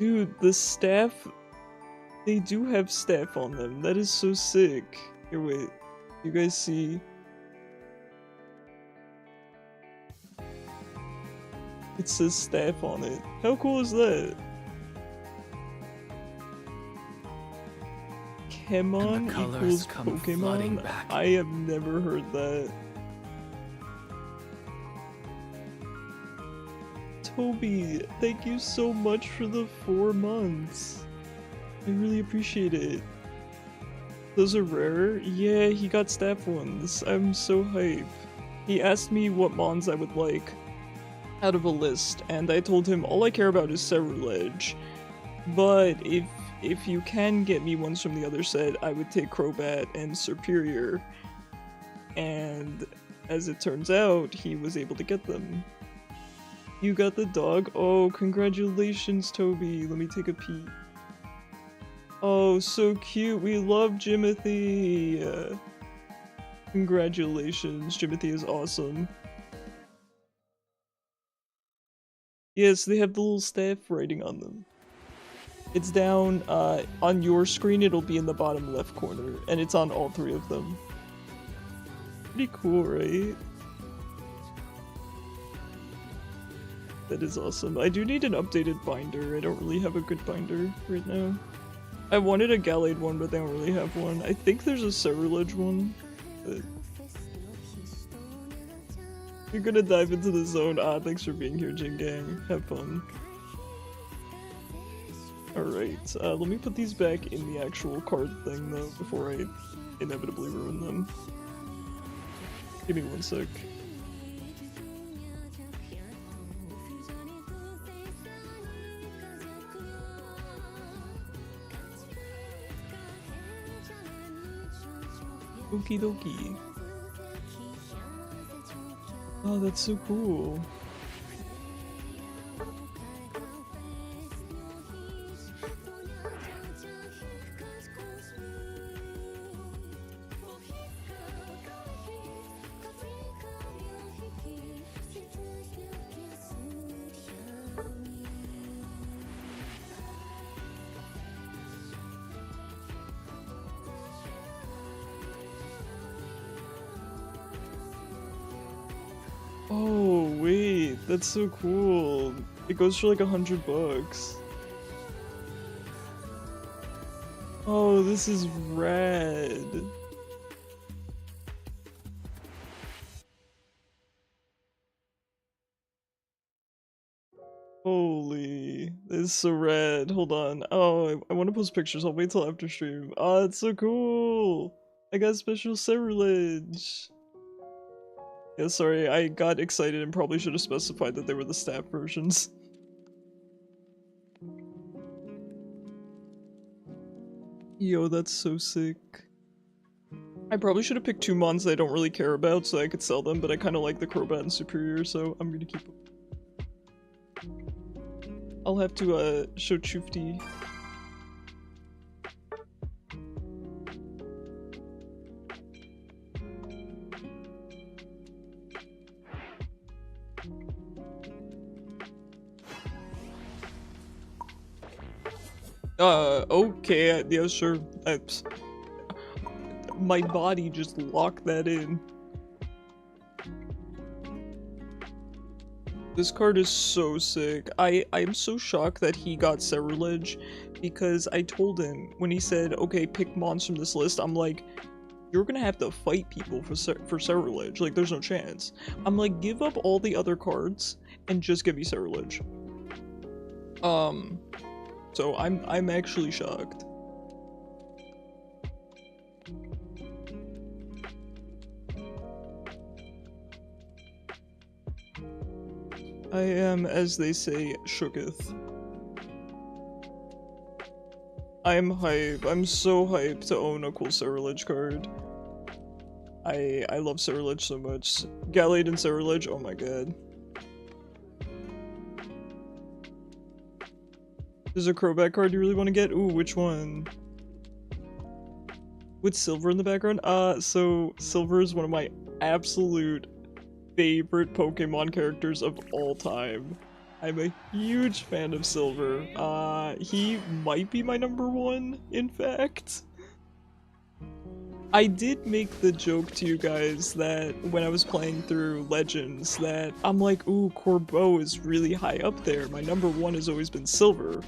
Dude, the staff... They do have staff on them. That is so sick. Here, wait. You guys see? It says staff on it. How cool is that? Chemon equals Pokemon? I have never heard that. Toby, thank you so much for the 4 months. I really appreciate it. Those are rare? Yeah, he got staff ones. I'm so hype. He asked me what mons I would like out of a list, and I told him all I care about is Cerulege. But if you can get me ones from the other set, I would take Crobat and Superior. And as it turns out, he was able to get them. You got the dog? Oh, congratulations, Toby. Let me take a peek. Oh, so cute. We love Jimothy. Congratulations. Jimothy is awesome. Yes, they have the little staff writing on them. It's down, on your screen it'll be in the bottom left corner, and it's on all 3 of them. Pretty cool, right? That is awesome. I do need an updated binder. I don't really have a good binder right now. I wanted a Gallade one, but they don't really have one. I think there's a Cerulege one, but... You're gonna dive into the zone. Ah, thanks for being here, Jing Gang. Have fun. Alright, let me put these back in the actual card thing, though, before I inevitably ruin them. Give me 1 sec. Okie dokie. Oh, that's so cool. Oh, wait, that's so cool. It goes for like $100. Oh, this is rad. Holy, this is so rad. Hold on. Oh, I want to post pictures. I'll wait till after stream. Oh, it's so cool. I got special serrilage. Yeah, sorry, I got excited and probably should have specified that they were the staff versions. Yo, that's so sick. I probably should have picked two mons that I don't really care about so I could sell them, but I kind of like the Crobat and Superior, so I'm gonna keep them. I'll have to, show Chufti. Okay, yeah, sure. My body just locked that in. This card is so sick. I'm so shocked that he got Cerulege because I told him when he said, okay, pick mons from this list, I'm like, you're gonna have to fight people for Cerulege. Like, there's no chance. I'm like, give up all the other cards and just give me Cerulege. So I'm actually shocked. I am, as they say, shooketh. I'm hype. I'm so hyped to own a cool Cerulege card. I love Cerulege so much. Gallade and Cerulege, oh my god. There's a Crobat card you really want to get? Ooh, which one? With Silver in the background? So Silver is one of my absolute favorite Pokemon characters of all time. I'm a huge fan of Silver. He might be my number one, in fact. I did make the joke to you guys that when I was playing through Legends that I'm like, ooh, Corbeau is really high up there. My number one has always been Silver.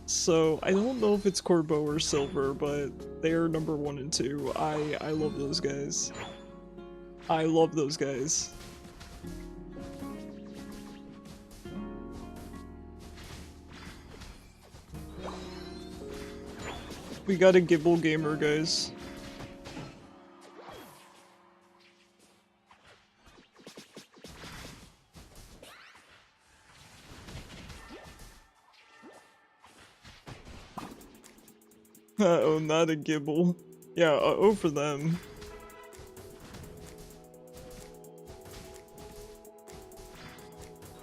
So I don't know if it's Corbeau or Silver, but they're number one and two. I love those guys. I love those guys. We got a Gibble gamer, guys. Oh, not a Gibble. Yeah, oh for them.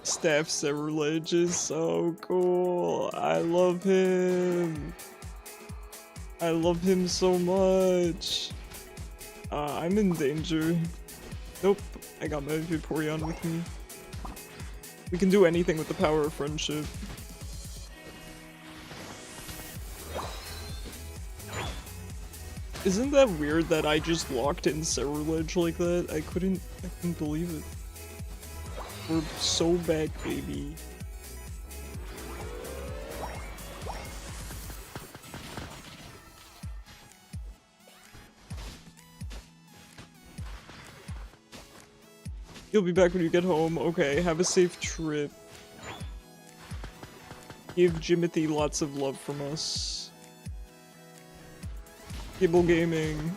Staff Cerulege is so cool. I love him. I love him so much. I'm in danger. Nope, I got my Vaporeon with me. We can do anything with the power of friendship. Isn't that weird that I just locked in Cerulege like that? I couldn't believe it. We're so back, baby. You'll be back when you get home. Okay, have a safe trip. Give Jimothy lots of love from us. Gibble Gaming.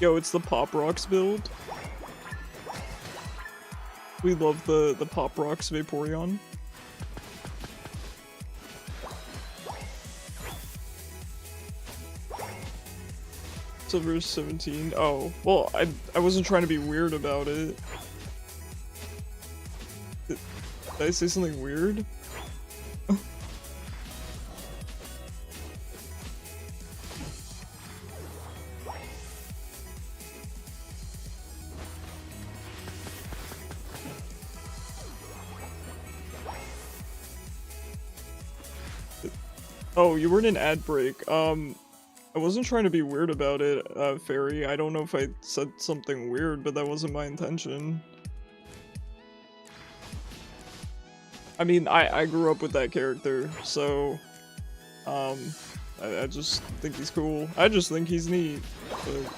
Yo, it's the Pop Rocks build. We love the Pop Rocks Vaporeon. Silver 17. Oh, well, I wasn't trying to be weird about it. Did I say something weird? Oh, you were in an ad break. I wasn't trying to be weird about it, Fairy. I don't know if I said something weird, but that wasn't my intention. I mean, I grew up with that character, so, I just think he's cool. I just think he's neat, but...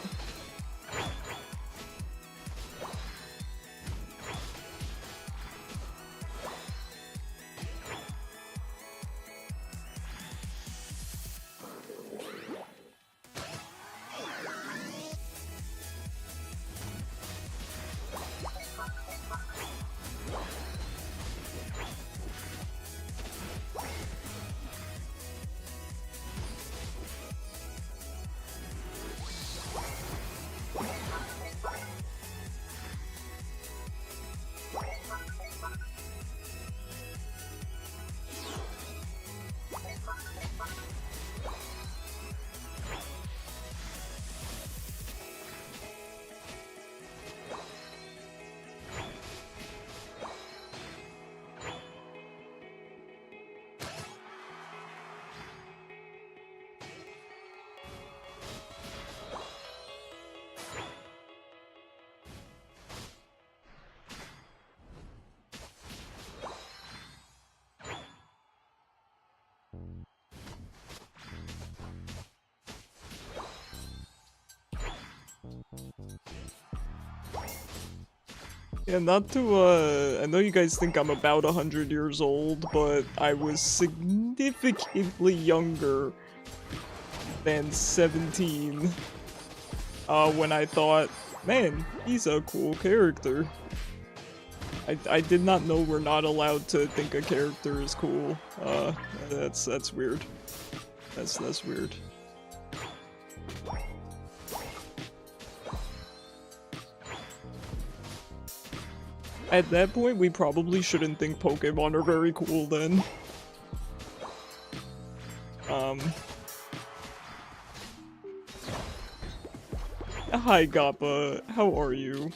Yeah, not to, I know you guys think I'm about 100 years old, but I was significantly younger than 17, when I thought, man, he's a cool character. I did not know we're not allowed to think a character is cool. That's weird. That's weird. At that point, we probably shouldn't think Pokemon are very cool then. Hi Gappa, how are you?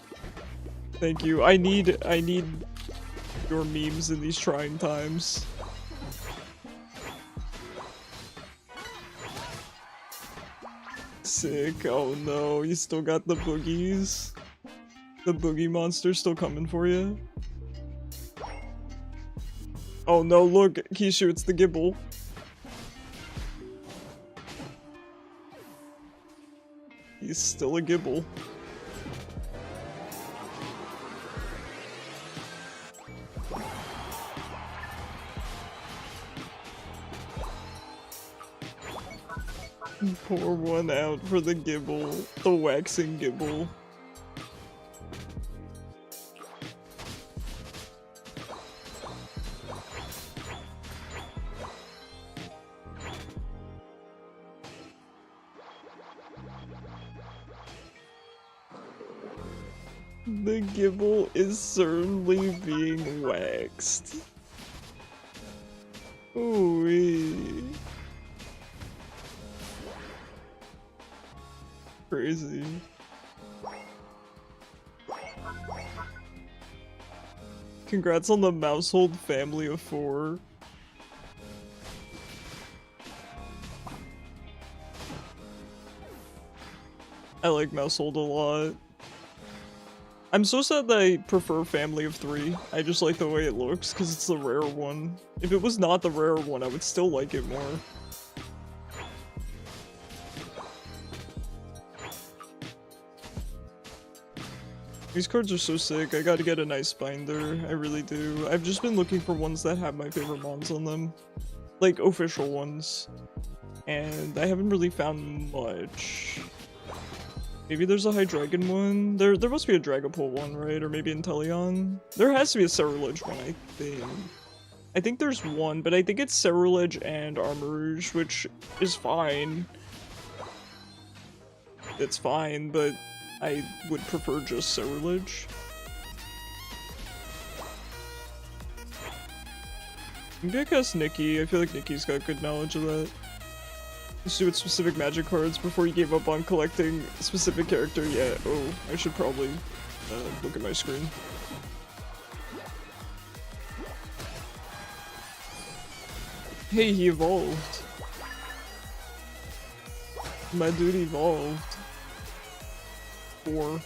Thank you. I need your memes in these trying times. Sick. Oh no, you still got the boogies. The boogie monster's still coming for you. Oh no, look, Kishu, it's the Gibble. He's still a Gibble. Pour one out for the Gibble, the waxing Gibble. The Gibble is certainly being waxed. Ooh-wee. Crazy. Congrats on the Mousehold family of 4. I like Mousehold a lot. I'm so sad that I prefer family of 3. I just like the way it looks because it's the rare one. If it was not the rare one, I would still like it more. These cards are so sick. I gotta get a nice binder. I really do. I've just been looking for ones that have my favorite mons on them. Like, official ones. And I haven't really found much. Maybe there's a Hydreigon one? There must be a Dragapult one, right? Or maybe Inteleon? There has to be a Ceruledge one, I think. I think there's one, but I think it's Ceruledge and Armarouge, which is fine. It's fine, but I would prefer just Ceruledge. Maybe I cast Nikki. I feel like Nikki's got good knowledge of that. Let's do it specific magic cards before you gave up on collecting a specific character. Yeah, oh, I should probably look at my screen. Hey, he evolved. My dude evolved. 4.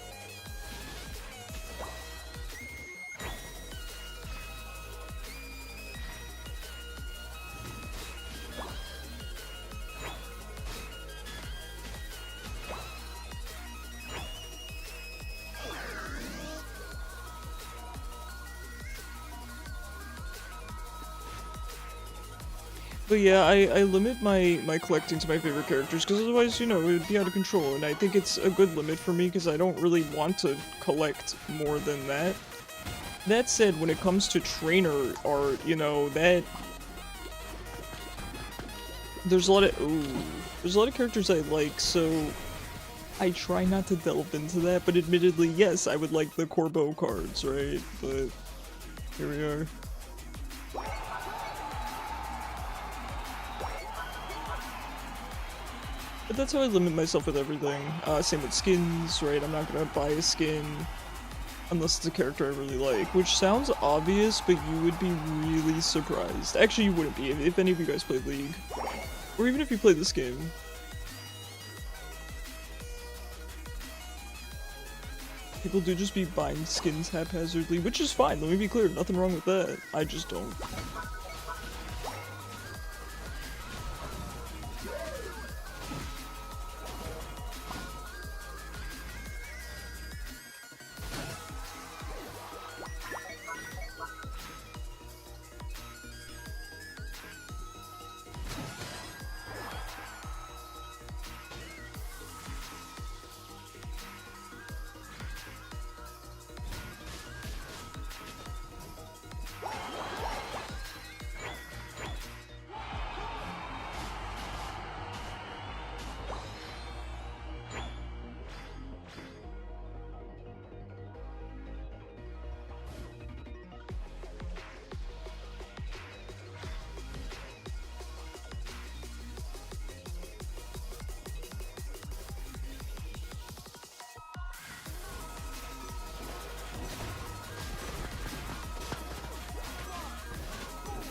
But yeah, I limit my collecting to my favorite characters, because otherwise, you know, it would be out of control, and I think it's a good limit for me, because I don't really want to collect more than that. That said, when it comes to trainer art, you know, that... There's a lot of... Ooh, there's a lot of characters I like, so... I try not to delve into that, but admittedly, yes, I would like the Corbeau cards, right? But... here we are. But that's how I limit myself with everything. Same with skins, right? I'm not gonna buy a skin unless it's a character I really like, which sounds obvious, but you would be really surprised. Actually, you wouldn't be if any of you guys played League. Or even if you play this game. People do just be buying skins haphazardly, which is fine, let me be clear, nothing wrong with that. I just don't.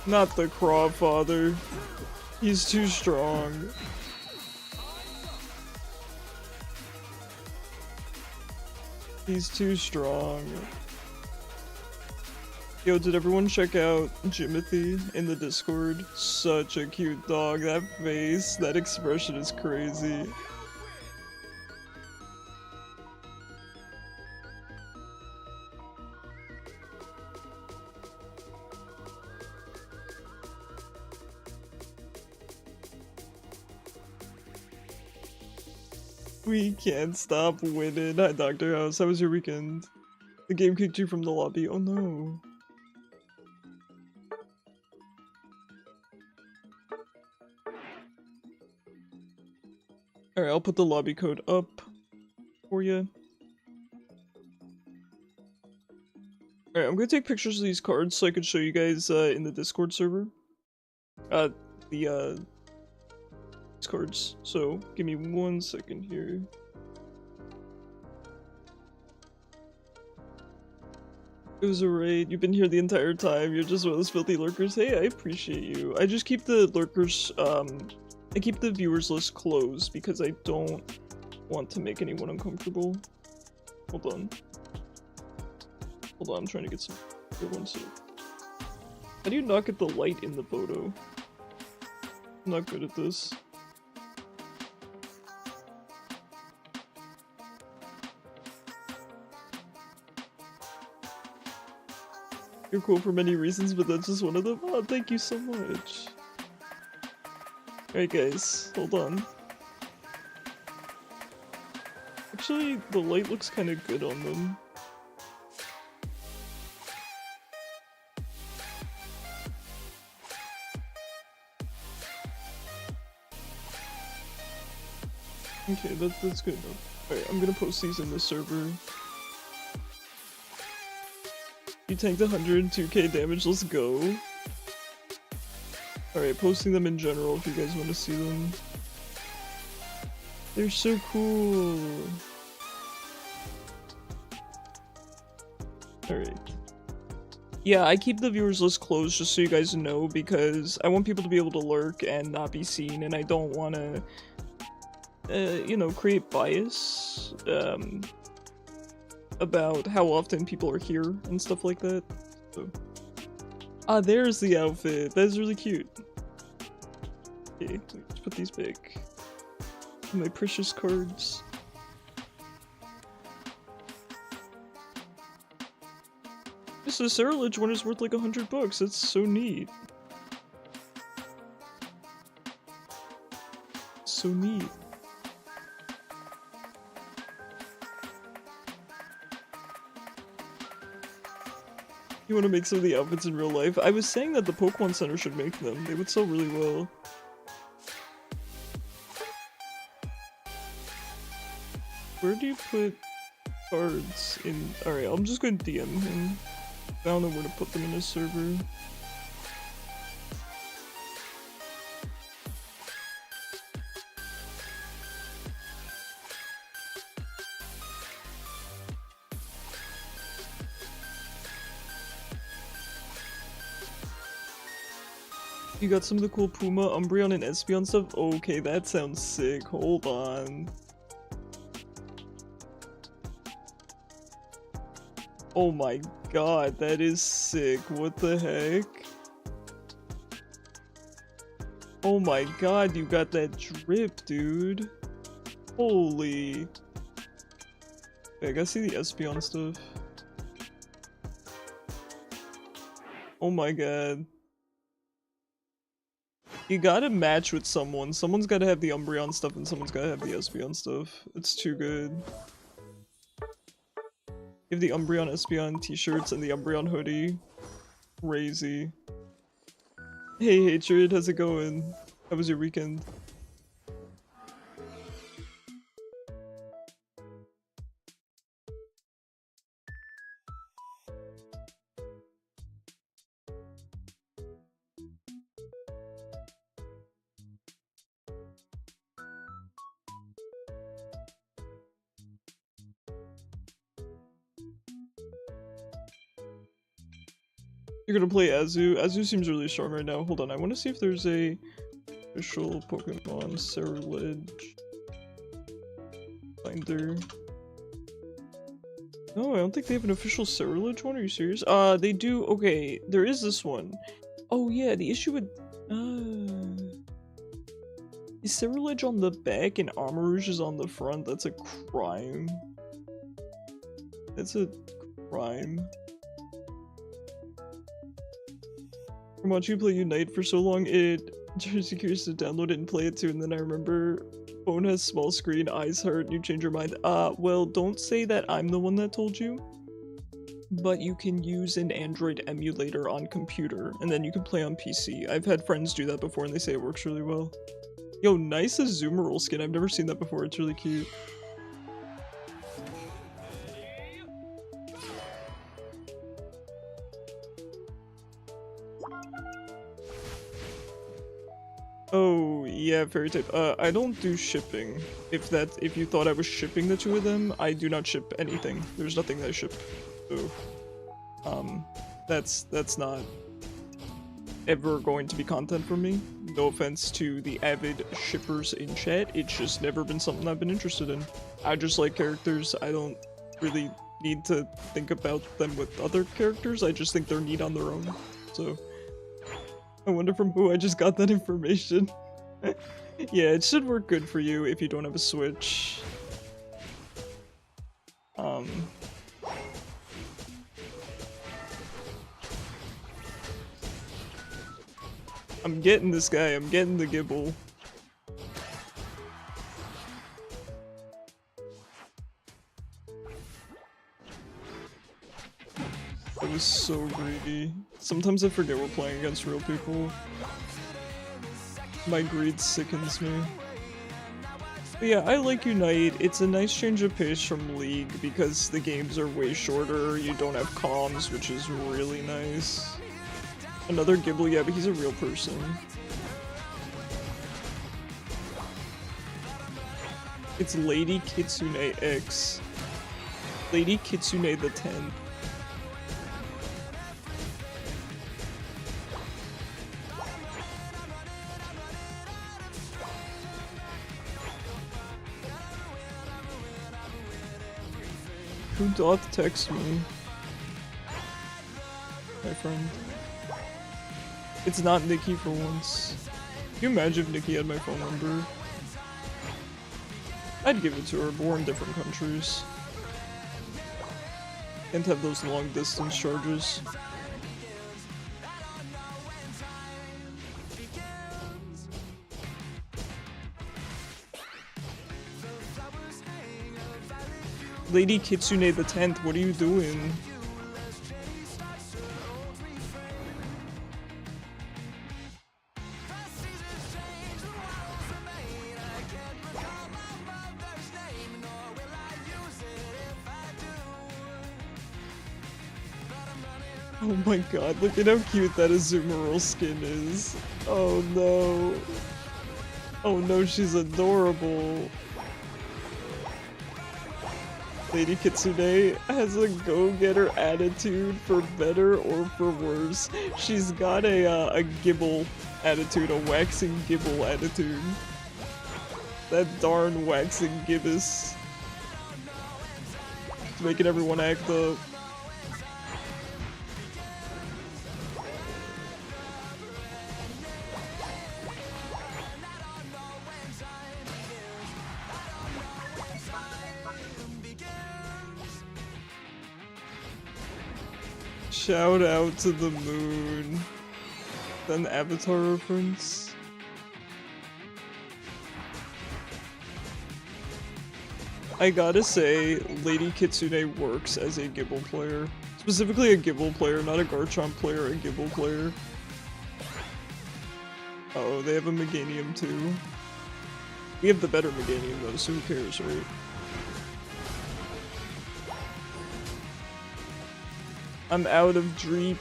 Not the Crawfather. He's too strong. He's too strong. Yo, did everyone check out Jimothy in the Discord? Such a cute dog. That face, that expression is crazy. We can't stop winning. Hi, Dr. House. How was your weekend? The game kicked you from the lobby. Oh no. Alright, I'll put the lobby code up for you. Alright, I'm gonna take pictures of these cards so I can show you guys in the Discord server. These cards. So, give me 1 second here. It was a raid. You've been here the entire time. You're just one of those filthy lurkers. Hey, I appreciate you. I just keep the lurkers, I keep the viewers list closed because I don't want to make anyone uncomfortable. Hold on. Hold on, I'm trying to get some good ones here. How do you not get the light in the photo? I'm not good at this. You're cool for many reasons, but that's just one of them. Oh, thank you so much. Alright guys, hold on. Actually, the light looks kind of good on them. Okay, that's good enough. Alright, I'm gonna post these in the server. You tanked 102k damage, let's go. Alright, posting them in general if you guys want to see them. They're so cool. Alright. Yeah, I keep the viewers list closed just so you guys know because I want people to be able to lurk and not be seen, and I don't want to you know, create bias, about how often people are here and stuff like that. So. Ah, there's the outfit. That's really cute. Okay, let's put these back. My precious cards. This is Ceruledge one is worth like $100. That's so neat. So neat. You want to make some of the outfits in real life? I was saying that the Pokemon Center should make them. They would sell really well. Where do you put cards in? Alright, I'm just going to DM him. I don't know where to put them in his server. You got some of the cool Puma, Umbreon, and Espeon stuff? Okay, that sounds sick. Hold on. Oh my god, that is sick. What the heck? Oh my god, you got that drip, dude. Holy. Okay, I gotta see the Espeon stuff. Oh my god. You gotta match with someone. Someone's gotta have the Umbreon stuff and someone's gotta have the Espeon stuff. It's too good. You have the Umbreon Espeon t-shirts and the Umbreon hoodie. Crazy. Hey Hatred, how's it going? How was your weekend? You're gonna play Azu? Azu seems really strong right now. Hold on, I want to see if there's a official Pokemon Ceruledge binder. No, I don't think they have an official Ceruledge one. Are you serious? They do. Okay, there is this one. Oh yeah, the issue with is Ceruledge on the back and Armarouge is on the front. That's a crime. That's a crime. From watching you play Unite for so long, it turns you curious to download it and play it too, and then I remember phone has small screen, eyes hurt, and you change your mind. Well, don't say that I'm the one that told you, but you can use an Android emulator on computer, and then you can play on PC. I've had friends do that before, and they say it works really well. Yo, nice Azumarill skin. I've never seen that before. It's really cute. Oh, yeah, fairy type. I don't do shipping. If you thought I was shipping the two of them, I do not ship anything. There's nothing that I ship. So, that's not ever going to be content for me. No offense to the avid shippers in chat, it's just never been something I've been interested in. I just like characters. I don't really need to think about them with other characters. I just think they're neat on their own. So, I wonder from who I just got that information. Yeah, it should work good for you if you don't have a Switch. I'm getting this guy, I'm getting the Gibble. That was so greedy. Sometimes I forget we're playing against real people. My greed sickens me. But yeah, I like Unite. It's a nice change of pace from League because the games are way shorter, you don't have comms, which is really nice. Another Gibble, yeah, but he's a real person. It's Lady Kitsune X. Lady Kitsune the 10th. Who doth text me? My friend. It's not Nikki for once. Can you imagine if Nikki had my phone number? I'd give it to her, but we're in different countries. And have those long distance charges. Lady Kitsune the 10th, what are you doing? Oh my god, look at how cute that Azumarill skin is. Oh no. Oh no, she's adorable. Lady Kitsune has a go-getter attitude for better or for worse. She's got a gibble attitude, a waxing gibble attitude. That darn waxing gibbous. It's making everyone act up. Shout out to the moon. Then Avatar reference. I gotta say, Lady Kitsune works as a Gibble player. Specifically a Gibble player, not a Garchomp player, a Gibble player. Oh, they have a Meganium too. We have the better Meganium though, so who cares, right? I'm out of Dreepies.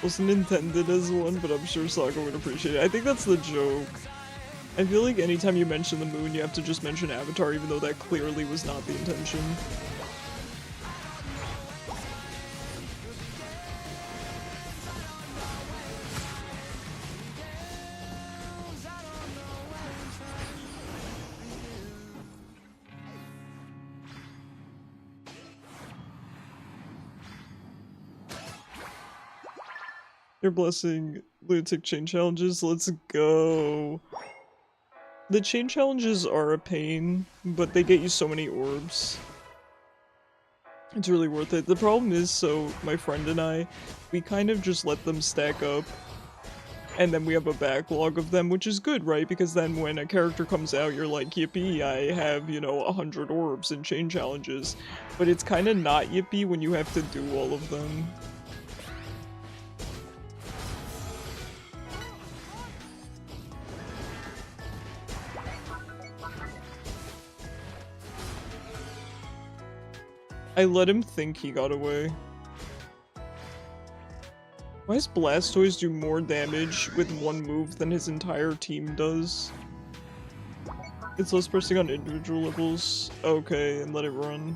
Wasn't intended as one, but I'm sure Saga would appreciate it. I think that's the joke. I feel like anytime you mention the moon, you have to just mention Avatar, even though that clearly was not the intention. Your blessing, lunatic chain challenges, let's go. The chain challenges are a pain, but they get you so many orbs. It's really worth it. The problem is, so my friend and I, we kind of just let them stack up, and then we have a backlog of them, which is good, right? Because then when a character comes out, you're like, yippee, I have, you know, 100 orbs in chain challenges. But it's kind of not yippee when you have to do all of them. I let him think he got away. Why does Blastoise do more damage with one move than his entire team does? It's less pressing on individual levels. Okay, and let it run.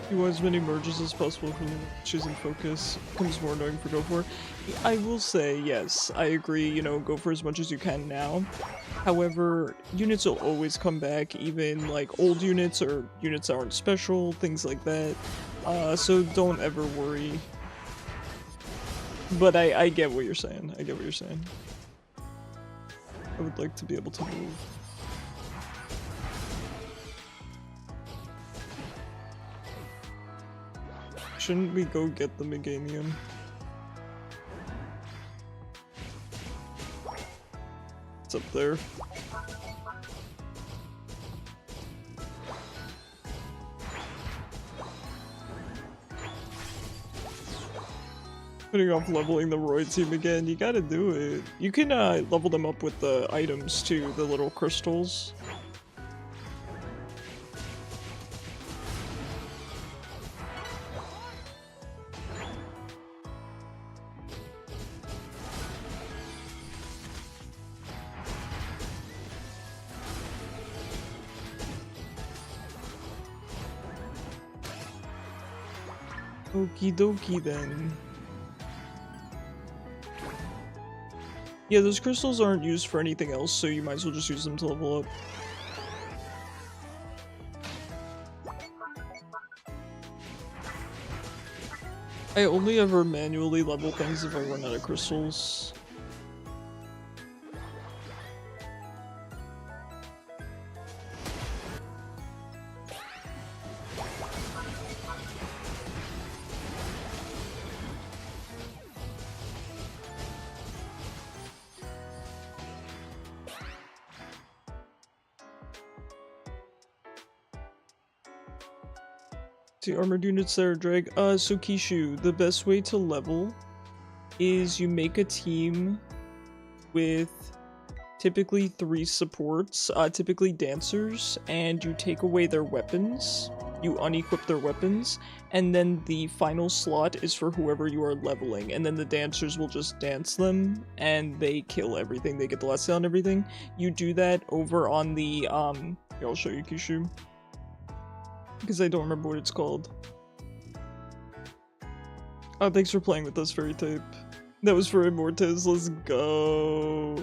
You want as many merges as possible from choosing focus. Becomes more annoying for go for. I will say, yes, I agree, you know, go for as much as you can now. However, units will always come back, even like old units or units that aren't special, things like that. So don't ever worry. But I get what you're saying. I get what you're saying. I would like to be able to move. Shouldn't we go get the Meganium? It's up there. Putting off leveling the Roy team again, you gotta do it. You can level them up with the items too, the little crystals. Okie dokie then. Yeah, those crystals aren't used for anything else, so you might as well just use them to level up. I only ever manually level things if I run out of crystals. The armored units that are drag. So Kishu, the best way to level is you make a team with typically 3 supports, typically dancers, and you take away their weapons. You unequip their weapons, and then the final slot is for whoever you are leveling, and then the dancers will just dance them, and they kill everything. They get the last kill on everything. You do that over on the, here, I'll show you, Kishu. Because I don't remember what it's called. Oh, thanks for playing with us, Fairy Type. That was for Immortez, let's go!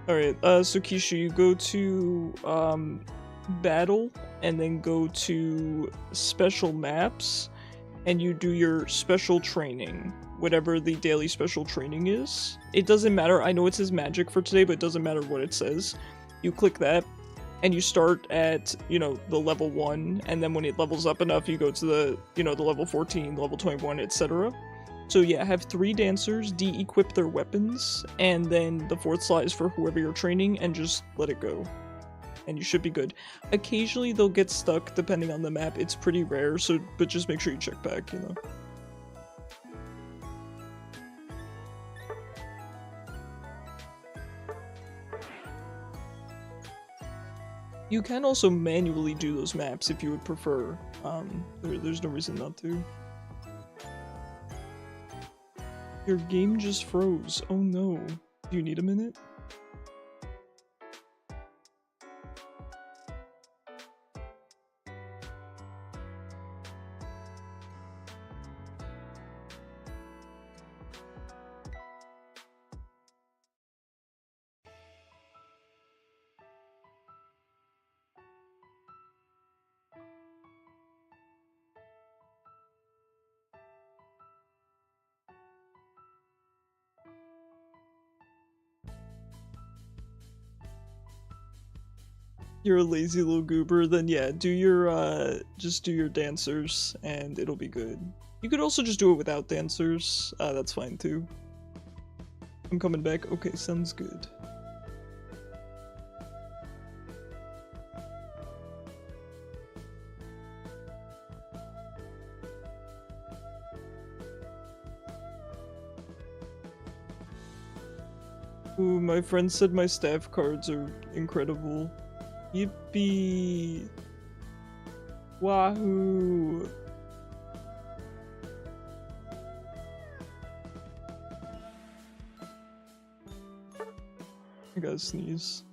Alright, so Kishu, you go to, battle, and then go to special maps, and you do your special training. Whatever the daily special training is. It doesn't matter, I know it says magic for today, but it doesn't matter what it says. You click that, and you start at, you know, the level 1, and then when it levels up enough, you go to the, you know, the level 14, level 21, etc. So yeah, have 3 dancers, de-equip their weapons, and then the 4th slot is for whoever you're training, and just let it go. And you should be good. Occasionally they'll get stuck depending on the map, it's pretty rare, so, but just make sure you check back, you know. You can also manually do those maps if you would prefer. There's no reason not to. Your game just froze. Oh no. Do you need a minute? You're a lazy little goober, then yeah, do your, just do your dancers, and it'll be good. You could also just do it without dancers, that's fine too. I'm coming back, okay, sounds good. Ooh, my friend said my staff cards are incredible. Yippee! Wahoo! I gotta sneeze.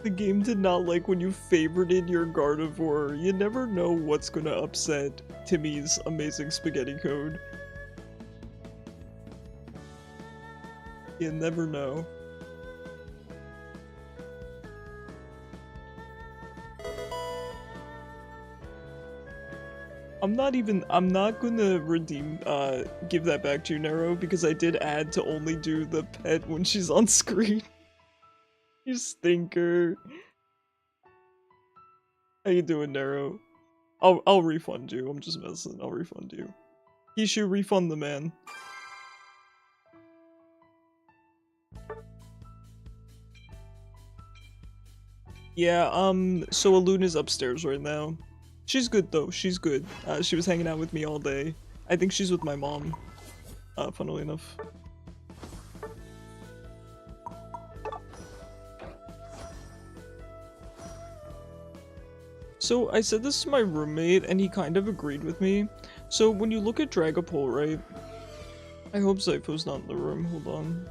The game did not like when you favorited your Gardevoir. You never know what's gonna upset Timmy's amazing spaghetti code. You never know. I'm not gonna give that back to you, Nero, because I did add to only do the pet when she's on screen. You stinker. How you doing, Nero? I'll refund you. I'm just messing. I'll refund you. He should refund the man. Yeah, so Aluna's upstairs right now. She's good though, she's good. She was hanging out with me all day. I think she's with my mom, funnily enough. So I said this to my roommate and he kind of agreed with me. So when you look at Dragapult, right? I hope Zypho's not in the room, hold on.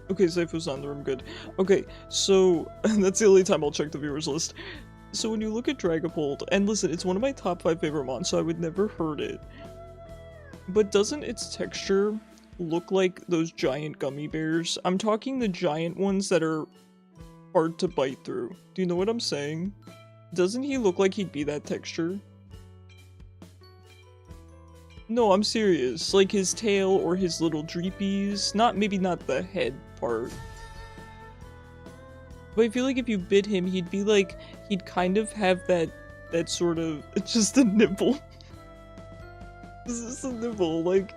Okay, Zypho's not in the room, good. Okay, so that's the only time I'll check the viewers list. So when you look at Dragapult, and listen, it's one of my top 5 favorite mons, so I would never hurt it. But doesn't its texture look like those giant gummy bears? I'm talking the giant ones that are hard to bite through. Do you know what I'm saying? Doesn't he look like he'd be that texture? No, I'm serious. Like his tail or his little dreepies. Maybe not the head part. But I feel like if you bit him, he'd be like, he'd kind of have that sort of, it's just a nibble. It's just a nibble, like,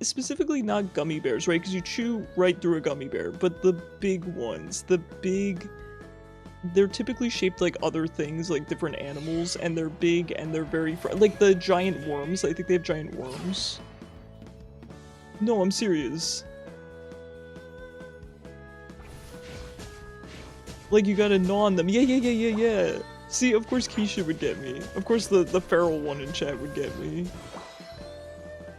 specifically not gummy bears, right? Because you chew right through a gummy bear, but the big ones, they're typically shaped like other things, like different animals, and they're big and they're very like the giant worms. I think they have giant worms. No, I'm serious. Like you gotta gnaw on them. Yeah. See, of course Keisha would get me. Of course the feral one in chat would get me.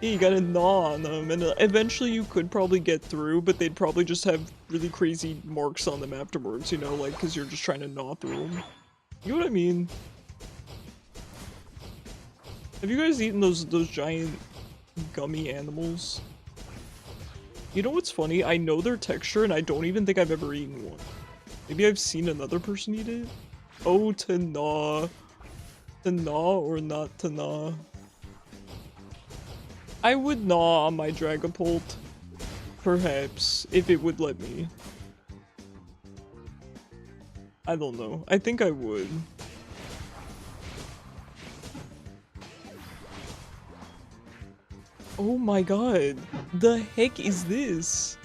Yeah, you gotta gnaw on them, and eventually you could probably get through, but they'd probably just have really crazy marks on them afterwards, you know, like, because you're just trying to gnaw through them. You know what I mean? Have you guys eaten those giant gummy animals? You know what's funny? I know their texture, and I don't even think I've ever eaten one. Maybe I've seen another person eat it? Oh, to gnaw. To gnaw or not to gnaw? I would gnaw on my Dragapult. Perhaps, if it would let me. I don't know. I think I would. Oh my god. The heck is this?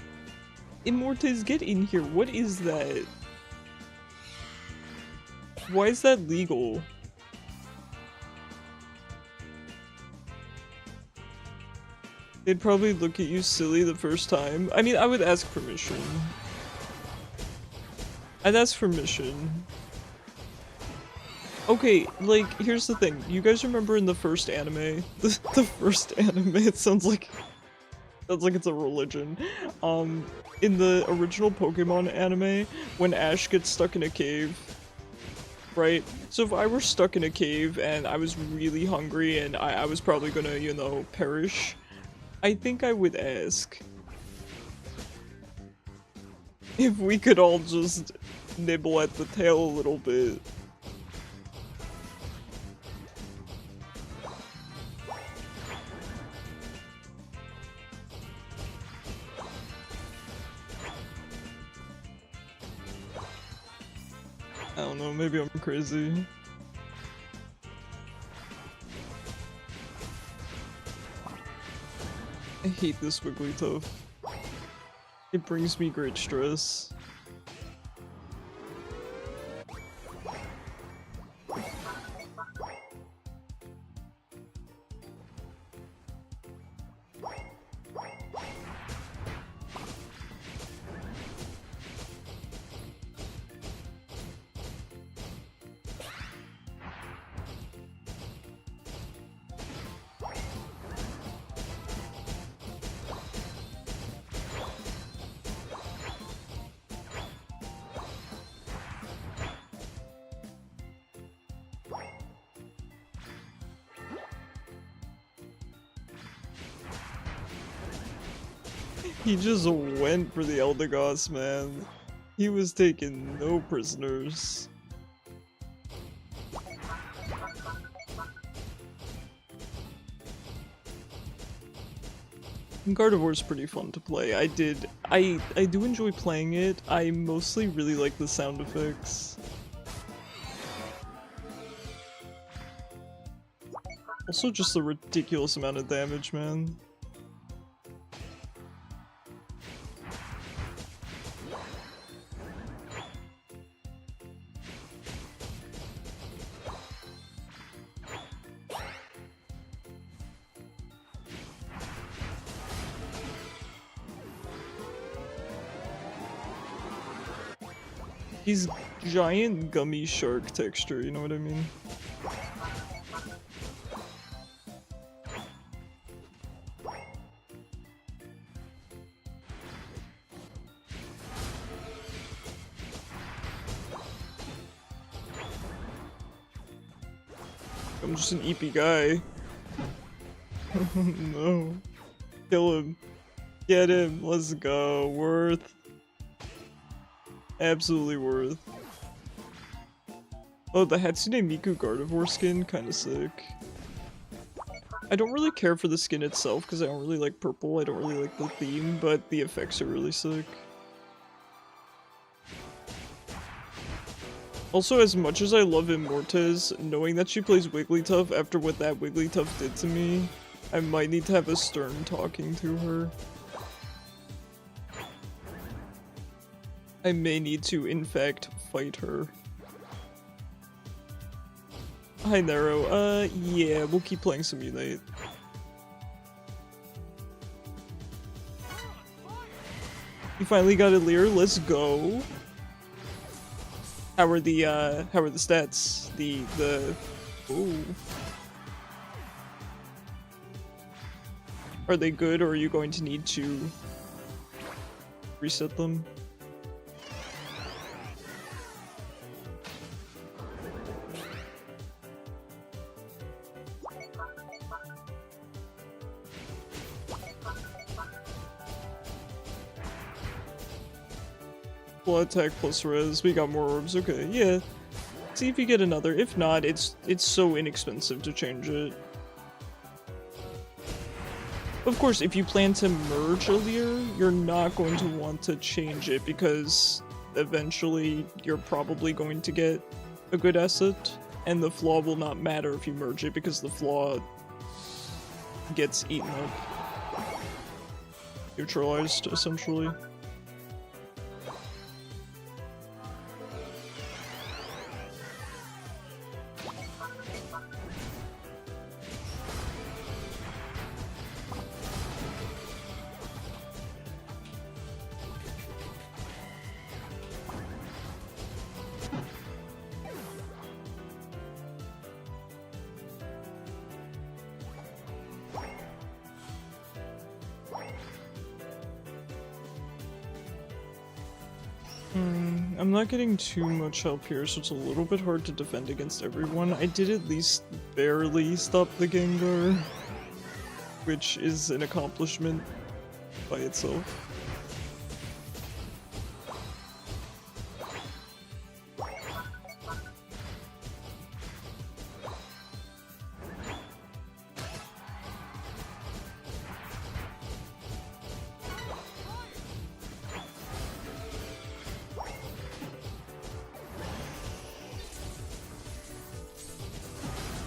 Immortes, get in here. What is that? Why is that legal? They'd probably look at you silly the first time. I mean, I would ask permission. I'd ask permission. Okay, like, here's the thing. You guys remember in the first anime? The first anime, it sounds like it's a religion. In the original Pokemon anime, when Ash gets stuck in a cave, right? So if I were stuck in a cave and I was really hungry and I was probably gonna, you know, perish, I think I would ask if we could all just nibble at the tail a little bit. I don't know, maybe I'm crazy. I hate this Wigglytuff. It brings me great stress. He just went for the Eldegoss, man. He was taking no prisoners. Gardevoir's pretty fun to play. I do enjoy playing it. I mostly really like the sound effects. Also just a ridiculous amount of damage, man. He's giant gummy shark texture, you know what I mean? I'm just an EP guy. No. Kill him. Get him. Let's go. Worth. Absolutely worth. Oh, the Hatsune Miku Gardevoir skin, kinda sick. I don't really care for the skin itself because I don't really like purple, I don't really like the theme, but the effects are really sick. Also, as much as I love Immortez, knowing that she plays Wigglytuff after what that Wigglytuff did to me, I might need to have a stern talking to her. I may need to, in fact, fight her. Hi, Nero. Yeah, we'll keep playing some Unite. You finally got a Leer, let's go. How are the stats? Ooh. Are they good, or are you going to need to reset them? Full attack plus res, we got more orbs, okay, yeah. See if you get another, if not, it's so inexpensive to change it. Of course, if you plan to merge a Leer, you're not going to want to change it because eventually you're probably going to get a good asset, and the flaw will not matter if you merge it because the flaw gets eaten up. Neutralized, essentially. I'm not getting too much help here, so it's a little bit hard to defend against everyone. I did at least barely stop the Gengar, which is an accomplishment by itself.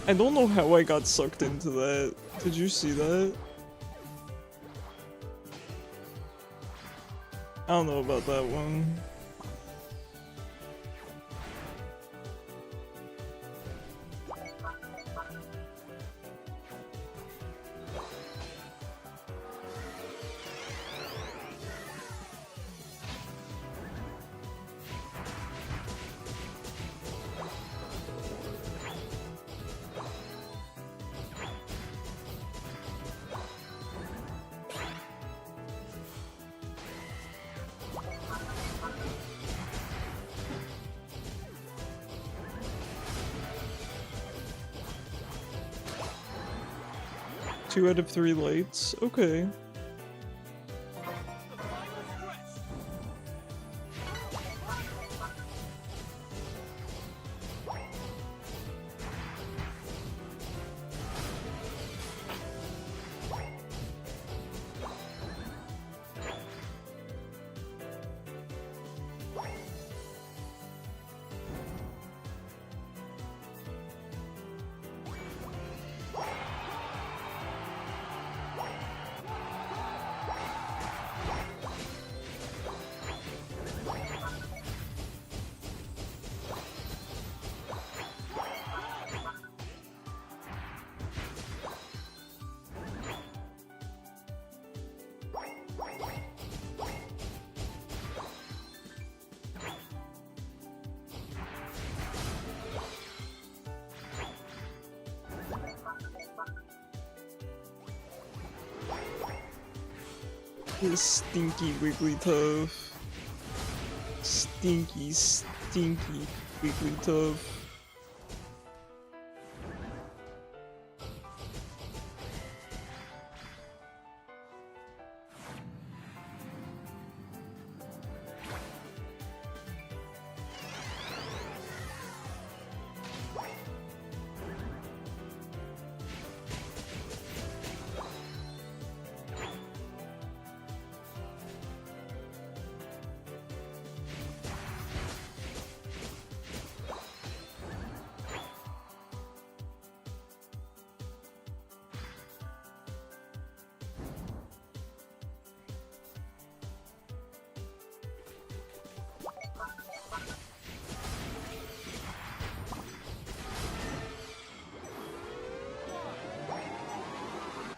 I don't know how I got sucked into that. Did you see that? I don't know about that one. Two out of 3 lights. Okay. This stinky Wigglytuff. Stinky, stinky Wigglytuff.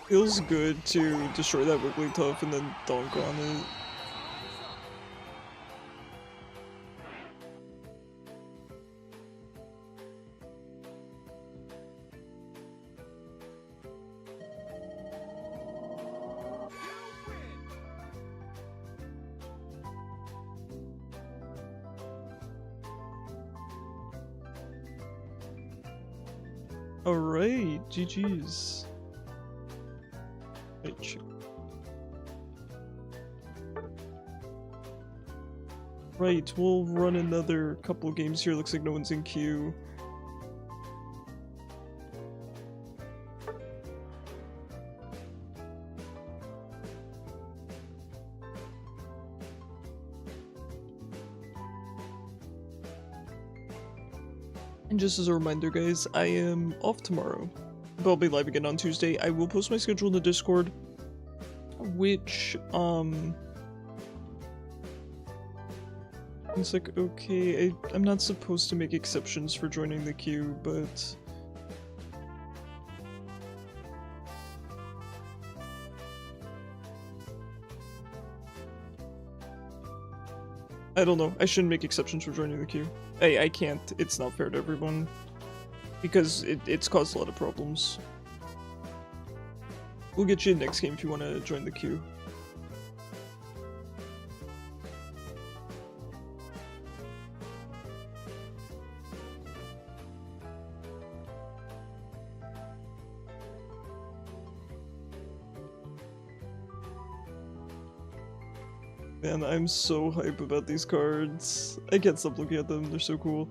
Feels good to destroy that Wigglytuff and then dunk on it. Alright, GG's. Right, we'll run another couple of games here. Looks like no one's in queue. And just as a reminder, guys, I am off tomorrow, but I'll be live again on Tuesday. I will post my schedule in the Discord, which, it's like, okay, I'm not supposed to make exceptions for joining the queue, but... I don't know, I shouldn't make exceptions for joining the queue. I can't, it's not fair to everyone. Because it's caused a lot of problems. We'll get you in next game if you want to join the queue. Man, I'm so hype about these cards. I can't stop looking at them, they're so cool.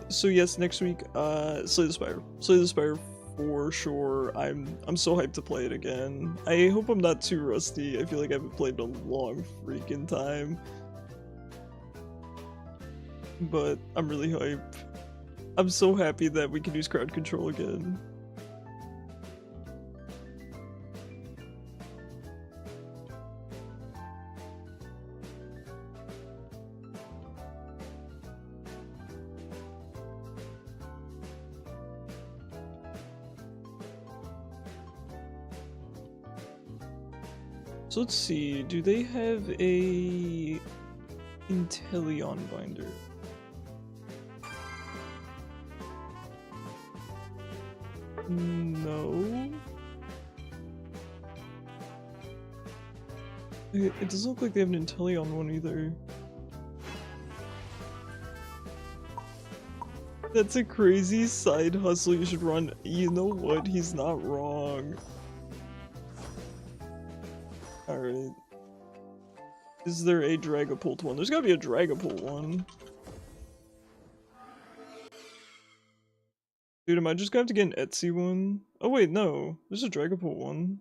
So yes, next week, Slay the Spire. Slay the Spire for sure. I'm so hyped to play it again. I hope I'm not too rusty. I feel like I haven't played in a long freaking time. But I'm really hyped. I'm so happy that we can use crowd control again. So let's see, do they have a Inteleon binder? No. It doesn't look like they have an Inteleon one either. That's a crazy side hustle you should run. You know what? He's not wrong. Alright. Is there a Dragapult one? There's gotta be a Dragapult one. Dude, am I just gonna have to get an Etsy one? Oh wait, no. There's a Dragapult one.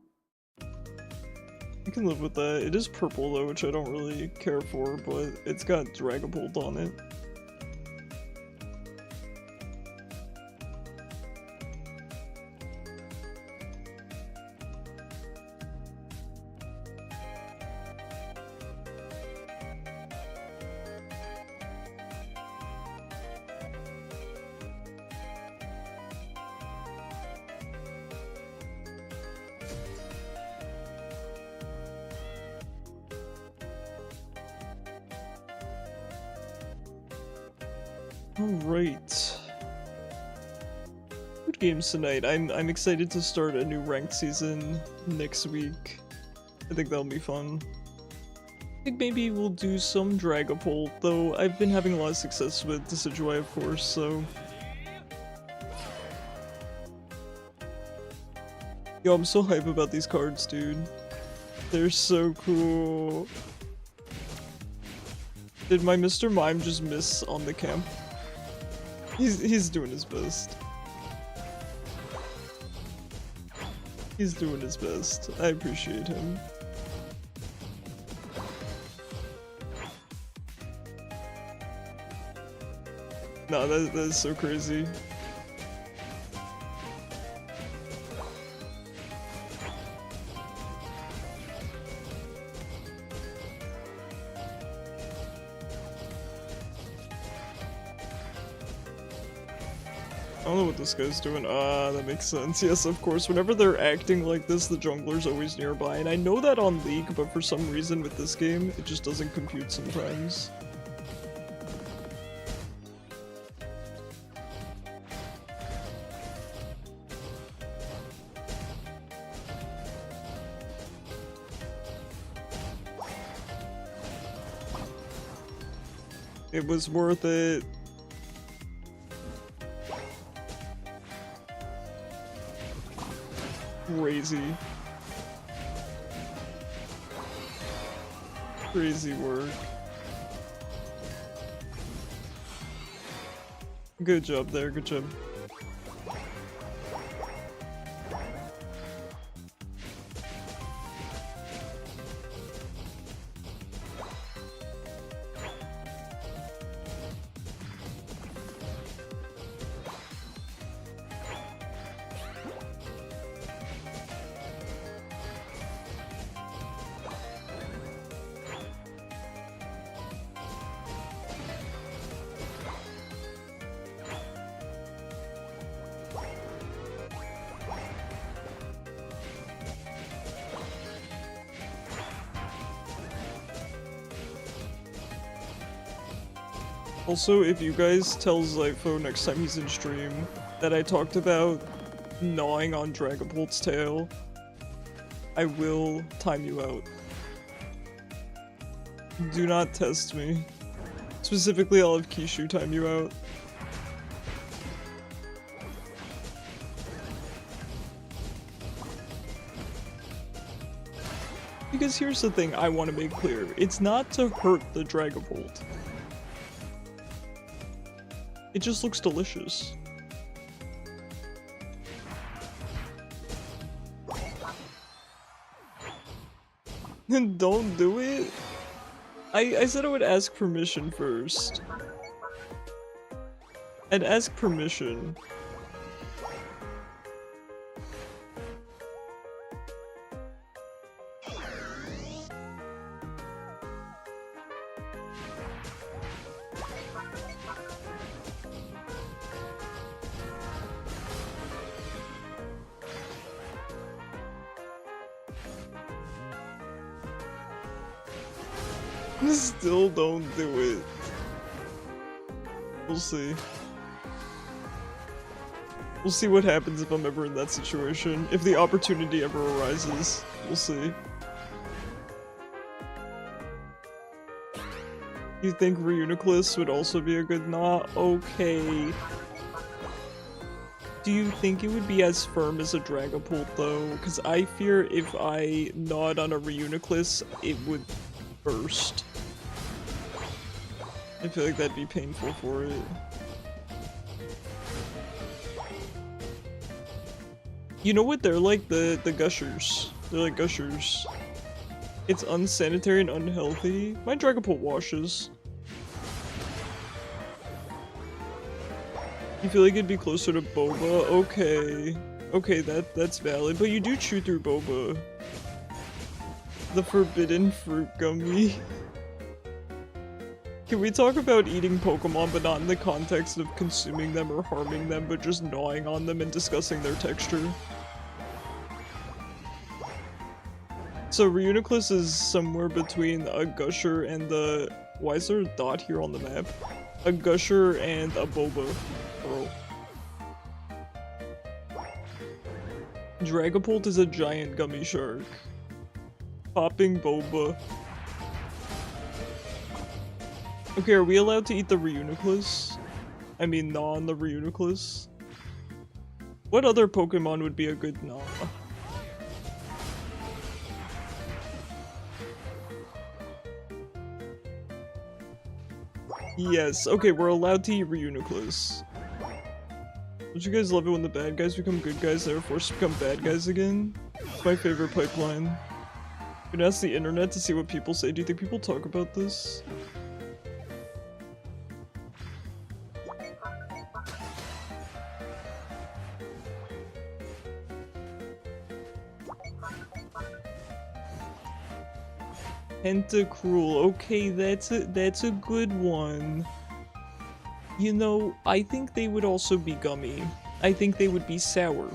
I can live with that. It is purple though, which I don't really care for, but it's got Dragapult on it. Alright. Good games tonight. I'm excited to start a new ranked season next week. I think that'll be fun. I think maybe we'll do some Dragapult, though I've been having a lot of success with Decidueye, of course, so... Yo, I'm so hype about these cards, dude. They're so cool. Did my Mr. Mime just miss on the camp? He's doing his best. He's doing his best. I appreciate him. No, that is so crazy. I don't know what this guy's doing. Ah, that makes sense. Yes, of course. Whenever they're acting like this, the jungler's always nearby. And I know that on League, but for some reason with this game, it just doesn't compute sometimes. It was worth it. Crazy. Crazy work. Good job there, good job. Also, if you guys tell Zypho next time he's in stream that I talked about gnawing on Dragapult's tail, I will time you out. Do not test me. Specifically, I'll have Kishu time you out. Because here's the thing I want to make clear. It's not to hurt the Dragapult. It just looks delicious. Don't do it. I said I would ask permission first. I'd ask permission. Still don't do it. We'll see. We'll see what happens if I'm ever in that situation. If the opportunity ever arises. We'll see. You think Reuniclus would also be a good gnaw? Okay. Do you think it would be as firm as a Dragapult though? Because I fear if I gnawed on a Reuniclus, it would burst. I feel like that'd be painful for it. You know what they're like? The gushers. They're like gushers. It's unsanitary and unhealthy. My Dragapult washes. You feel like it'd be closer to Boba? Okay. Okay, that's valid. But you do chew through Boba. The forbidden fruit gummy. Can we talk about eating Pokemon but not in the context of consuming them or harming them, but just gnawing on them and discussing their texture? So Reuniclus is somewhere between a Gusher and the... Why is there a dot here on the map? A Gusher and a Boba Pearl. Dragapult is a giant gummy shark. Popping Boba. Okay, are we allowed to eat the Reuniclus? I mean, gnaw on the Reuniclus. What other Pokemon would be a good gnaw? Yes, okay, we're allowed to eat Reuniclus. Don't you guys love it when the bad guys become good guys, they're forced to become bad guys again? It's my favorite pipeline. You can ask the internet to see what people say. Do you think people talk about this? Pentacruel. Okay, that's a good one. You know, I think they would also be gummy. I think they would be sour.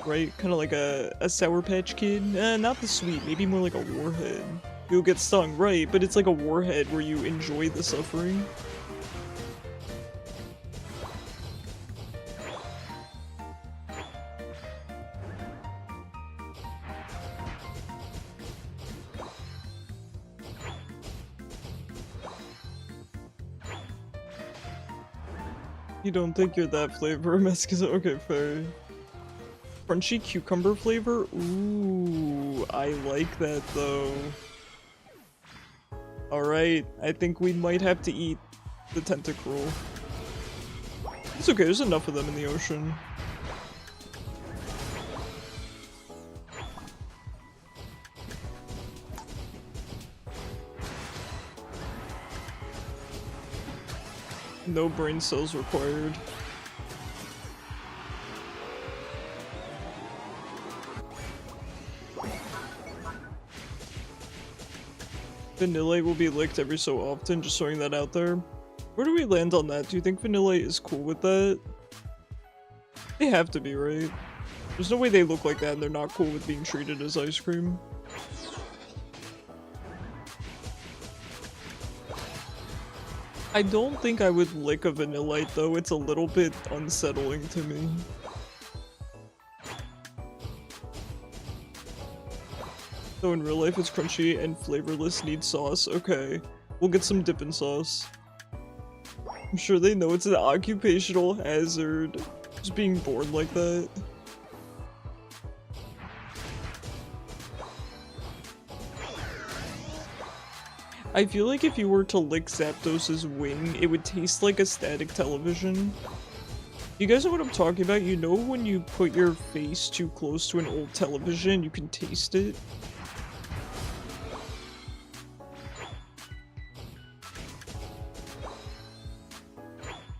Right? Kind of like a Sour Patch Kid? Not the sweet, maybe more like a warhead. You'll get stung, right, but it's like a warhead where you enjoy the suffering. You don't think you're that flavor, Mescazone? Okay, fair. Crunchy cucumber flavor? Ooh, I like that though. Alright, I think we might have to eat the Tentacruel. It's okay, there's enough of them in the ocean. No brain cells required. Vanillite will be licked every so often, just throwing that out there. Where do we land on that? Do you think Vanillite is cool with that? They have to be, right? There's no way they look like that and they're not cool with being treated as ice cream. I don't think I would lick a Vanillite though, it's a little bit unsettling to me. So in real life it's crunchy and flavorless, needs sauce. Okay, we'll get some dipping sauce. I'm sure they know it's an occupational hazard, just being born like that. I feel like if you were to lick Zapdos's wing, it would taste like a static television. You guys know what I'm talking about? You know when you put your face too close to an old television, you can taste it?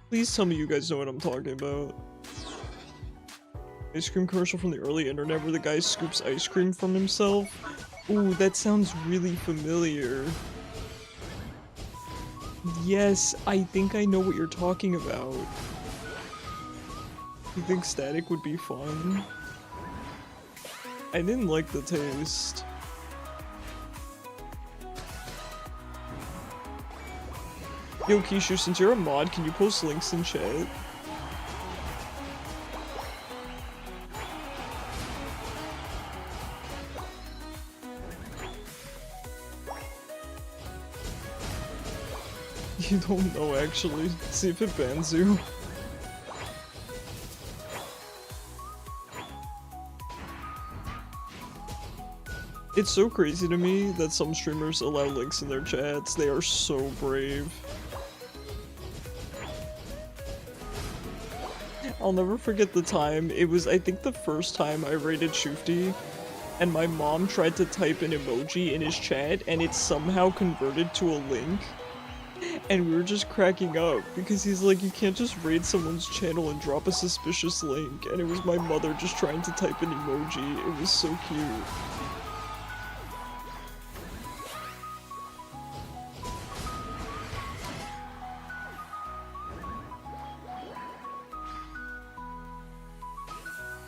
Please tell me you guys know what I'm talking about. Ice cream commercial from the early internet where the guy scoops ice cream from himself? Ooh, that sounds really familiar. Yes, I think I know what you're talking about. You think static would be fun? I didn't like the taste. Yo, Kishu, since you're a mod, can you post links in chat? You don't know, actually. See if it bans you. It's so crazy to me that some streamers allow links in their chats. They are so brave. I'll never forget the time. It was, I think, the first time I raided Shufti, and my mom tried to type an emoji in his chat, and it somehow converted to a link. And we were just cracking up, because he's like, you can't just raid someone's channel and drop a suspicious link. And it was my mother just trying to type an emoji. It was so cute.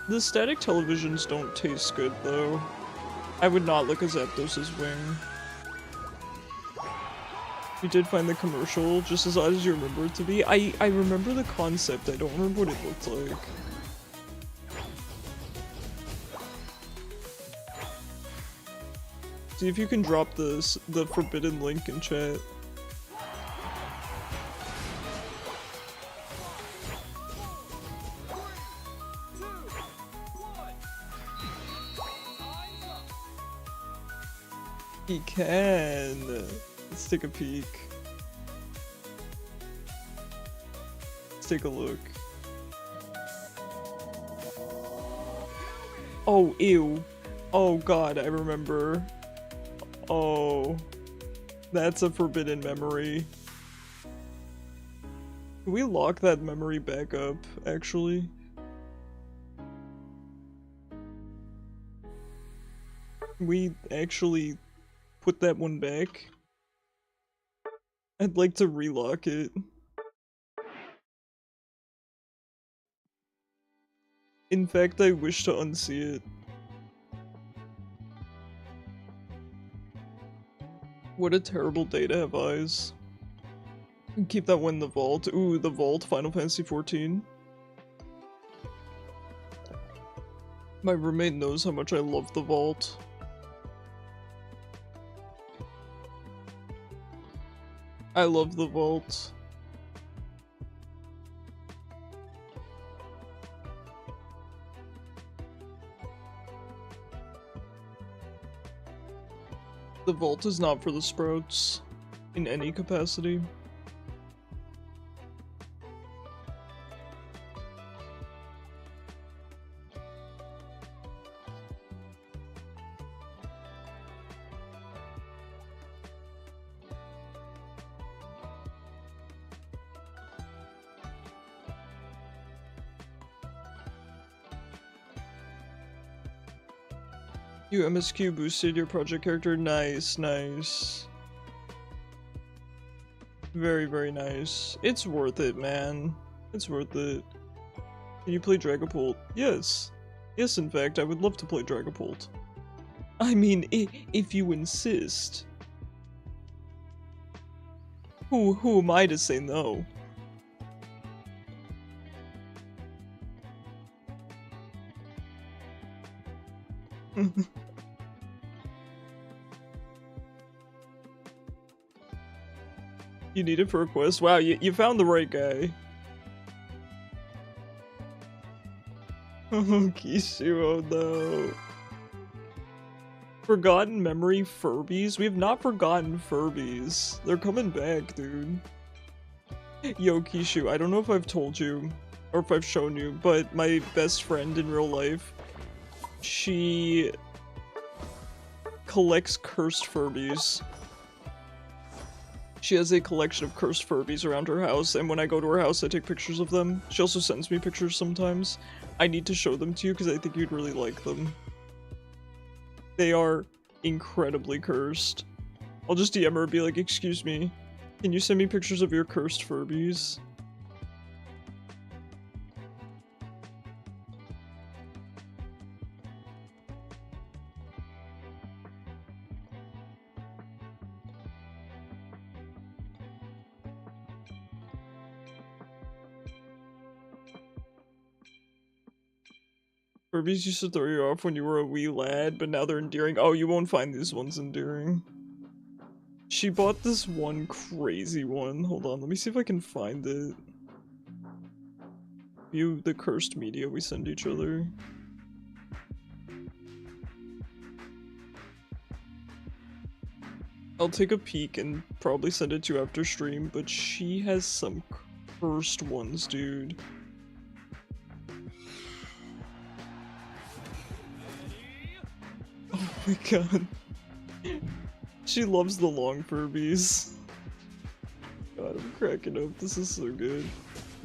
The static televisions don't taste good, though. I would not look at Zapdos's wing. You did find the commercial just as odd as you remember it to be. I remember the concept, I don't remember what it looked like. See if you can drop the forbidden link in chat. He can. Let's take a peek. Let's take a look. Oh, ew. Oh god, I remember. Oh. That's a forbidden memory. Can we lock that memory back up, actually? Can we actually put that one back? I'd like to relock it. In fact, I wish to unsee it. What a terrible day to have eyes. Keep that one in the vault. Ooh, the vault, Final Fantasy XIV. My roommate knows how much I love the vault. I love the vault. The vault is not for the sprouts, in any capacity. You MSQ boosted your project character. Nice, nice. Very, very nice. It's worth it, man. It's worth it. Can you play Dragapult? Yes. Yes, in fact, I would love to play Dragapult. I mean, if you insist. Who am I to say no? You need it for a quest? Wow, you found the right guy. Oh, Kishu, oh no. Forgotten Memory Furbies? We have not forgotten Furbies. They're coming back, dude. Yo, Kishu, I don't know if I've told you, or if I've shown you, but my best friend in real life, she collects cursed Furbies. She has a collection of cursed Furbies around her house, and when I go to her house, I take pictures of them. She also sends me pictures sometimes. I need to show them to you because I think you'd really like them. They are incredibly cursed. I'll just DM her and be like, excuse me, can you send me pictures of your cursed Furbies? Furbies used to throw you off when you were a wee lad, but now they're endearing. Oh, you won't find these ones endearing. She bought this one crazy one. Hold on, let me see if I can find it. View the cursed media we send each other. I'll take a peek and probably send it to you after stream, but she has some cursed ones, dude. Oh my god. She loves the long Furbies. God, I'm cracking up. This is so good.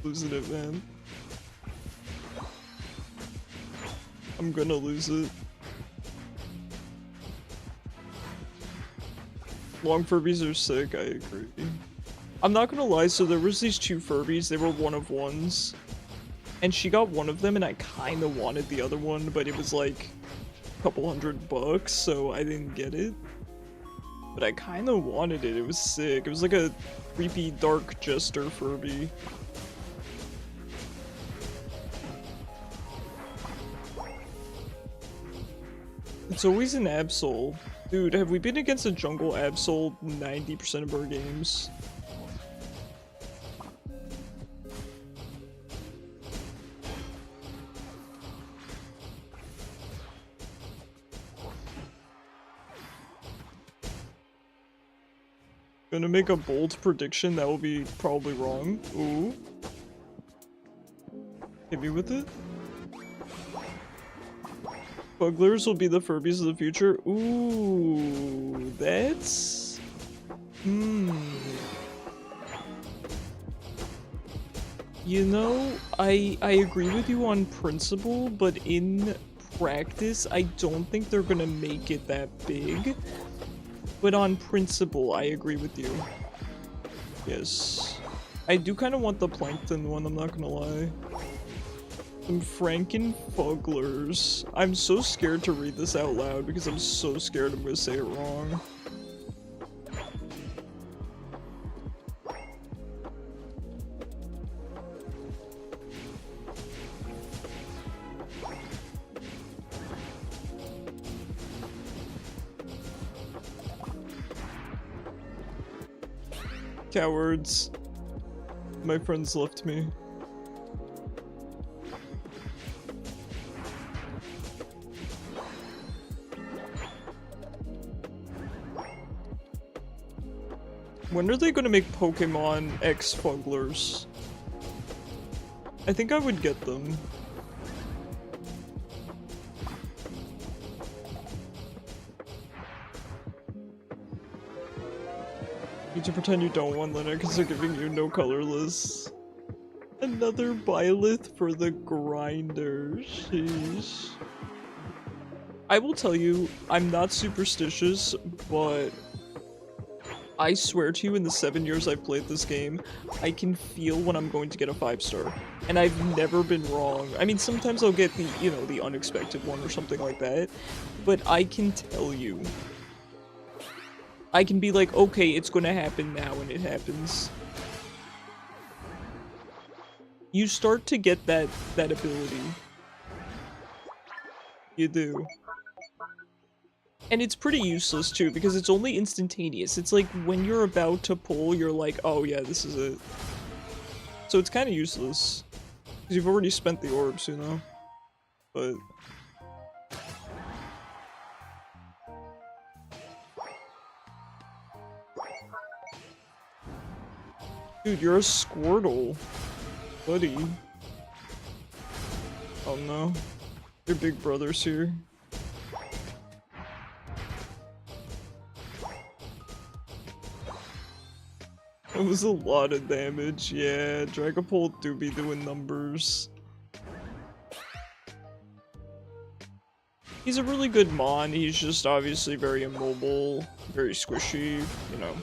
Losing it, man. I'm gonna lose it. Long Furbies are sick, I agree. I'm not gonna lie, so there was these two Furbies, they were one of ones. And she got one of them and I kinda wanted the other one, but it was like a couple $100, so I didn't get it. But I kinda wanted it, it was sick. It was like a creepy dark jester Furby. It's always an Absol. Dude, have we been against a jungle Absol 90% of our games? Gonna make a bold prediction that will be probably wrong. Ooh. Hit me with it. Bugglers will be the Furbies of the future. Ooh, that's... You know, I agree with you on principle, but in practice, I don't think they're gonna make it that big. But on principle, I agree with you. Yes. I do kind of want the plankton one, I'm not gonna lie. Some Frankenfugglers. I'm so scared to read this out loud because I'm so scared I'm gonna say it wrong. Cowards. My friends left me. When are they gonna make Pokemon X Fugglers? I think I would get them. You to pretend you don't want Lena because they're giving you no colorless. Another Byleth for the grinder. Sheesh. I will tell you, I'm not superstitious, but I swear to you, in the 7 years I've played this game, I can feel when I'm going to get a 5-star. And I've never been wrong. I mean, sometimes I'll get the, you know, the unexpected one or something like that, but I can tell you. I can be like, okay, it's gonna happen now, and it happens. You start to get that ability. You do. And it's pretty useless too, because it's only instantaneous. It's like when you're about to pull, you're like, oh yeah, this is it. So it's kind of useless. Because you've already spent the orbs, you know? But... Dude, you're a Squirtle. Buddy. Oh no. Your big brother's here. That was a lot of damage, yeah. Dragapult do be doing numbers. He's a really good mon, he's just obviously very immobile, very squishy, you know.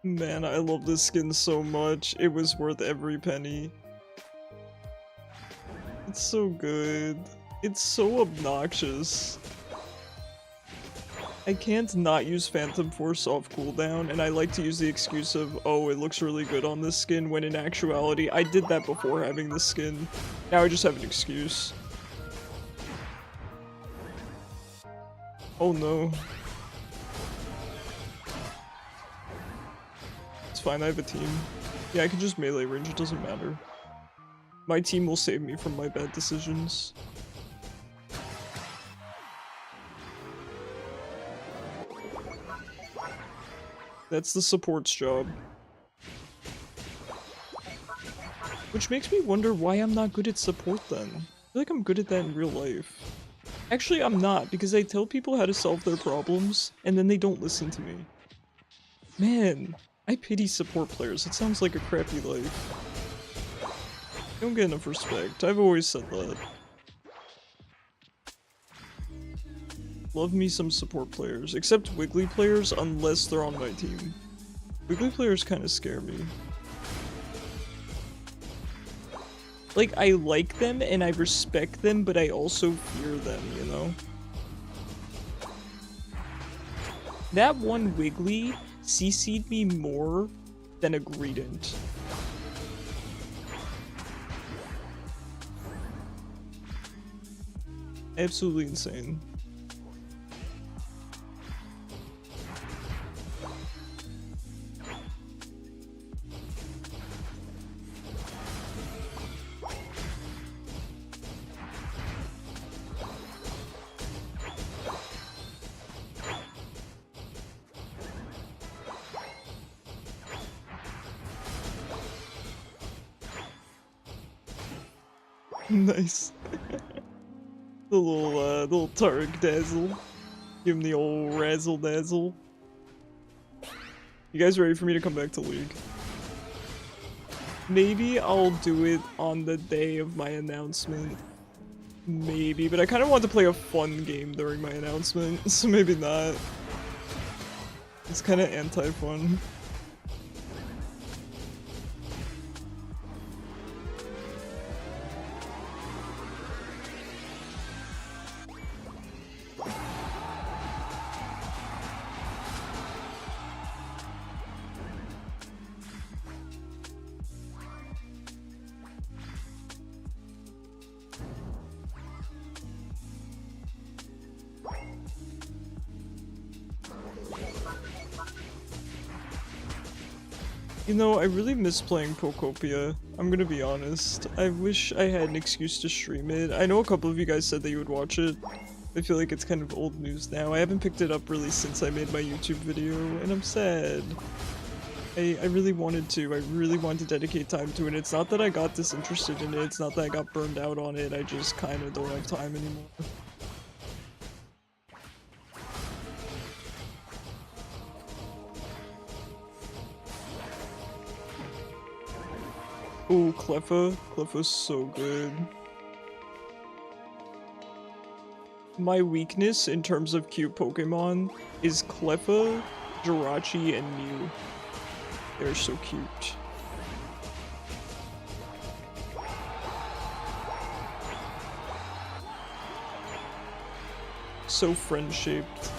Man, I love this skin so much. It was worth every penny. It's so good. It's so obnoxious. I can't not use Phantom Force off cooldown, and I like to use the excuse of, oh, it looks really good on this skin, when in actuality, I did that before having this skin. Now I just have an excuse. Oh no. It's fine, I have a team. Yeah, I can just melee range, it doesn't matter. My team will save me from my bad decisions. That's the support's job. Which makes me wonder why I'm not good at support then. I feel like I'm good at that in real life. Actually, I'm not, because I tell people how to solve their problems, and then they don't listen to me. Man, I pity support players, it sounds like a crappy life. I don't get enough respect, I've always said that. Love me some support players, except Wiggly players unless they're on my team. Wiggly players kind of scare me. Like, I like them and I respect them, but I also fear them, you know? That one Wiggly CC'd me more than a Greedent. Absolutely insane. Nice. The little Tarek Dazzle. Give him the old Razzle Dazzle. You guys ready for me to come back to League? Maybe I'll do it on the day of my announcement. Maybe, but I kind of want to play a fun game during my announcement, so maybe not. It's kind of anti-fun. You know, I really miss playing Pokopia. I'm gonna be honest. I wish I had an excuse to stream it. I know a couple of you guys said that you would watch it. I feel like it's kind of old news now. I haven't picked it up really since I made my YouTube video, and I'm sad. I really wanted to. I really wanted to dedicate time to it. It's not that I got disinterested in it. It's not that I got burned out on it. I just kind of don't have time anymore. Oh, Cleffa. Cleffa's so good. My weakness in terms of cute Pokemon is Cleffa, Jirachi, and Mew. They're so cute. So friend-shaped.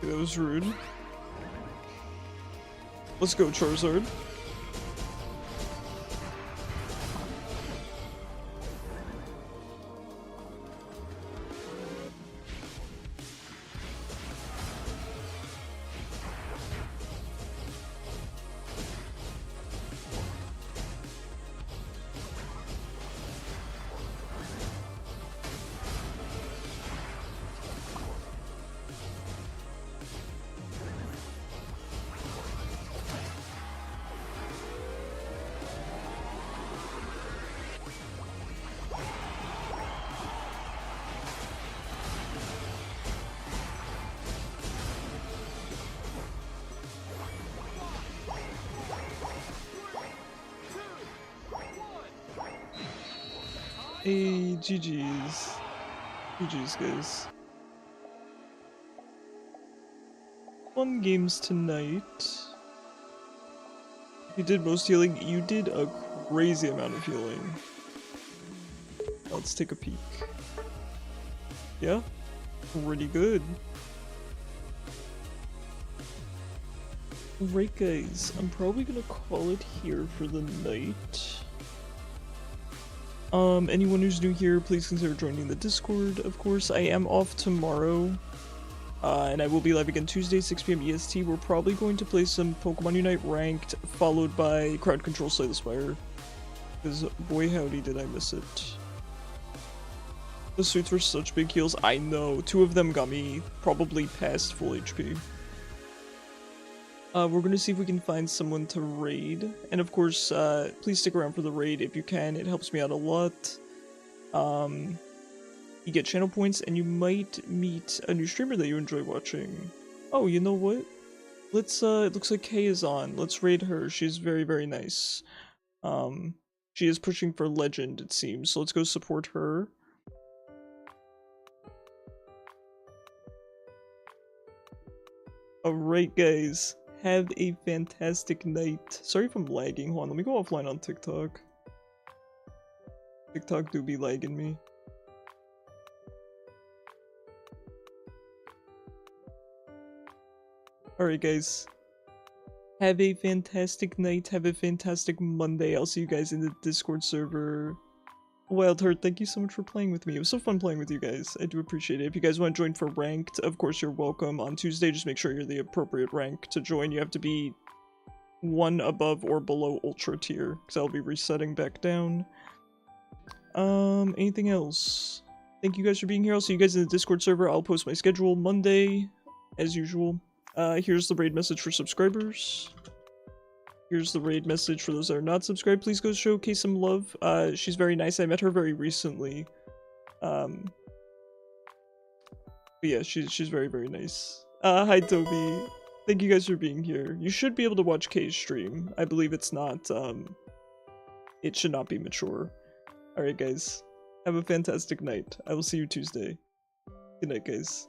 That was rude. Let's go, Charizard. Hey, GG's. GG's, guys. Fun games tonight. You did most healing. You did a crazy amount of healing. Let's take a peek. Yeah? Pretty good. Right, guys. I'm probably gonna call it here for the night. Anyone who's new here, please consider joining the Discord, of course. I am off tomorrow, and I will be live again Tuesday, 6 PM EST. We're probably going to play some Pokemon Unite Ranked, followed by Crowd Control Slay the Spire. Because, boy howdy did I miss it. The suits were such big heals. I know, 2 of them got me probably past full HP. We're gonna see if we can find someone to raid, and of course, please stick around for the raid if you can, it helps me out a lot. You get channel points, and you might meet a new streamer that you enjoy watching. Oh, you know what? Let's, it looks like Kay is on. Let's raid her. She's very, very nice. She is pushing for legend, it seems, so let's go support her. Alright, guys. Have a fantastic night. Sorry if I'm lagging. Hold on, let me go offline on TikTok. TikTok do be lagging me. Alright, guys. Have a fantastic night. Have a fantastic Monday. I'll see you guys in the Discord server. Wild Heart, thank you so much for playing with me. It was so fun playing with you guys. I do appreciate it. If you guys want to join for ranked, of course you're welcome. On Tuesday, just make sure you're the appropriate rank to join. You have to be one above or below Ultra tier, because I'll be resetting back down. Anything else? Thank you guys for being here. I'll see you guys in the Discord server. I'll post my schedule Monday, as usual. Here's the raid message for subscribers. Here's the raid message for those that are not subscribed. Please go showcase some love. She's very nice. I met her very recently. But yeah, she's very, very nice. Hi Toby. Thank you guys for being here. You should be able to watch Kay's stream. I believe it's not, it should not be mature. Alright guys, have a fantastic night. I will see you Tuesday. Good night guys.